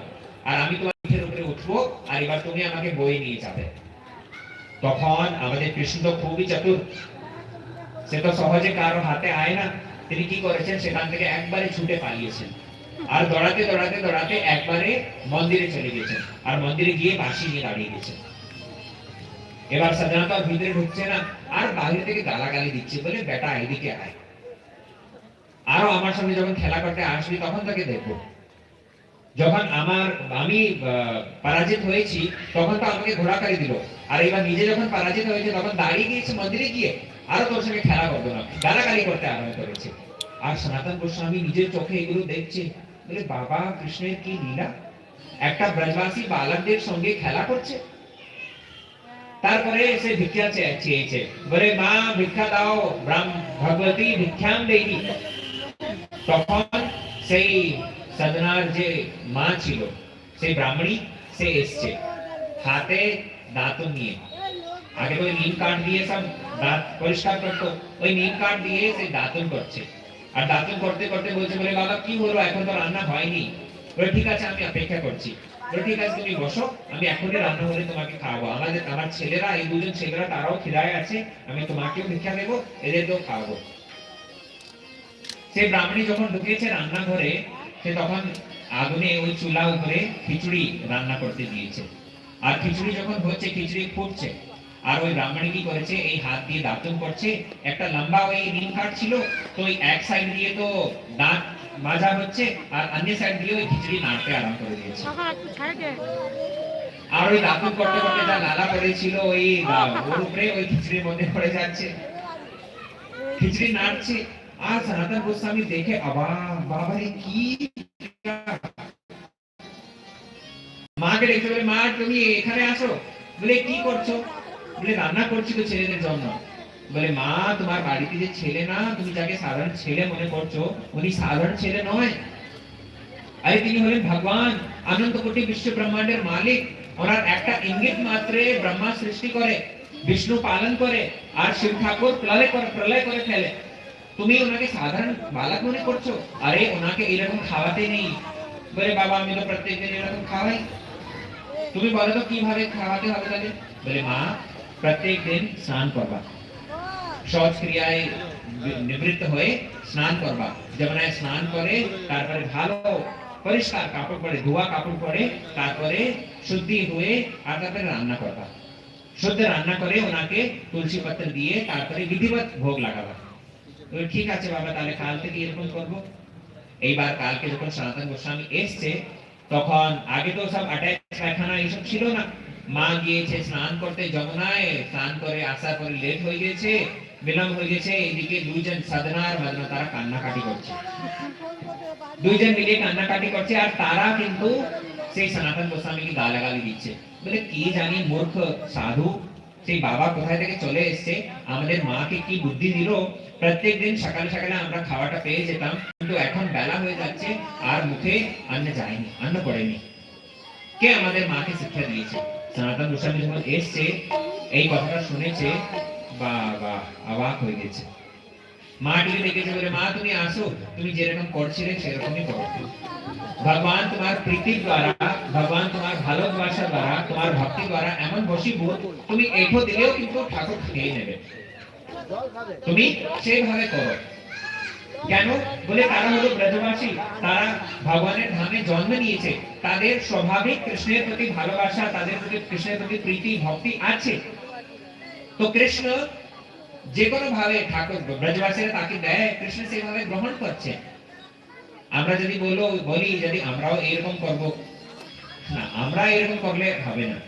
আর আমি তোমার পিঠের উপরে উঠবো, আর এবার তুমি আমাকে বয়ে নিয়ে যাবে। তখন আমাদের কৃষ্ণ তো খুবই চতুর, সে তো সহজে কারো হাতে আয় না। তিনি কি করেছেন, সেখান থেকে একবারে ছুটে পালিয়েছেন আর দৌড়াতে দৌড়াতে দৌড়াতে একবারে মন্দিরে চলে গেছেন, আর মন্দিরে গিয়ে বাঁশি নিয়ে দাঁড়িয়ে গেছেন। এবার সাধনা তো ভিতরে ঢুকছে না, আর বাইরে থেকে গালাগালি দিচ্ছে বলে বেটা এদিকে আয়, আরো আমার সঙ্গে যখন খেলা করতে আসবি তখন তাকে দেখবো। যখন আমি পরাজিত হয়েছি তখন তো আমাকে ঘোড়াকারি দিল, আর এবার নিজে যখন পরাজিত হয়েছে তখন দাঁড়িয়ে গিয়েছে মন্দিরে গিয়ে আরো তোর সঙ্গে খেলা করবো না, গালাগালি করতে আরম্ভ করেছে। আর সনাতন গোস্বামী নিজের চোখে এগুলো দেখছে, বলে বাবা কৃষ্ণের কি লীলা, একটা ব্রজবাসী বালকদের সঙ্গে খেলা করছে। তারপরে সে ভিক্ষা চেয়েছে, বলে মা ভিক্ষা দাও, ভগবতী ভিক্ষাম দেয়নি। তখন সেই সাধনার যে মা ছিল সেই ব্রাহ্মণী সে এসছে হাতে দাঁতন নিয়ে। আগে ওই নিম কাঠ দিয়ে সব দাঁত পরিষ্কার করতো, ওই নিম কাঠ দিয়ে সে দাঁতন করছে। আর দাঁতন করতে করতে বলছে, বলে বাবা কি হলো, এখন তো রান্না হয়নি। বলে ঠিক আছে আমি অপেক্ষা করছি। বলে ঠিক আছে তুমি বসো, আমি এখনই রান্না হলে তোমাকে খাওয়াবো। আমার ছেলেরা, এই দুজন ছেলেরা তারাও খিদায় আছে, আমি তোমাকেও ভিক্ষা দেবো, এদেরকেও খাওয়াবো। সে ব্রাহ্মণী যখন ঢুকেছে রান্নাঘরে, সে তখন আগুনে ওই চুলা উপরে খিচুড়ি রান্না করতে দিয়েছে। আর খিচুড়ি যখন হচ্ছে, খিচুড়ি ফুটছে, আর ওই ব্রাহ্মণী কি করেছে, এই হাত দিয়ে দাঁতন করছে। একটা লম্বা ওই নিম কাঠ ছিল, তো ওই এক সাইড দিয়ে তো দাঁত মাজা হচ্ছে, আর অন্য সাইড দিয়ে ওই খিচুড়ি নাড়তে আরম্ভ করে দিয়েছে। আর ওই দাঁতন করতে করতে যা লালা পড়েছিল ওই ওর উপরে ওই খিচুড়ির মধ্যে পড়ে যাচ্ছে, খিচুড়ি নাড়ছে। আর সনাতন গোস্বামী দেখে অবাক, বাবা রে কি, মাকে দেখতে বলে মা তুমি এখানে আসো। বলে কি করছো? বলে রান্না করছি তো ছেলেদের জন্য। বলে মা তোমার বাড়িতে যে ছেলে না, তুমি যাকে সাধারণ ছেলে মনে করছো, উনি সাধারণ ছেলে নয়। আরে তিনি হলেন ভগবান, অনন্ত কোটি বিশ্ব ব্রহ্মাণ্ডের মালিক। ওনার একটা ইঙ্গিত মাত্রে ব্রহ্মা সৃষ্টি করে, বিষ্ণু পালন করে, আর শিব ঠাকুর প্রলয় করে ফেলে। তুমি ওনাকে সাধারণ বালক মনে করছো? আরে ওনাকে এরকম খাওয়াতে নেই। বলে বাবা আমি তো প্রত্যেকদিন এরকম খাওয়াই। তুমি বলো তো কিভাবে খাওয়াতে হবে তাহলে? বলে মা প্রত্যেক দিন স্নান করবা, শৌচ ক্রিয়ায় নিবৃত্ত হয়ে স্নান করবা। যমুনায় স্নান করে তারপরে ভালো পরিষ্কার কাপড় পরে, ধোয়া কাপড় পরে, তারপরে শুদ্ধি হয়ে আর তারপরে রান্না করবা। শুদ্ধ রান্না করে ওনাকে তুলসী পত্র দিয়ে তারপরে বিধিবত ভোগ লাগাবা। ঠিক আছে বাবা, তাহলে কাল থেকে এরকম করবো। এইবার কালকে যখন সনাতন গোস্বামী এসছে, তখন আগে তো সব অ্যাটাচ পায়খানা এইসব ছিল না। মা গিয়েছে স্নান করতে যমুনায়, স্নান করে আসার পরে লেট হয়ে গেছে, বিলম্ব হয়ে গেছে। এদিকে দুইজন সাধনা আর মদনা তারা কান্নাকাটি করছে, দুইজন মিলে কান্নাকাটি করছে। আর তারা কিন্তু সেই সনাতন গোস্বামীকে গালাগালি দিচ্ছে, বলে কি জানি মূর্খ সাধু, সেই বাবা কোথায় থেকে চলে এসছে, আমাদের মাকে কি বুদ্ধি দিল। প্রত্যেক দিন সকালে সকালে আমরা খাওয়াটা পেয়ে যেতাম, কিন্তু এখন বেলা হয়ে যাচ্ছে আর মুখে অন্ন যায়নি, অন্ন পড়েনি। কে আমাদের মাকে শিক্ষা দিয়েছে? সনাতন গোস্বামী যখন এসছে, এই কথাটা শুনেছে, বাবা অবাক হয়ে গেছে। মা টিকে দেখেছে, বলে মা তুমি আসো, তুমি যেরকম করছিলে সেরকমই করো। ভগবান তোমার প্রীতির দ্বারা, ভগবান তোমার ভালোবাসা দ্বারা, তোমার ভক্তি দ্বারা এমন বসীভূত, তুমি এঠো দিলেও কিন্তু ঠাকুর খেয়ে নেবে। তুমি সেইভাবে করো। কেন বলে তারা হলো ব্রজবাসী, তারা ভগবানের ধামে জন্ম নিয়েছে, তাদের স্বাভাবিক কৃষ্ণের প্রতি ভালোবাসা, তাদের প্রতি কৃষ্ণের প্রতি প্রীতি ভক্তি আছে। তো কৃষ্ণ যে কোনো ভাবে ঠাকুর ব্রজবাসীরা তাকে দেয়, কৃষ্ণ সেইভাবে গ্রহণ করছে। আমরা যদি বলি যদি আমরাও এরকম করব, না, আমরা এরকম করলে হবে না।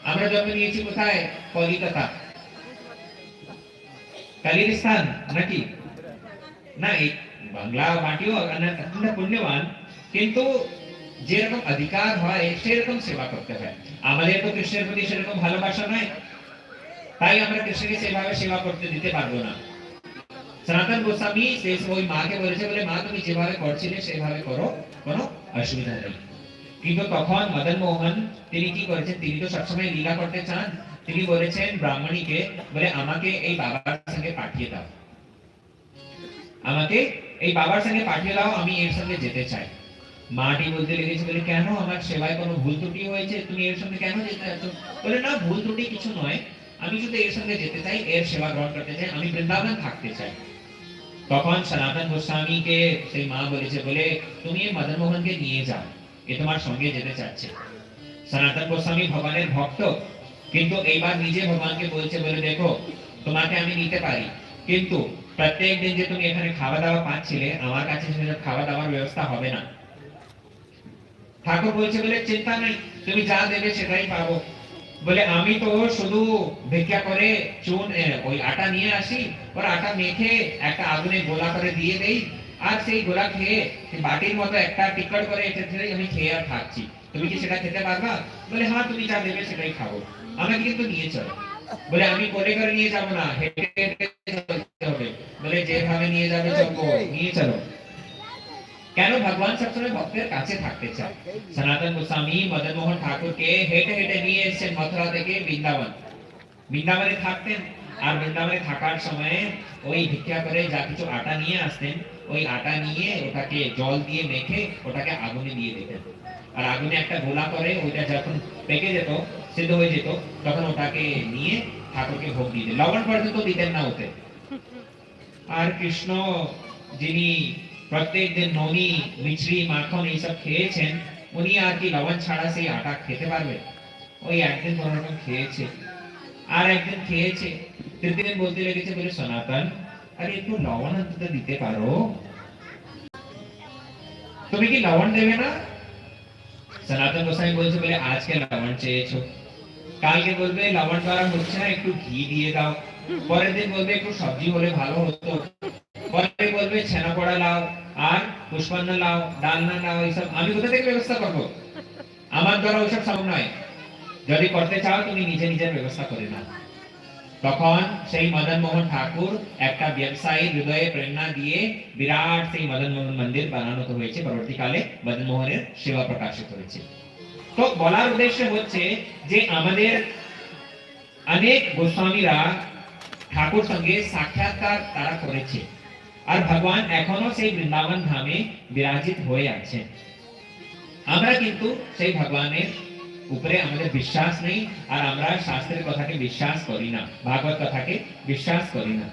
আমরা জন্ম নিয়েছি কোথায়? কলিকাতা, কালিস্তান নাকি না? এই বাংলা মাটিও অত্যন্ত পুণ্যবান, কিন্তু যেরকম অধিকার হয় সেরকম সেবা করতে হয়। আমাদের তো কৃষ্ণের প্রতি সেরকম ভালোবাসা নয়, তাই আমরা কৃষ্ণকে সেভাবে সেবা করতে দিতে পারবো না। সনাতন গোস্বামী ওই মাকে বলেছে, বলে মা তুমি যেভাবে করছিলে সেভাবে করো, কোনো অসুবিধা নেই। কিন্তু তখন মদন মোহন তিনি কি করেছেন, তিনি তো সবসময় লীলা করতে চান। তিনি বলেছেন ব্রাহ্মণীকে, বলে আমাকে এই বাবার সঙ্গে পাঠিয়ে দাও, আমাকে এই বাবার সঙ্গে পাঠিয়ে দাও, আমি এর সঙ্গে যেতে চাই। মাটি বলতে লেগেছে, বলে কেন, আমার সেবায় কোনো ভুল ত্রুটি হয়েছে, তুমি এর সঙ্গে কেন যেতে চাচ্ছ? বলে না, ভুল ত্রুটি কিছু নয়, আমি শুধু এর সঙ্গে যেতে চাই, এর সেবা গ্রহণ করতে চাই, আমি বৃন্দাবন থাকতে চাই। তখন সনাতন গোস্বামীকে সেই মা বলেছে, বলে তুমি মদন মোহনকে নিয়ে যাও, এ তোমার সঙ্গে যেতে চাচ্ছে। সনাতন গোস্বামী ভগবানের ভক্ত, কিন্তু এইবার নিজে ভগবানকে বলছে, বলে দেখো তোমাকে আমি নিতে পারি, কিন্তু প্রত্যেক দিন যে তুমি এখানে খাওয়া দাওয়া পাচ্ছিলে, আমার কাছে সেসব খাওয়া দাওয়ার ব্যবস্থা হবে না। ঠাকুর বলছে, বলে চিন্তা নেই, তুমি যা দেবে সেটাই পাবো। বলে আমি তো শুধু ভিক্ষা করে চুন ওই আটা নিয়ে আসি, ওর আটা মেখে একটা আগুনে গোলা করে দিয়ে দেই, আর সেই গোলা খেয়ে বাটির মতো একটা টিকট করে এটা ছেড়ে আমি খেয়ে আর থাকছি, তুমি কি সেটা খেতে পারবা? বলে হ্যাঁ, তুমি যা দেবে সেটাই খাবো, আমাকে কিন্তু নিয়ে চলো। বলে আমি কোলে করে নিয়ে যাবো না, হেঁটে হেঁটে চলতে হবে। বলে যেভাবে নিয়ে যাবে চলবো, নিয়ে চলো। কেন? ভগবান সবসময় ভক্তের কাছে থাকতে চায়। সনাতন গোস্বামী মদন মোহন ঠাকুরকে হেঁটে হেঁটে নিয়ে এসেছেন মথুরা থেকে বৃন্দাবন। বৃন্দাবনে থাকতেন, আর বৃন্দাবনে থাকার সময়ে ওই ভিক্ষা করে যা কিছু আটা নিয়ে আসতেন, ওই আটা নিয়ে ওটাকে জল দিয়ে মেখে ওটাকে আগুনে দিয়ে দিতেন, আর আগুনে একটা গোলা করে ওইটা যখন পেকে যেত, সিদ্ধ হয়ে যেত, তখন ওটাকে নিয়ে ঠাকুরকে ভোগ দিয়ে দিতেন। লবণ পর্যন্ত দিতেন না ওতে। আর কৃষ্ণ যিনি প্রত্যেক দিন ননি মিছরি মাখন এইসব খেয়েছেন, উনি আর কি লবণ ছাড়া সেই আটা খেতে পারবে? ওই একদিন কোনোরকম খেয়েছে, আর একদিন খেয়েছে, তৃতীয় দিন বলতে লেগেছে, বলে সনাতন আরে একটু লবণ অন্তত দিতে পারো, তুমি কি লবণ দেবে না? সনাতন গোস্বামী বলছে, বলে আজকে লবণ চেয়েছো, কালকে বলবে লবণ দ্বারা হচ্ছে না, একটু ঘি দিয়ে দাও, পরের দিন বলবে একটু সবজি হলে ভালো হতো, পরে বলবে ছানা পোড়া লাও আর পুষ্পান্ন লাও, ডালনা লাও, এইসব আমি কোথা থেকে ব্যবস্থা করবো? আমার দ্বারা ওইসব সম্ভব নয়। যদি করতে চাও তুমি নিজে নিজের ব্যবস্থা করে নাও। তখন সেই মদন মোহন ঠাকুর একটা ব্যবসায়ী হৃদয়ে প্রেরণা দিয়ে বিরাট সেই মদন মোহন মন্দির বানানো হয়েছে, পরবর্তীকালে মদন মোহনের সেবা প্রকাশিত হয়েছে। তো বলার উদ্দেশ্য হচ্ছে যে আমাদের অনেক গোস্বামীরা ঠাকুর সঙ্গে সাক্ষাৎকার তারা করেছে, আর ভগবান এখনো সেই বৃন্দাবন ধামে বিরাজিত হয়ে আছে। আমরা কিন্তু সেই ভগবানের উপরে আমাদের বিশ্বাস নেই, আর আমরা শাস্ত্রের কথাকে বিশ্বাস করি না, ভাগবত কথাকে বিশ্বাস করি না,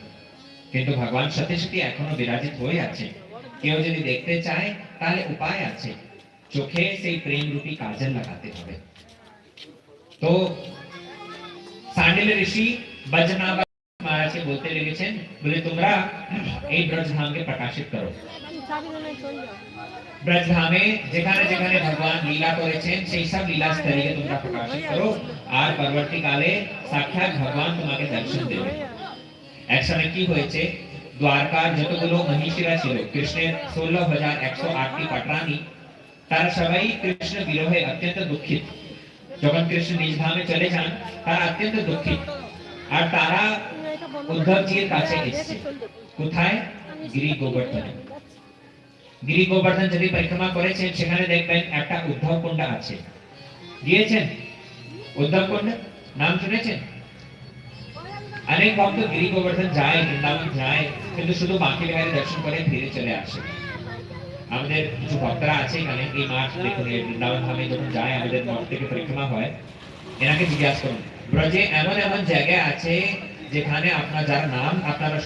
কিন্তু ভগবান সত্যি সত্যি এখনো বিরাজিত হয়ে আছে। কেউ যদি দেখতে চায় তাহলে উপায় আছে, চোখে সেই প্রেম রূপী কাজল লাগাতে হবে। তো সান্ডিল ঋষি বজনাবা महाराज के बोलते लेगेছেন, বলে তোমরা এই ব্রজধামকে প্রকাশিত করো। ব্রজধামে যেখানে যেখানে ভগবান লীলা করেছেন সেই সব লীলা স্থলীকে তোমরা প্রকাশিত করো, আর পরবর্তীকালে সাক্ষাৎ ভগবান তোমাকে দর্শন দেবে। এক সময় কি হয়েছে, দ্বারকার যতগুলো মহিষীরা ছিল, কৃষ্ণের 16,108টি পাটরানী, তারা সবাই কৃষ্ণ বিরহে অত্যন্ত দুঃখিত। যখন কৃষ্ণ নিজ ধামে চলে যান তারা অত্যন্ত দুঃখিত, আর তারা উদ্ধবজির কাছে এসেছে। কোথায়? গিরি গোবর্ধনে। গিরি গোবর্ধন যদি পরিক্রমা করেছেন, সেখানে দেখবেন একটা উদ্ধব কুণ্ড আছে, গিয়েছেন? উদ্ধব কুণ্ড নাম শুনেছেন? অনেক ভক্ত গিরি গোবর্ধন যায়, বৃন্দাবন যায়, কিন্তু শুধু বাঁকে বিহারী দর্শন করে ফিরে চলে আসে। আমাদের কিছু ভক্তরা আছে এখানে, এই মাঠ দেখুন, বৃন্দাবন ধামে যখন যায়, আমাদের মঠ থেকে পরিক্রমা হয়, এনাকে জিজ্ঞাসা করুন, ব্রজে এমন এমন জায়গা আছে যেখানে আপনার যার নাম আপনারা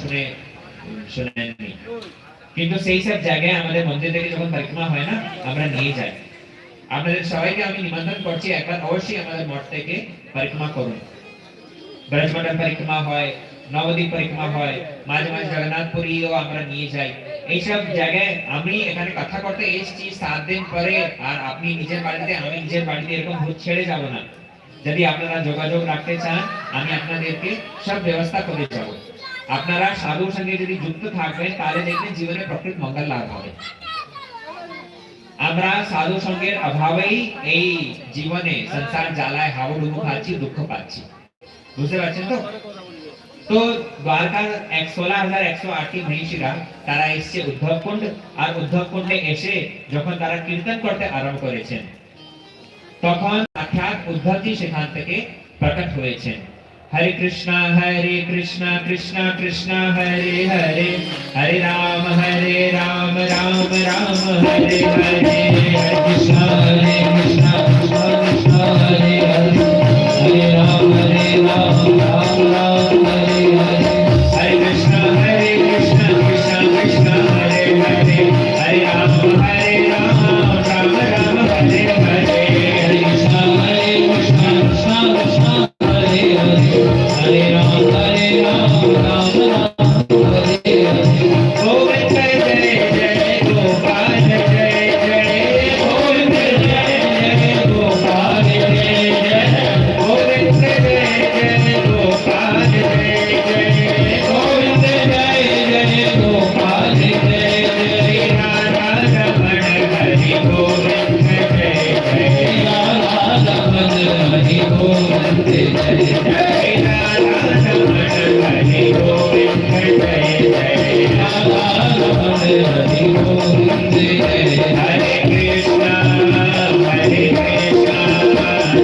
শুনেননি, কিন্তু সেই সব জায়গায় আমাদের মন্দির থেকে যখন পরিক্রমা হয় না, আমরা নিয়ে যাই। আপনাদের সবাইকে আমি নিমন্ত্রণ করছি, একবার অবশ্যই আমাদের মঠ থেকে পরিক্রমা করুন। ব্রজমন্ডল পরিক্রমা হয়, নবদ্বীপ পরিক্রমা হয়, মাঝে মাঝে জগন্নাথপুরীও আমরা নিয়ে যাই। এইসব জায়গায় আমি এখানে কথা করতে এসেছি 7 দিন পরে, আর আপনি নিজের বাড়িতে আমি নিজের বাড়িতে এরকম ভূত ছেড়ে যাব না। যদি আপনারা যোগাযোগ রাখতে চান, আমি আপনাদেরকে সব ব্যবস্থা করে যাব। আপনারা সাধুর সঙ্গে যদি যুক্ত থাকবেন, তাহলে দেখবেন জীবনে প্রকৃত মঙ্গল লাভ হবে। আমরা সাধু সঙ্গের অভাবেই এই জীবনে সংসার জ্বালায় হাবুডুবু খাচ্ছি, দুঃখ পাচ্ছি। বুঝতে পারছেন তো? তো দ্বারকার 16,108টি মহিষীরা তারা এসেছে উদ্ধব কুণ্ড, আর উদ্ধব কুণ্ডে এসে যখন তারা কীর্তন করতে আরম্ভ করেছেন, তখন সাক্ষাৎ উদ্ধবজি সেখান থেকে প্রকট হয়েছেন। হরে কৃষ্ণ কৃষ্ণ কৃষ্ণ হরে হরে, হরে রাম রাম রাম হরে হরে, হরে কৃষ্ণ কৃষ্ণ কৃষ্ণ হরে হরে, হরে রাম রাম রাম হরে হরে, হরে কৃষ্ণ কৃষ্ণ কৃষ্ণ হরে হরে, হরে রাম রাম রাম হরে হরে, হরে কৃষ্ণ কৃষ্ণ কৃষ্ণ হরে হরে, हरे राम राम राम हरे हरे। गोविंद जय जय गोपाल जय जय, गोविंद जय जय गोपाल जय जय, गोविंद जय जय गोपाल जय जय, गोविंद जय जय गोपाल जय जय, राधा रमण हरि गोविंद जय जय, राधा रमण हरि गोविंद जय जय, हरि गोविंद जय जय, राधा रमण हरि गोविंद जय जय, हरे कृष्ण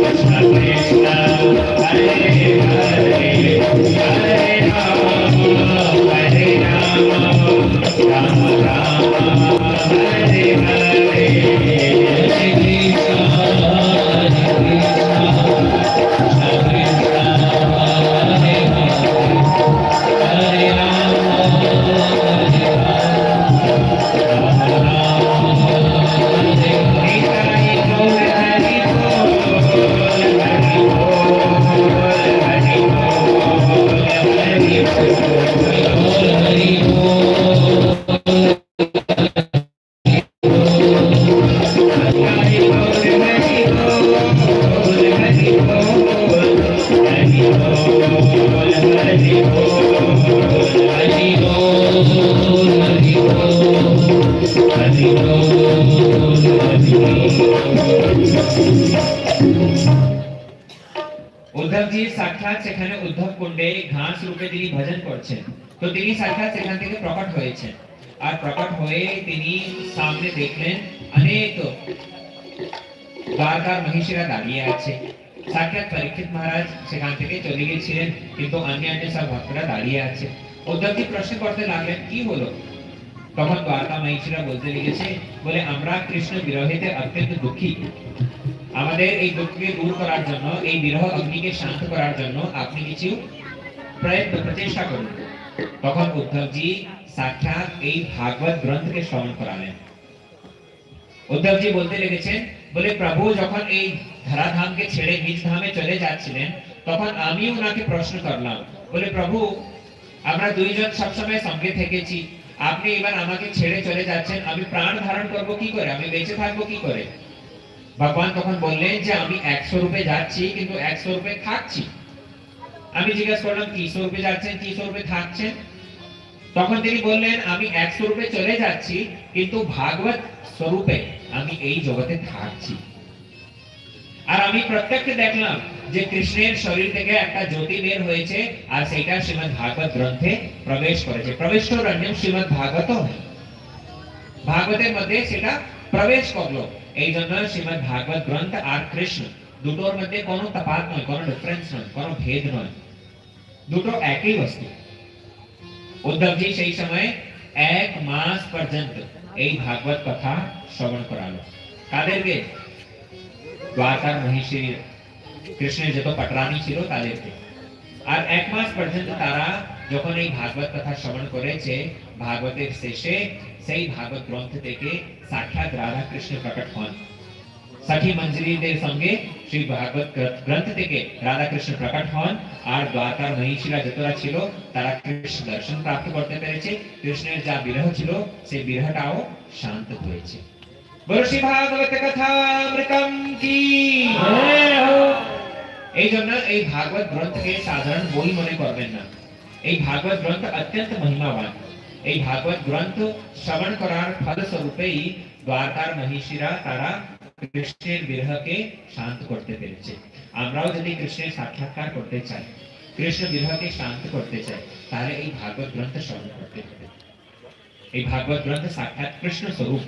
कृष्ण कृष्ण हरे हरे, हरे राम राम राम हरे हरे, हरे कृष्ण উদ্ধবজি সাক্ষাৎ সেখানে উদ্ধব কুণ্ডে ঘাস রূপে তিনি ভজন করছেন। তো তিনি সাক্ষাৎ সেখান থেকে প্রকট হয়েছেন, আর প্রকট হয়ে তিনি সামনে দেখলেন অনেক দ্বারকার মহিষীরা দাঁড়িয়ে আছে। সাক্ষাৎ পরীক্ষিত মহারাজ সেখান থেকে চলে গিয়েছিলেন, কিন্তু অন্য সব ভক্তরা দাঁড়িয়ে আছে। উদ্ধবজি প্রশ্ন করতে লাগলেন, কি হলো? তখন দ্বারকা মহিষীরা বলতে লেগেছে, বলে আমরা কৃষ্ণ বিরহেতে অত্যন্ত দুঃখী। আমাদের এই দুঃখকে দূর করার জন্য, এই বিরহ অগ্নিকে শান্ত করার জন্য আপনি কিছু প্রচেষ্টা করুন। তখন উদ্ধবজি সাক্ষাৎ এই ভাগবত গ্রন্থকে শ্রবণ করালেন। উদ্ধবজি বলতে লেগেছেন, বলে প্রভু যখন এই ধরাধামকে ছেড়ে নিজ ধামে চলে যাচ্ছিলেন, তখন আমি ওনাকে প্রশ্ন করলাম, বলে প্রভু আমরা দুইজন সবসময় সঙ্গে থেকেছি, আপনি এবার আমাকে ছেড়ে চলে যাচ্ছেন, আমি প্রাণ ধারণ করব কি করে, আমি বেঁচে থাকবো কি করে? ভগবান তখন বললেন যে আমি 100 রূপে যাচ্ছি, কিন্তু 100 রূপে থাকছি। আমি জিজ্ঞাসা করলাম, 300 রূপে যাচ্ছেন, 300 রূপে থাকছেন? তখন তিনি বললেন, আমি 100 রূপে চলে যাচ্ছি, কিন্তু ভাগবত স্বরূপে আমি এই জগতে থাকছি। আর আমি প্রত্যক্ষ দেখলাম যে কৃষ্ণের শরীর থেকে একটা জ্যোতি বের হয়েছে, আর সেটা শ্রীমদ্ ভাগবত গ্রন্থে প্রবেশ করেছে। প্রবিষ্ট রঞ্জন শ্রীমদ্ ভাগবত, ভাগবতের মধ্যে সেটা প্রবেশ করলো। এই জন্য শ্রীমদ্ ভাগবত গ্রন্থ আর কৃষ্ণ দুটোর মধ্যে কোনো তফাৎ নয়, কোনো ডিফারেন্স নয়, কোনো ভেদ নয়, দুটো একই বস্তু। উদ্ধবজি সেই সময় 1 মাস পর্যন্ত এই ভাগবত কথা শ্রবণ করালো। কাদেরকে? দ্বারকার মহিষীর, কৃষ্ণের যত পটরানি ছিল তাদেরকে। আর এক মাস পর্যন্ত তারা যখন এই ভাগবত কথা শ্রবণ করেছে, ভাগবতের শেষে সেই ভাগবত গ্রন্থ থেকে সাক্ষাৎ রাধা কৃষ্ণ প্রকট হন। সখী মঞ্জরীদের সঙ্গে শ্রী ভাগবত গ্রন্থ থেকে রাধা কৃষ্ণ প্রকট হন, আর দ্বারকার মহিষীরা যতরা ছিল তারা কৃষ্ণ দর্শন প্রাপ্ত করতে পেরেছে। কৃষ্ণের যা বিরহ ছিল সেই বিরহটাও শান্ত হয়েছে। বলো শ্রী ভাগবত কথা অমৃতম কি জয় হো। এই জন্য এই ভাগবত গ্রন্থকে সাধারণ বই মনে করবেন না। এই ভাগবত গ্রন্থ অত্যন্ত মহিমাবান। এই ভাগবত গ্রন্থ শ্রবণ করার ফলস্বরূপেই দ্বারকার মহিষীরা তারা কৃষ্ণের বিরহকে শান্ত করতে পেরেছে। আমরাও যদি কৃষ্ণের সাক্ষাৎকার করতে চাই, কৃষ্ণ বিরহকে শান্ত করতে চাই, তাহলে এই ভাগবত গ্রন্থ শ্রবণ করতে হবে। এই ভাগবত গ্রন্থ সাক্ষাৎ কৃষ্ণ স্বরূপ।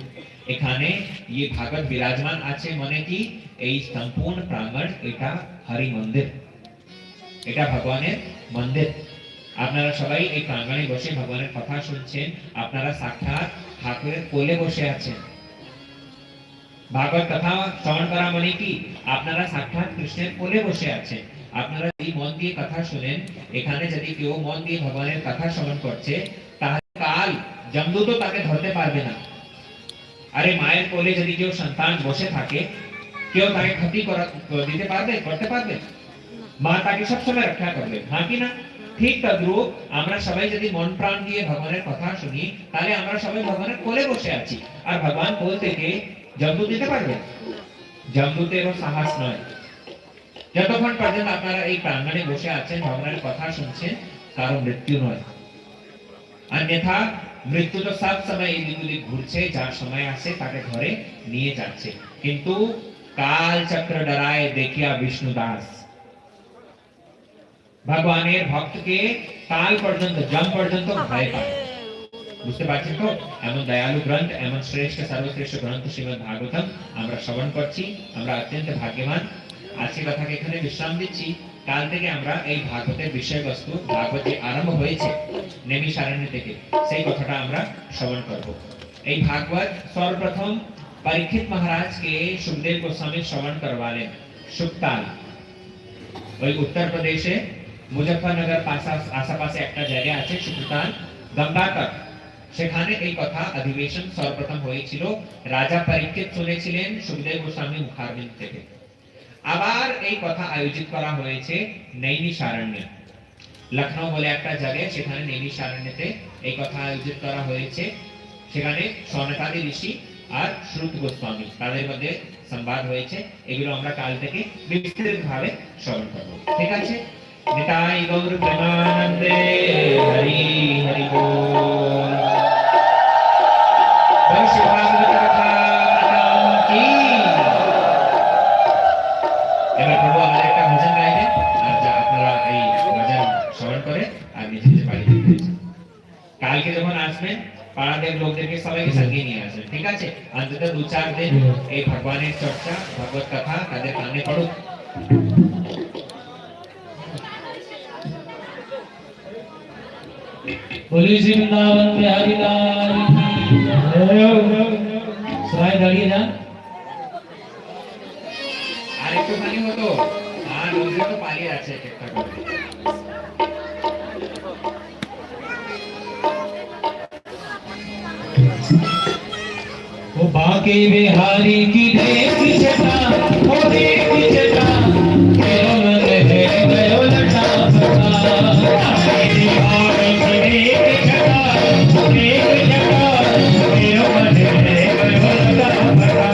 এখানে ये ভাগবত বিরাজমান আছে মানে কি এই সম্পূর্ণ প্রাঙ্গণ এটা হরি মন্দির, এটা ভগবানের মন্দির। আপনারা সবাই এই প্রাঙ্গণে বসে ভগবানের কথা শুনছেন, আপনারা সাক্ষাৎ ঠাকুরের কোলে বসে আছেন। ভাগবত কথা শ্রবণ করা মানে কি আপনারা সাক্ষাৎ কৃষ্ণের কোলে বসে আছেন। আপনারা এই মন দিয়ে কথা শুনেন, এখানে যদি কেউ মন দিয়ে ভগবানের কথা শ্রবণ করছে, তাহলে কাল যমদূত তাকে ধরতে পারবে না। আরে মায়ের কোলে যদি কেউ সন্তান বসে থাকে, কেউ তাকে ক্ষতি দিতে পারবে, করতে পারবে? মা তাকে সবসময় রক্ষা করবে, হ্যাঁ কি না? ঠিক তদ্রূপ আমরা সবাই যদি মন প্রাণ দিয়ে ভগবানের কথা শুনি, তাহলে আমরা সবাই ভগবানের কোলে বসে আছি। আর ভগবান কোল থেকে যমদূত দিতে পারবে? যমদূতেরও সাহস নয়। যতক্ষণ পর্যন্ত আপনারা এই প্রাঙ্গণে বসে আছেন, ভগবানের কথা শুনছেন, কারো মৃত্যু নয়। अन्यथा मृत्यु तो सब समय इदिक घुरছে, যার সময় আসে তাকে ঘরে নিয়ে যাচ্ছে। কিন্তু কাল চক্র ডরায় দেখিয়া বিষ্ণুদাস। ভগবানের ভক্তকে কাল পর্যন্ত, জম পর্যন্ত ভয় পায়। বুঝতে পারছেন তো? এমন দয়ালু গ্রন্থ, এমন শ্রেষ্ঠ সর্বশ্রেষ্ঠ গ্রন্থ শ্রীমদ্ ভাগবতম আমরা শ্রবণ করছি, আমরা অত্যন্ত ভাগ্যবান। আজকে কথাকে এখানে বিশ্রাম দিচ্ছি। কাল থেকে আমরা এই ভাগবতের বিষয়বস্তু, ভাগবত যে আরম্ভ হয়েছে নেমিষারণ্য থেকে, সেই কথাটা আমরা শ্রবণ করব। এই ভাগবত সর্বপ্রথম পরীক্ষিত মহারাজকে সুখদেव গোস্বাमी শ্রবণ করवालेন। সুক্তাল ওই উত্তর প্রদেশে মুজফ্ফরনগর আশেপাশে একটা জায়গা আছে সুক্তাল, গঙ্গাতট। সেখানে এই কথা অধিবেশন সর্বপ্রথম হয়েছিল। রাজা পরীক্ষিত শুনেছিলেন সুখদেव গোস্বাमी মুখারবিন্দ থেকে। আবার এই কথা আয়োজিত করা হয়েছে নৈমিষারণ্যে, লখনৌ বলে একটা জায়গা, সেখানে নৈমিষারণ্যতে এই কথা আয়োজিত করা হয়েছে। সেখানে সনকাদি ঋষি আর শ্রুত গোস্বামী তাদের মধ্যে সংবাদ হয়েছে। এগুলো আমরা কাল থেকে বিস্তারিতভাবে শ্রবণ করব। ঠিক আছে? নিতাই গৌর প্রেমানন্দে হরি হরি বল। ভাগবত কথা কি এবার প্রভু আমাদের একটা ভজন গাইবেন, আর যা আপনারা এই ভজন শ্রবণ করে আর নিজে নিজে বাড়ি যেতে। কালকে যখন আসবেন পাড়াদের লোকদেরকে সবাইকে সঙ্গে নিয়ে আসবেন। ঠিক আছে? অন্তত 2-4 দিন এই ভগবানের চর্চা, ভগবত কথা তাদের কানে পড়ুক। बोली वृंदावन बिहारी लाल की जय। सबाई दाঁড়িয়ে যান। আর একটুখানি হতো, আর রোজে তো পালিয়ে আছে একটা করে। वो बाके बिहारी की देख छटा, वो देख छटा केरो मन है गयो लटा फटा। बाके बिहारी की देख छटा, वो देख छटा केरो मन है गयो लटा फटा।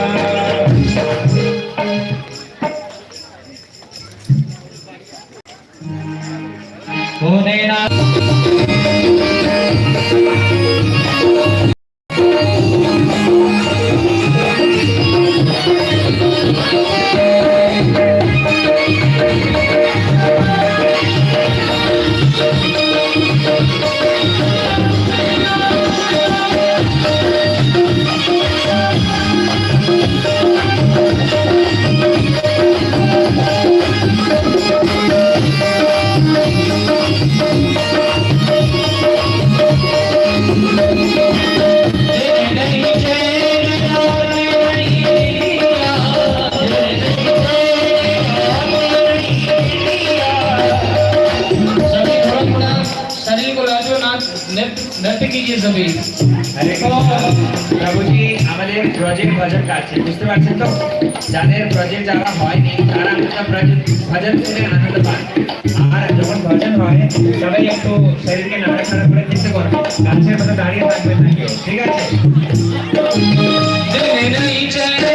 ओ नैना नृत्य कीजिए सभी। হরে কৃষ্ণ। প্রভুজি আমাদের প্রজেক্ট ভজন কাটছে, বুঝতে পারছেন তো? যাদের প্রজেক্ট যারা হয়নি তারা আমাদের ভজন শুনে আনন্দ পান। আর যখন ভজন হয় সবাই একটু শরীরকে নাড়াচাড়া করে চিন্তা করবে, গাছের মতো দাঁড়িয়ে থাকবেন না কেউ, ঠিক আছে? नहीं चले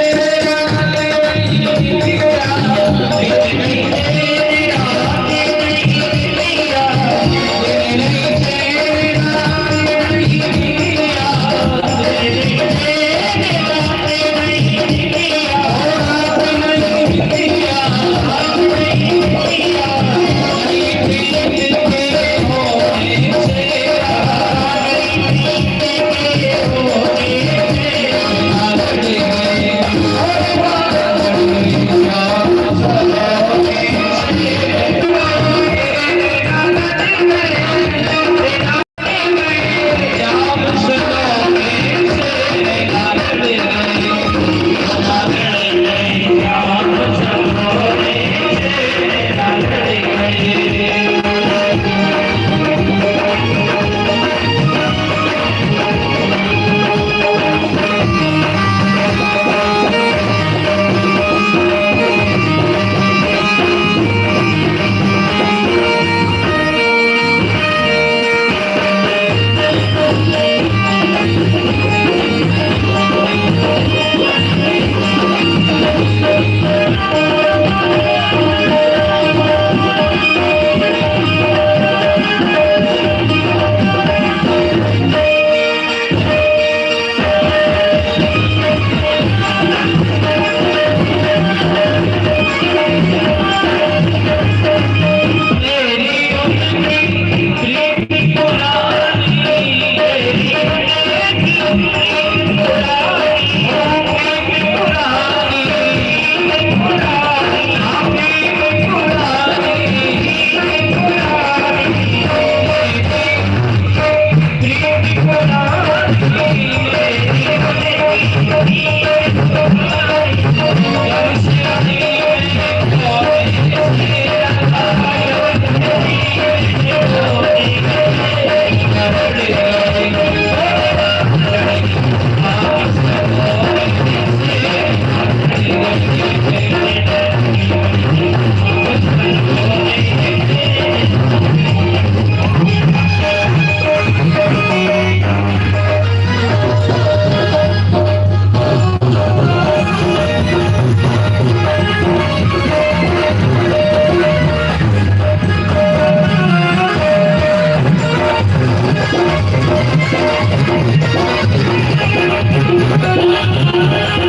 Thank you.